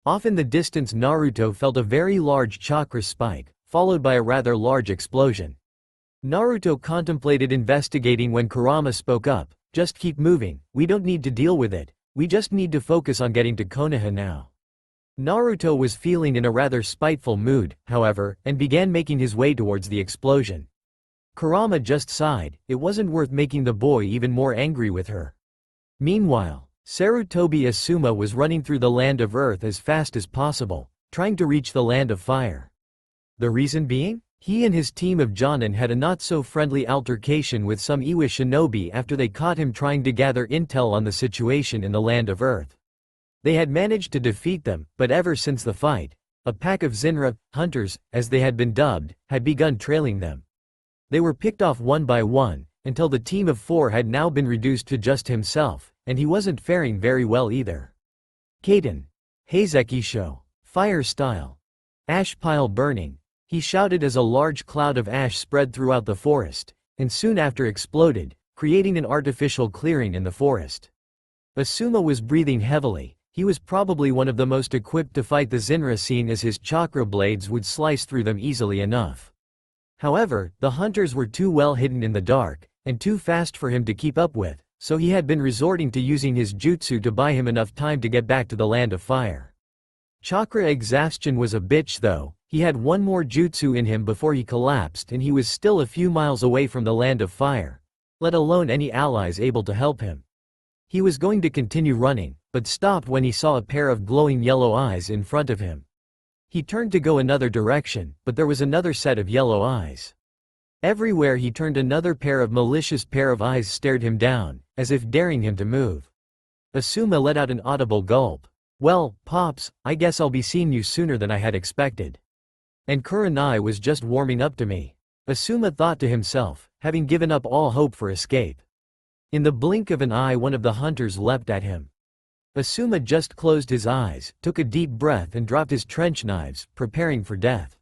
Off in the distance, Naruto felt a very large chakra spike, followed by a rather large explosion. Naruto contemplated investigating when Kurama spoke up. Just keep moving, we don't need to deal with it, we just need to focus on getting to Konoha now. Naruto was feeling in a rather spiteful mood, however, and began making his way towards the explosion. Kurama just sighed. It wasn't worth making the boy even more angry with her. Meanwhile, Sarutobi Asuma was running through the land of earth as fast as possible, trying to reach the land of fire. The reason being? He and his team of Jonin had a not-so-friendly altercation with some Iwa shinobi after they caught him trying to gather intel on the situation in the land of earth. They had managed to defeat them, but ever since the fight, a pack of Zinra, hunters, as they had been dubbed, had begun trailing them. They were picked off one by one, until the team of 4 had now been reduced to just himself, and he wasn't faring very well either. Kaden. Heizeki Sho. Fire style. Ash pile burning. He shouted as a large cloud of ash spread throughout the forest, and soon after exploded, creating an artificial clearing in the forest. Asuma was breathing heavily. He was probably one of the most equipped to fight the Zinra, seeing as his chakra blades would slice through them easily enough. However, the hunters were too well hidden in the dark, and too fast for him to keep up with, so he had been resorting to using his jutsu to buy him enough time to get back to the land of fire. Chakra exhaustion was a bitch though. He had one more jutsu in him before he collapsed, and he was still a few miles away from the land of fire, let alone any allies able to help him. He was going to continue running, but stopped when he saw a pair of glowing yellow eyes in front of him. He turned to go another direction, but there was another set of yellow eyes. Everywhere he turned, another pair of eyes stared him down, as if daring him to move. Asuma let out an audible gulp. Well, Pops, I guess I'll be seeing you sooner than I had expected. And Kurenai was just warming up to me. Asuma thought to himself, having given up all hope for escape. In the blink of an eye, one of the hunters leapt at him. Asuma just closed his eyes, took a deep breath and dropped his trench knives, preparing for death.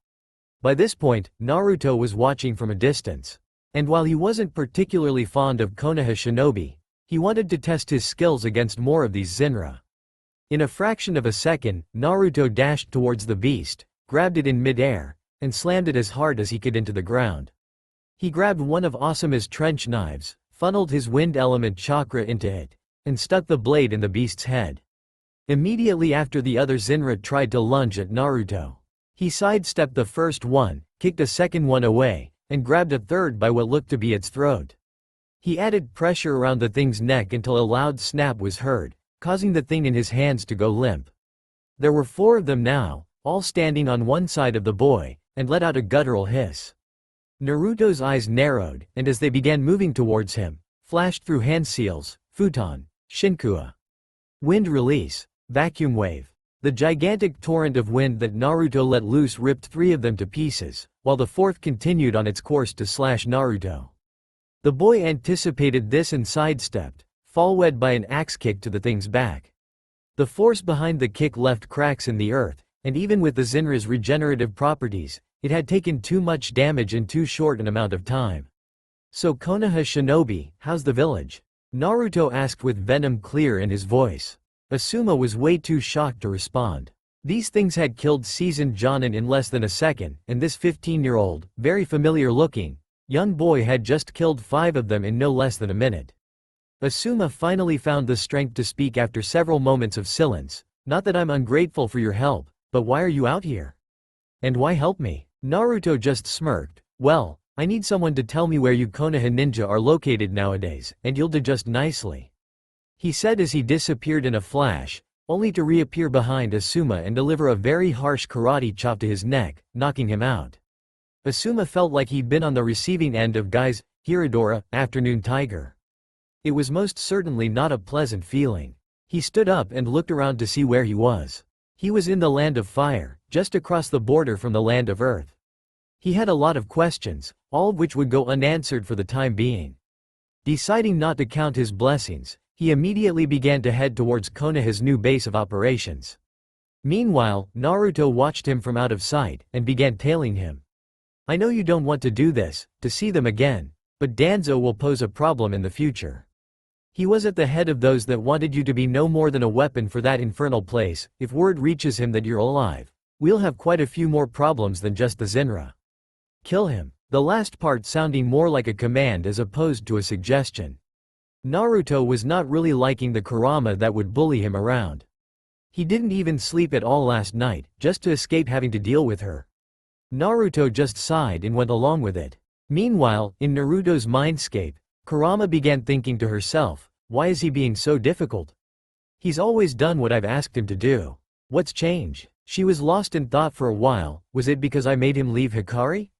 By this point, Naruto was watching from a distance. And while he wasn't particularly fond of Konoha shinobi, he wanted to test his skills against more of these Zinra. In a fraction of a second, Naruto dashed towards the beast, grabbed it in mid-air, and slammed it as hard as he could into the ground. He grabbed one of Asuma's trench knives, funneled his wind element chakra into it, and stuck the blade in the beast's head. Immediately after, the other Zinra tried to lunge at Naruto. He sidestepped the first one, kicked a second one away, and grabbed a third by what looked to be its throat. He added pressure around the thing's neck until a loud snap was heard, causing the thing in his hands to go limp. There were 4 of them now, all standing on one side of the boy, and let out a guttural hiss. Naruto's eyes narrowed, and as they began moving towards him, flashed through hand seals, futon, shinkua. Wind release, vacuum wave. The gigantic torrent of wind that Naruto let loose ripped 3 of them to pieces, while the 4th continued on its course to slash Naruto. The boy anticipated this and sidestepped, followed by an axe kick to the thing's back. The force behind the kick left cracks in the earth, and even with the Zinra's regenerative properties, it had taken too much damage in too short an amount of time. So Konoha shinobi, how's the village? Naruto asked with venom clear in his voice. Asuma was way too shocked to respond. These things had killed seasoned Jonin in less than a second, and this 15-year-old, very familiar-looking, young boy had just killed 5 of them in no less than a minute. Asuma finally found the strength to speak after several moments of silence. Not that I'm ungrateful for your help, but why are you out here? And why help me? Naruto just smirked. Well, I need someone to tell me where you Konoha ninja are located nowadays, and you'll do just nicely. He said as he disappeared in a flash, only to reappear behind Asuma and deliver a very harsh karate chop to his neck, knocking him out. Asuma felt like he'd been on the receiving end of Guy's Hiradora, afternoon tiger. It was most certainly not a pleasant feeling. He stood up and looked around to see where he was. He was in the land of fire, just across the border from the land of earth. He had a lot of questions, all of which would go unanswered for the time being. Deciding not to count his blessings, he immediately began to head towards Konoha's new base of operations. Meanwhile, Naruto watched him from out of sight, and began tailing him. I know you don't want to do this, to see them again, but Danzo will pose a problem in the future. He was at the head of those that wanted you to be no more than a weapon for that infernal place. If word reaches him that you're alive, we'll have quite a few more problems than just the Zenra. Kill him. The last part sounding more like a command as opposed to a suggestion. Naruto was not really liking the Kurama that would bully him around. He didn't even sleep at all last night, just to escape having to deal with her. Naruto just sighed and went along with it. Meanwhile, in Naruto's mindscape, Kurama began thinking to herself, why is he being so difficult? He's always done what I've asked him to do. What's changed? She was lost in thought for a while. Was it because I made him leave Hikari?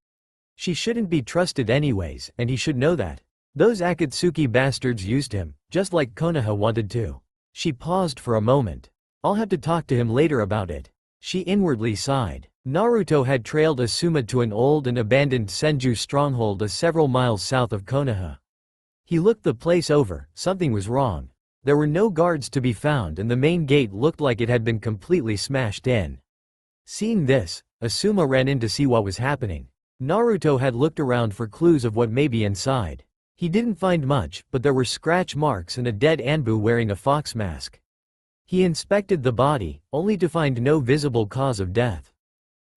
She shouldn't be trusted anyways, and he should know that. Those Akatsuki bastards used him, just like Konoha wanted to. She paused for a moment. I'll have to talk to him later about it. She inwardly sighed. Naruto had trailed Asuma to an old and abandoned Senju stronghold several miles south of Konoha. He looked the place over. Something was wrong. There were no guards to be found and the main gate looked like it had been completely smashed in. Seeing this, Asuma ran in to see what was happening. Naruto had looked around for clues of what may be inside. He didn't find much, but there were scratch marks and a dead Anbu wearing a fox mask. He inspected the body, only to find no visible cause of death.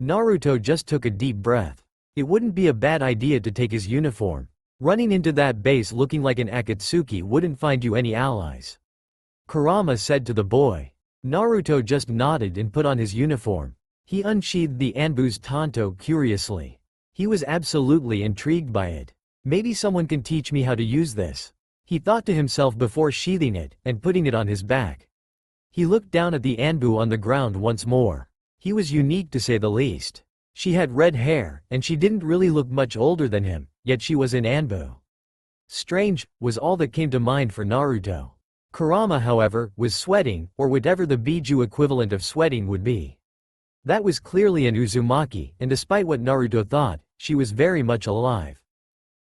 Naruto just took a deep breath. It wouldn't be a bad idea to take his uniform. Running into that base looking like an Akatsuki wouldn't find you any allies. Kurama said to the boy. Naruto just nodded and put on his uniform. He unsheathed the Anbu's tanto curiously. He was absolutely intrigued by it. Maybe someone can teach me how to use this. He thought to himself before sheathing it and putting it on his back. He looked down at the Anbu on the ground once more. He was unique to say the least. She had red hair, and she didn't really look much older than him, yet she was an Anbu. Strange, was all that came to mind for Naruto. Kurama, however, was sweating, or whatever the Biju equivalent of sweating would be. That was clearly an Uzumaki, and despite what Naruto thought, she was very much alive.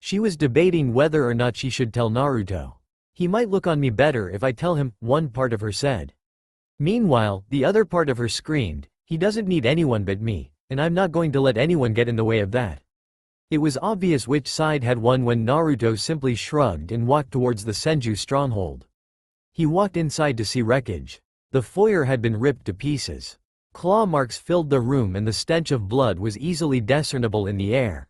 She was debating whether or not she should tell Naruto. He might look on me better if I tell him, one part of her said. Meanwhile, the other part of her screamed, he doesn't need anyone but me, and I'm not going to let anyone get in the way of that. It was obvious which side had won when Naruto simply shrugged and walked towards the Senju stronghold. He walked inside to see wreckage. The foyer had been ripped to pieces. Claw marks filled the room and the stench of blood was easily discernible in the air.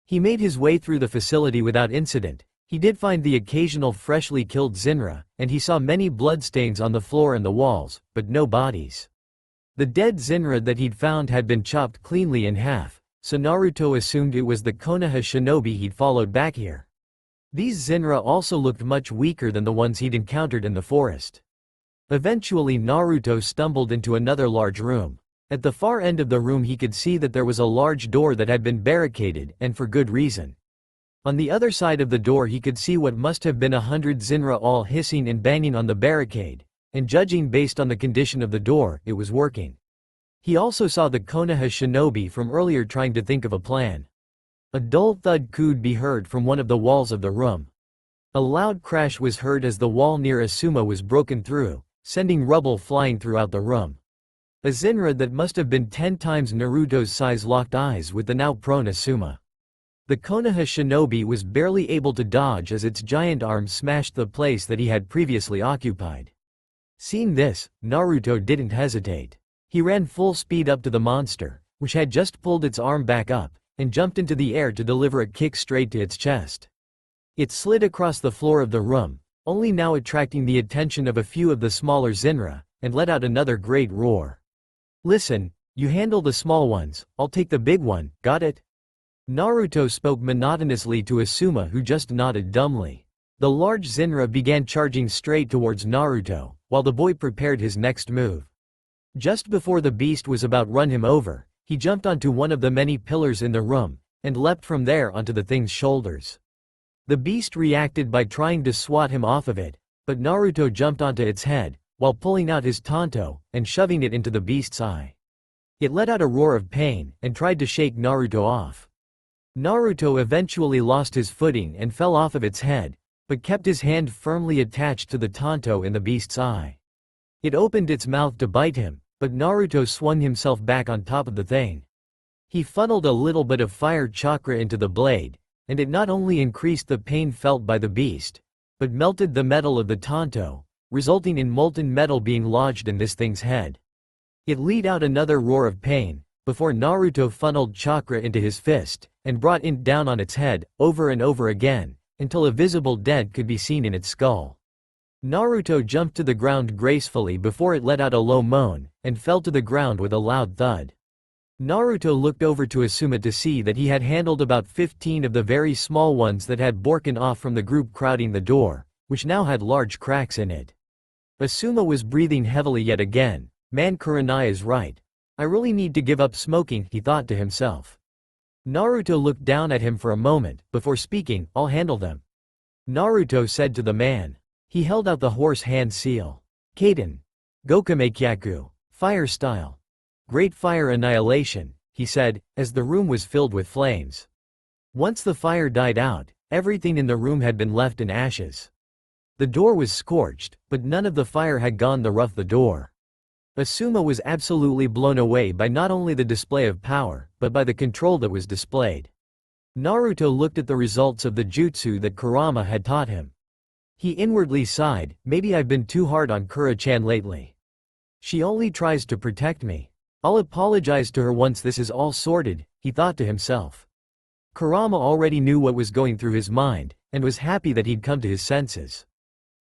He made his way through the facility without incident. He did find the occasional freshly killed Zenra, and he saw many bloodstains on the floor and the walls, but no bodies. The dead Zenra that he'd found had been chopped cleanly in half, so Naruto assumed it was the Konoha shinobi he'd followed back here. These Zenra also looked much weaker than the ones he'd encountered in the forest. Eventually Naruto stumbled into another large room. At the far end of the room he could see that there was a large door that had been barricaded, and for good reason. On the other side of the door he could see what must have been 100 Zenra all hissing and banging on the barricade, and judging based on the condition of the door, it was working. He also saw the Konoha shinobi from earlier trying to think of a plan. A dull thud could be heard from one of the walls of the room. A loud crash was heard as the wall near Asuma was broken through, sending rubble flying throughout the room. A Zenra that must have been 10 times Naruto's size locked eyes with the now prone Asuma. The Konoha shinobi was barely able to dodge as its giant arm smashed the place that he had previously occupied. Seeing this, Naruto didn't hesitate. He ran full speed up to the monster, which had just pulled its arm back up, and jumped into the air to deliver a kick straight to its chest. It slid across the floor of the room, only now attracting the attention of a few of the smaller Zenra, and let out another great roar. Listen, you handle the small ones, I'll take the big one, got it? Naruto spoke monotonously to Asuma who just nodded dumbly. The large Zenra began charging straight towards Naruto, while the boy prepared his next move. Just before the beast was about to run him over, he jumped onto one of the many pillars in the room, and leapt from there onto the thing's shoulders. The beast reacted by trying to swat him off of it, but Naruto jumped onto its head, while pulling out his tanto, and shoving it into the beast's eye. It let out a roar of pain, and tried to shake Naruto off. Naruto eventually lost his footing and fell off of its head, but kept his hand firmly attached to the tanto in the beast's eye. It opened its mouth to bite him, but Naruto swung himself back on top of the thing. He funneled a little bit of fire chakra into the blade, and it not only increased the pain felt by the beast, but melted the metal of the tanto, resulting in molten metal being lodged in this thing's head. It let out another roar of pain, before Naruto funneled chakra into his fist, and brought it down on its head, over and over again, until a visible dent could be seen in its skull. Naruto jumped to the ground gracefully before it let out a low moan, and fell to the ground with a loud thud. Naruto looked over to Asuma to see that he had handled about 15 of the very small ones that had broken off from the group crowding the door, which now had large cracks in it. Asuma was breathing heavily yet again. Man, Kurenai is right. I really need to give up smoking, he thought to himself. Naruto looked down at him for a moment, before speaking, I'll handle them. Naruto said to the man. He held out the horse hand seal. Kaden. Gokamekyaku. Fire style. Great fire annihilation, he said, as the room was filled with flames. Once the fire died out, everything in the room had been left in ashes. The door was scorched, but none of the fire had gone to rough the door. Asuma was absolutely blown away by not only the display of power, but by the control that was displayed. Naruto looked at the results of the jutsu that Kurama had taught him. He inwardly sighed, maybe I've been too hard on Kura-chan lately. She only tries to protect me. I'll apologize to her once this is all sorted, he thought to himself. Kurama already knew what was going through his mind, and was happy that he'd come to his senses.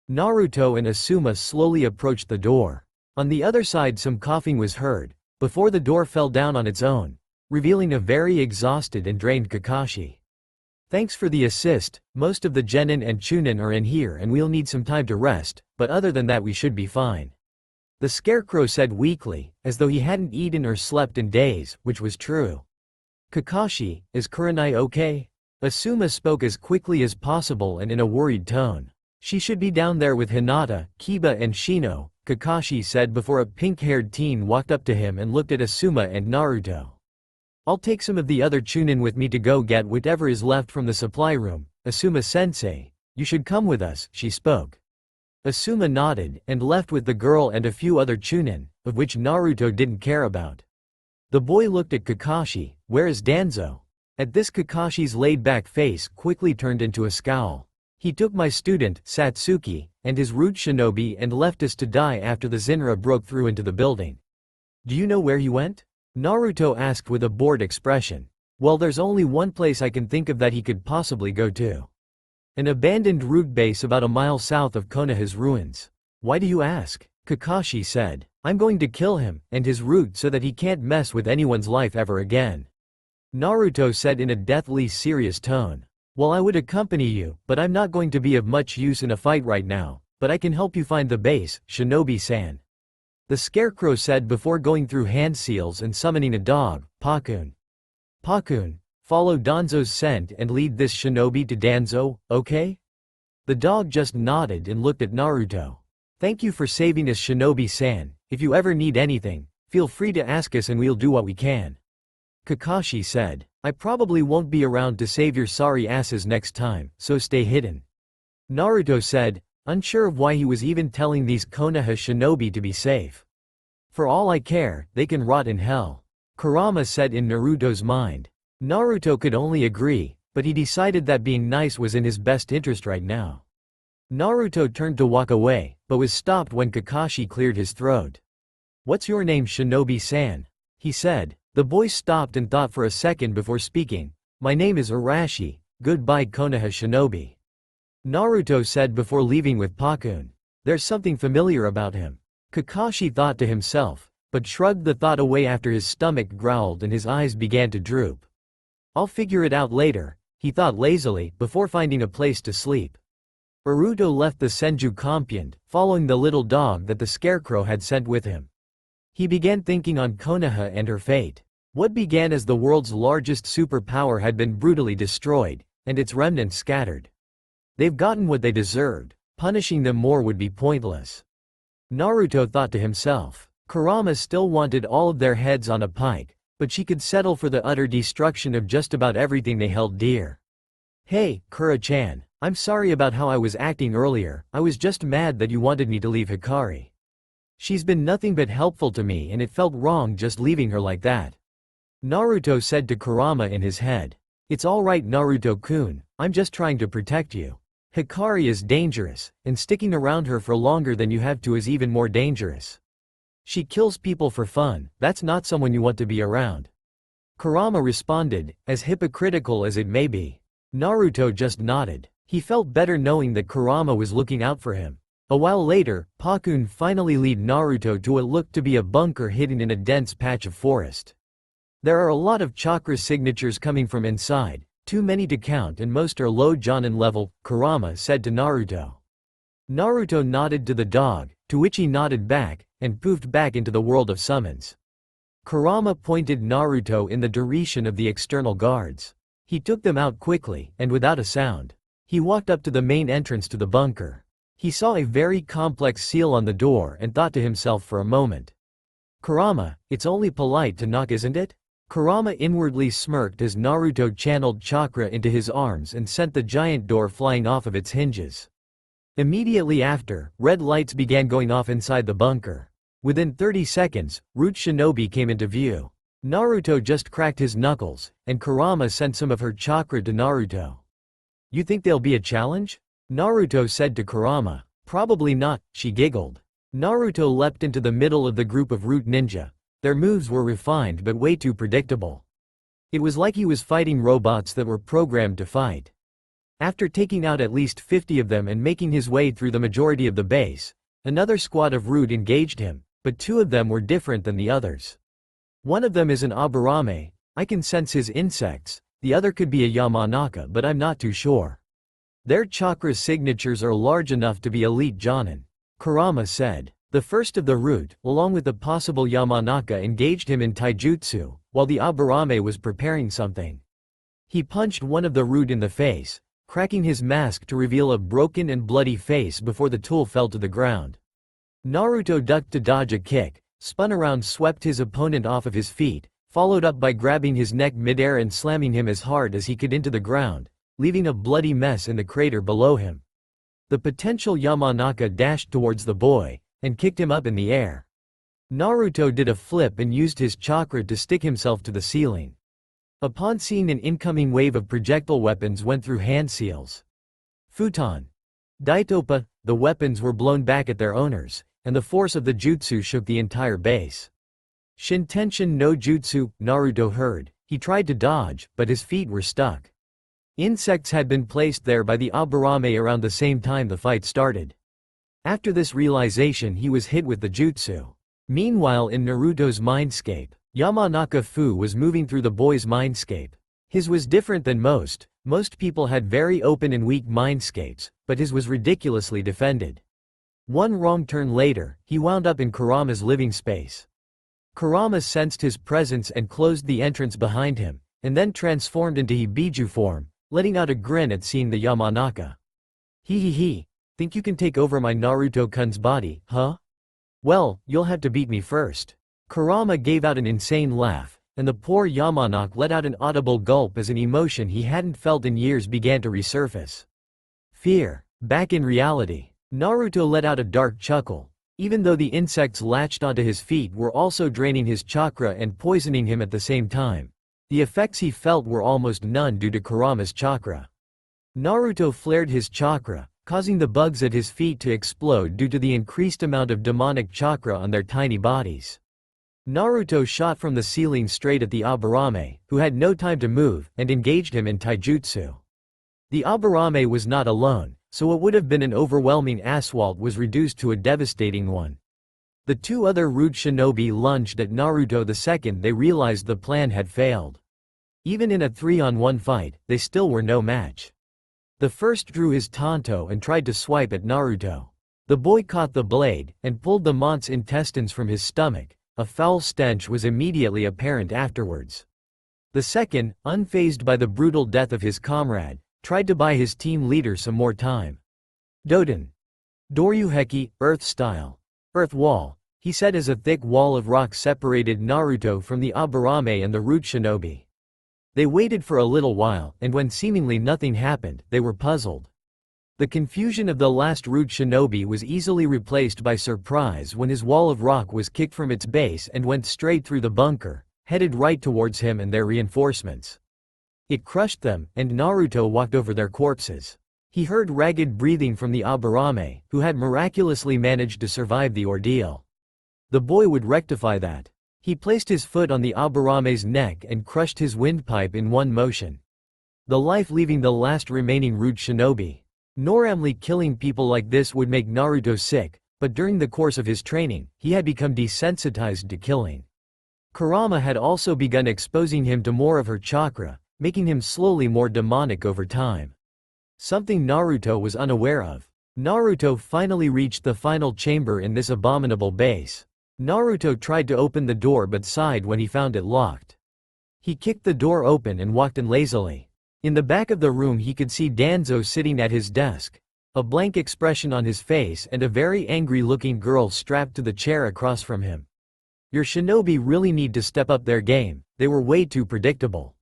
Naruto and Asuma slowly approached the door. On the other side some coughing was heard, before the door fell down on its own, revealing a very exhausted and drained Kakashi. Thanks for the assist, most of the genin and chunin are in here and we'll need some time to rest, but other than that we should be fine. The scarecrow said weakly, as though he hadn't eaten or slept in days, which was true. Kakashi, is Kurenai okay? Asuma spoke as quickly as possible and in a worried tone. She should be down there with Hinata, Kiba and Shino, Kakashi said before a pink-haired teen walked up to him and looked at Asuma and Naruto. I'll take some of the other chunin with me to go get whatever is left from the supply room. Asuma-sensei, you should come with us, she spoke. Asuma nodded, and left with the girl and a few other chunin, of which Naruto didn't care about. The boy looked at Kakashi, where is Danzo? At this Kakashi's laid-back face quickly turned into a scowl. He took my student, Satsuki, and his root shinobi and left us to die after the Zinra broke through into the building. Do you know where he went? Naruto asked with a bored expression. Well, there's only one place I can think of that he could possibly go to. An abandoned root base about a mile south of Konoha's ruins. Why do you ask? Kakashi said. I'm going to kill him, and his root so that he can't mess with anyone's life ever again. Naruto said in a deathly serious tone. Well, I would accompany you, but I'm not going to be of much use in a fight right now, but I can help you find the base, Shinobi-san. The scarecrow said before going through hand seals and summoning a dog, Pakun. Pakun, follow Danzo's scent and lead this shinobi to Danzo, okay? The dog just nodded and looked at Naruto. Thank you for saving us, Shinobi-san. If you ever need anything, feel free to ask us and we'll do what we can. Kakashi said. I probably won't be around to save your sorry asses next time, so stay hidden. Naruto said, unsure of why he was even telling these Konoha shinobi to be safe. For all I care, they can rot in hell. Kurama said in Naruto's mind. Naruto could only agree, but he decided that being nice was in his best interest right now. Naruto turned to walk away, but was stopped when Kakashi cleared his throat. What's your name, Shinobi-san? He said. The boy stopped and thought for a second before speaking. My name is Arashi, goodbye Konoha shinobi. Naruto said before leaving with Pakun. There's something familiar about him. Kakashi thought to himself, but shrugged the thought away after his stomach growled and his eyes began to droop. I'll figure it out later, he thought lazily, before finding a place to sleep. Naruto left the Senju compound, following the little dog that the scarecrow had sent with him. He began thinking on Konoha and her fate. What began as the world's largest superpower had been brutally destroyed, and its remnants scattered. They've gotten what they deserved, punishing them more would be pointless. Naruto thought to himself. Kurama still wanted all of their heads on a pike, but she could settle for the utter destruction of just about everything they held dear. Hey, Kura-chan, I'm sorry about how I was acting earlier. I was just mad that you wanted me to leave Hikari. She's been nothing but helpful to me and it felt wrong just leaving her like that. Naruto said to Kurama in his head. It's alright Naruto-kun, I'm just trying to protect you. Hikari is dangerous, and sticking around her for longer than you have to is even more dangerous. She kills people for fun, that's not someone you want to be around. Kurama responded, as hypocritical as it may be. Naruto just nodded. He felt better knowing that Kurama was looking out for him. A while later, Pakun finally led Naruto to what looked to be a bunker hidden in a dense patch of forest. There are a lot of chakra signatures coming from inside, too many to count and most are low Jonin level, Kurama said to Naruto. Naruto nodded to the dog, to which he nodded back, and poofed back into the world of summons. Kurama pointed Naruto in the direction of the external guards. He took them out quickly, and without a sound. He walked up to the main entrance to the bunker. He saw a very complex seal on the door and thought to himself for a moment. Kurama, it's only polite to knock isn't it? Kurama inwardly smirked as Naruto channeled chakra into his arms and sent the giant door flying off of its hinges. Immediately after, red lights began going off inside the bunker. Within 30 seconds, Root Shinobi came into view. Naruto just cracked his knuckles, and Kurama sent some of her chakra to Naruto. You think they'll be a challenge? Naruto said to Kurama. Probably not, she giggled. Naruto leapt into the middle of the group of Root Ninja. Their moves were refined but way too predictable. It was like he was fighting robots that were programmed to fight. After taking out at least 50 of them and making his way through the majority of the base, another squad of Root engaged him, but 2 of them were different than the others. One of them is an Aburame, I can sense his insects, the other could be a Yamanaka but I'm not too sure. Their chakra signatures are large enough to be elite Jonin, Kurama said. The first of the Root, along with the possible Yamanaka engaged him in taijutsu, while the Aburame was preparing something. He punched one of the Root in the face, cracking his mask to reveal a broken and bloody face before the tool fell to the ground. Naruto ducked to dodge a kick, spun around, swept his opponent off of his feet, followed up by grabbing his neck midair and slamming him as hard as he could into the ground, leaving a bloody mess in the crater below him. The potential Yamanaka dashed towards the boy, and kicked him up in the air. Naruto did a flip and used his chakra to stick himself to the ceiling. Upon seeing an incoming wave of projectile weapons went through hand seals. Futon. Daitopa, the weapons were blown back at their owners, and the force of the jutsu shook the entire base. Shintenshin no jutsu, Naruto heard. He tried to dodge, but his feet were stuck. Insects had been placed there by the Aburame around the same time the fight started. After this realization he was hit with the jutsu. Meanwhile in Naruto's mindscape, Yamanaka Fu was moving through the boy's mindscape. His was different than most people had very open and weak mindscapes, but his was ridiculously defended. One wrong turn later, he wound up in Kurama's living space. Kurama sensed his presence and closed the entrance behind him, and then transformed into Hibiju form, letting out a grin at seeing the Yamanaka. He. Think you can take over my Naruto-kun's body, huh? Well, you'll have to beat me first. Kurama gave out an insane laugh, and the poor Yamanaka let out an audible gulp as an emotion he hadn't felt in years began to resurface. Fear. Back in reality, Naruto let out a dark chuckle. Even though the insects latched onto his feet were also draining his chakra and poisoning him at the same time, the effects he felt were almost none due to Kurama's chakra. Naruto flared his chakra, causing the bugs at his feet to explode due to the increased amount of demonic chakra on their tiny bodies. Naruto shot from the ceiling straight at the Aburame, who had no time to move, and engaged him in taijutsu. The Aburame was not alone, so what would have been an overwhelming assault was reduced to a devastating one. The 2 other Root Shinobi lunged at Naruto the second they realized the plan had failed. Even in a 3-on-1 fight, they still were no match. The first drew his tanto and tried to swipe at Naruto. The boy caught the blade, and pulled the mont's intestines from his stomach. A foul stench was immediately apparent afterwards. The second, unfazed by the brutal death of his comrade, tried to buy his team leader some more time. Doden. Doryuheki, Earth style. Earth wall. he said as a thick wall of rock separated Naruto from the Aburame and the root shinobi. They waited for a little while, and when seemingly nothing happened, they were puzzled. The confusion of the last root shinobi was easily replaced by surprise when his wall of rock was kicked from its base and went straight through the bunker, headed right towards him and their reinforcements. It crushed them, and Naruto walked over their corpses. He heard ragged breathing from the Aburame, who had miraculously managed to survive the ordeal. The boy would rectify that. He placed his foot on the Aburame's neck and crushed his windpipe in one motion. The life leaving the last remaining root shinobi. Normally killing people like this would make Naruto sick, but during the course of his training, he had become desensitized to killing. Kurama had also begun exposing him to more of her chakra, making him slowly more demonic over time. Something Naruto was unaware of. Naruto finally reached the final chamber in this abominable base. Naruto tried to open the door but sighed when he found it locked. He kicked the door open and walked in lazily. In the back of the room he could see Danzo sitting at his desk, a blank expression on his face and a very angry-looking girl strapped to the chair across from him. Your shinobi really need to step up their game, they were way too predictable,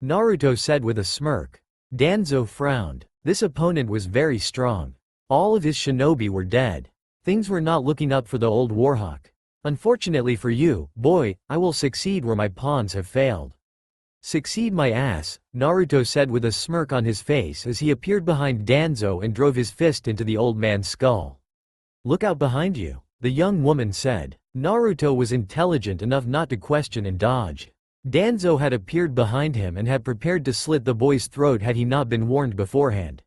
Naruto said with a smirk. Danzo frowned. This opponent was very strong. All of his shinobi were dead. Things were not looking up for the old Warhawk. Unfortunately for you, boy, I will succeed where my pawns have failed. Succeed my ass, Naruto said with a smirk on his face as he appeared behind Danzo and drove his fist into the old man's skull. Look out behind you, the young woman said. Naruto was intelligent enough not to question and dodge. Danzo had appeared behind him and had prepared to slit the boy's throat had he not been warned beforehand.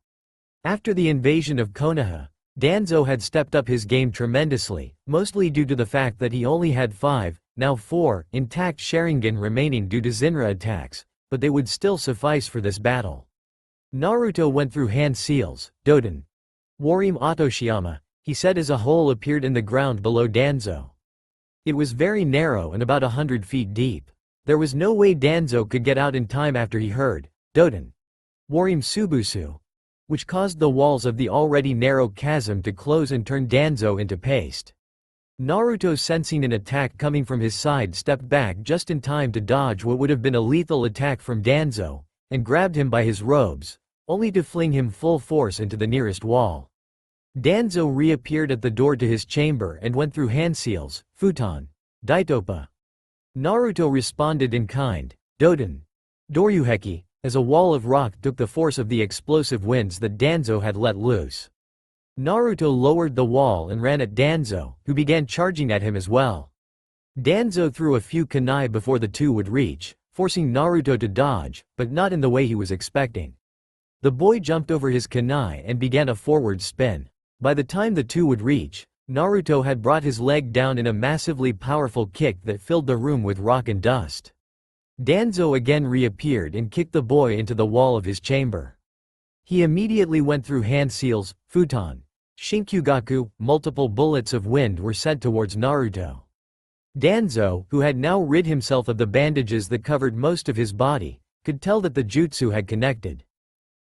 After the invasion of Konoha, Danzo had stepped up his game tremendously, mostly due to the fact that he only had 5, now 4, intact Sharingan remaining due to Zinra attacks, but they would still suffice for this battle. Naruto went through hand seals, Doden. Warim Otoshiyama, he said as a hole appeared in the ground below Danzo. It was very narrow and about 100 feet deep. There was no way Danzo could get out in time after he heard, Doden. Warim Subusu, which caused the walls of the already narrow chasm to close and turn Danzo into paste. Naruto, sensing an attack coming from his side, stepped back just in time to dodge what would have been a lethal attack from Danzo, and grabbed him by his robes, only to fling him full force into the nearest wall. Danzo reappeared at the door to his chamber and went through hand seals, futon, daitopa. Naruto responded in kind, Doden. Doryuheki, as a wall of rock took the force of the explosive winds that Danzo had let loose. Naruto lowered the wall and ran at Danzo, who began charging at him as well. Danzo threw a few kunai before the two would reach, forcing Naruto to dodge, but not in the way he was expecting. The boy jumped over his kunai and began a forward spin. By the time the two would reach, Naruto had brought his leg down in a massively powerful kick that filled the room with rock and dust. Danzo again reappeared and kicked the boy into the wall of his chamber. He immediately went through hand seals, futon, Shinkyugaku. Multiple bullets of wind were sent towards Naruto. Danzo, who had now rid himself of the bandages that covered most of his body, could tell that the jutsu had connected.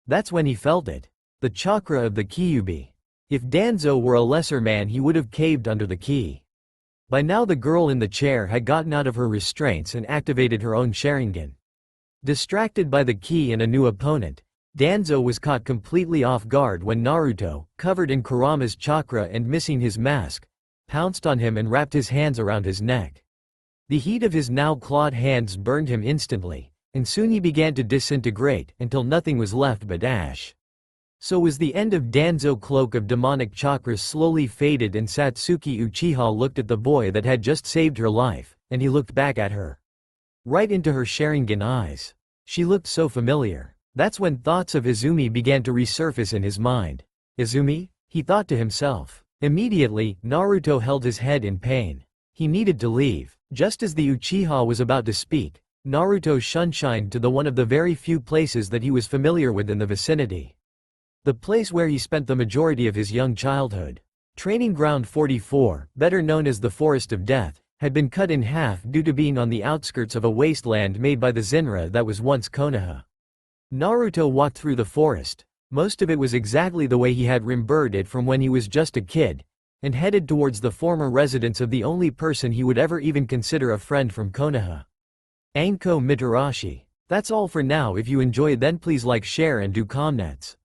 That's when he felt it. The chakra of the Kyuubi. If Danzo were a lesser man he would have caved under the ki. By now the girl in the chair had gotten out of her restraints and activated her own Sharingan. Distracted by the ki and a new opponent, Danzo was caught completely off guard when Naruto, covered in Kurama's chakra and missing his mask, pounced on him and wrapped his hands around his neck. The heat of his now clawed hands burned him instantly, and soon he began to disintegrate until nothing was left but ash. So was the end of Danzo. Cloak of demonic chakra slowly faded and Satsuki Uchiha looked at the boy that had just saved her life, and he looked back at her. Right into her Sharingan eyes. She looked so familiar. That's when thoughts of Izumi began to resurface in his mind. Izumi? He thought to himself. Immediately, Naruto held his head in pain. He needed to leave. Just as the Uchiha was about to speak, Naruto shunshined to the one of the very few places that he was familiar with in the vicinity. The place where he spent the majority of his young childhood. Training Ground 44, better known as the Forest of Death, had been cut in half due to being on the outskirts of a wasteland made by the Zinra that was once Konoha. Naruto walked through the forest. Most of it was exactly the way he had remembered it from when he was just a kid, and headed towards the former residence of the only person he would ever even consider a friend from Konoha. Anko Mitarashi. That's all for now. If you enjoy, then please like, share and do comments.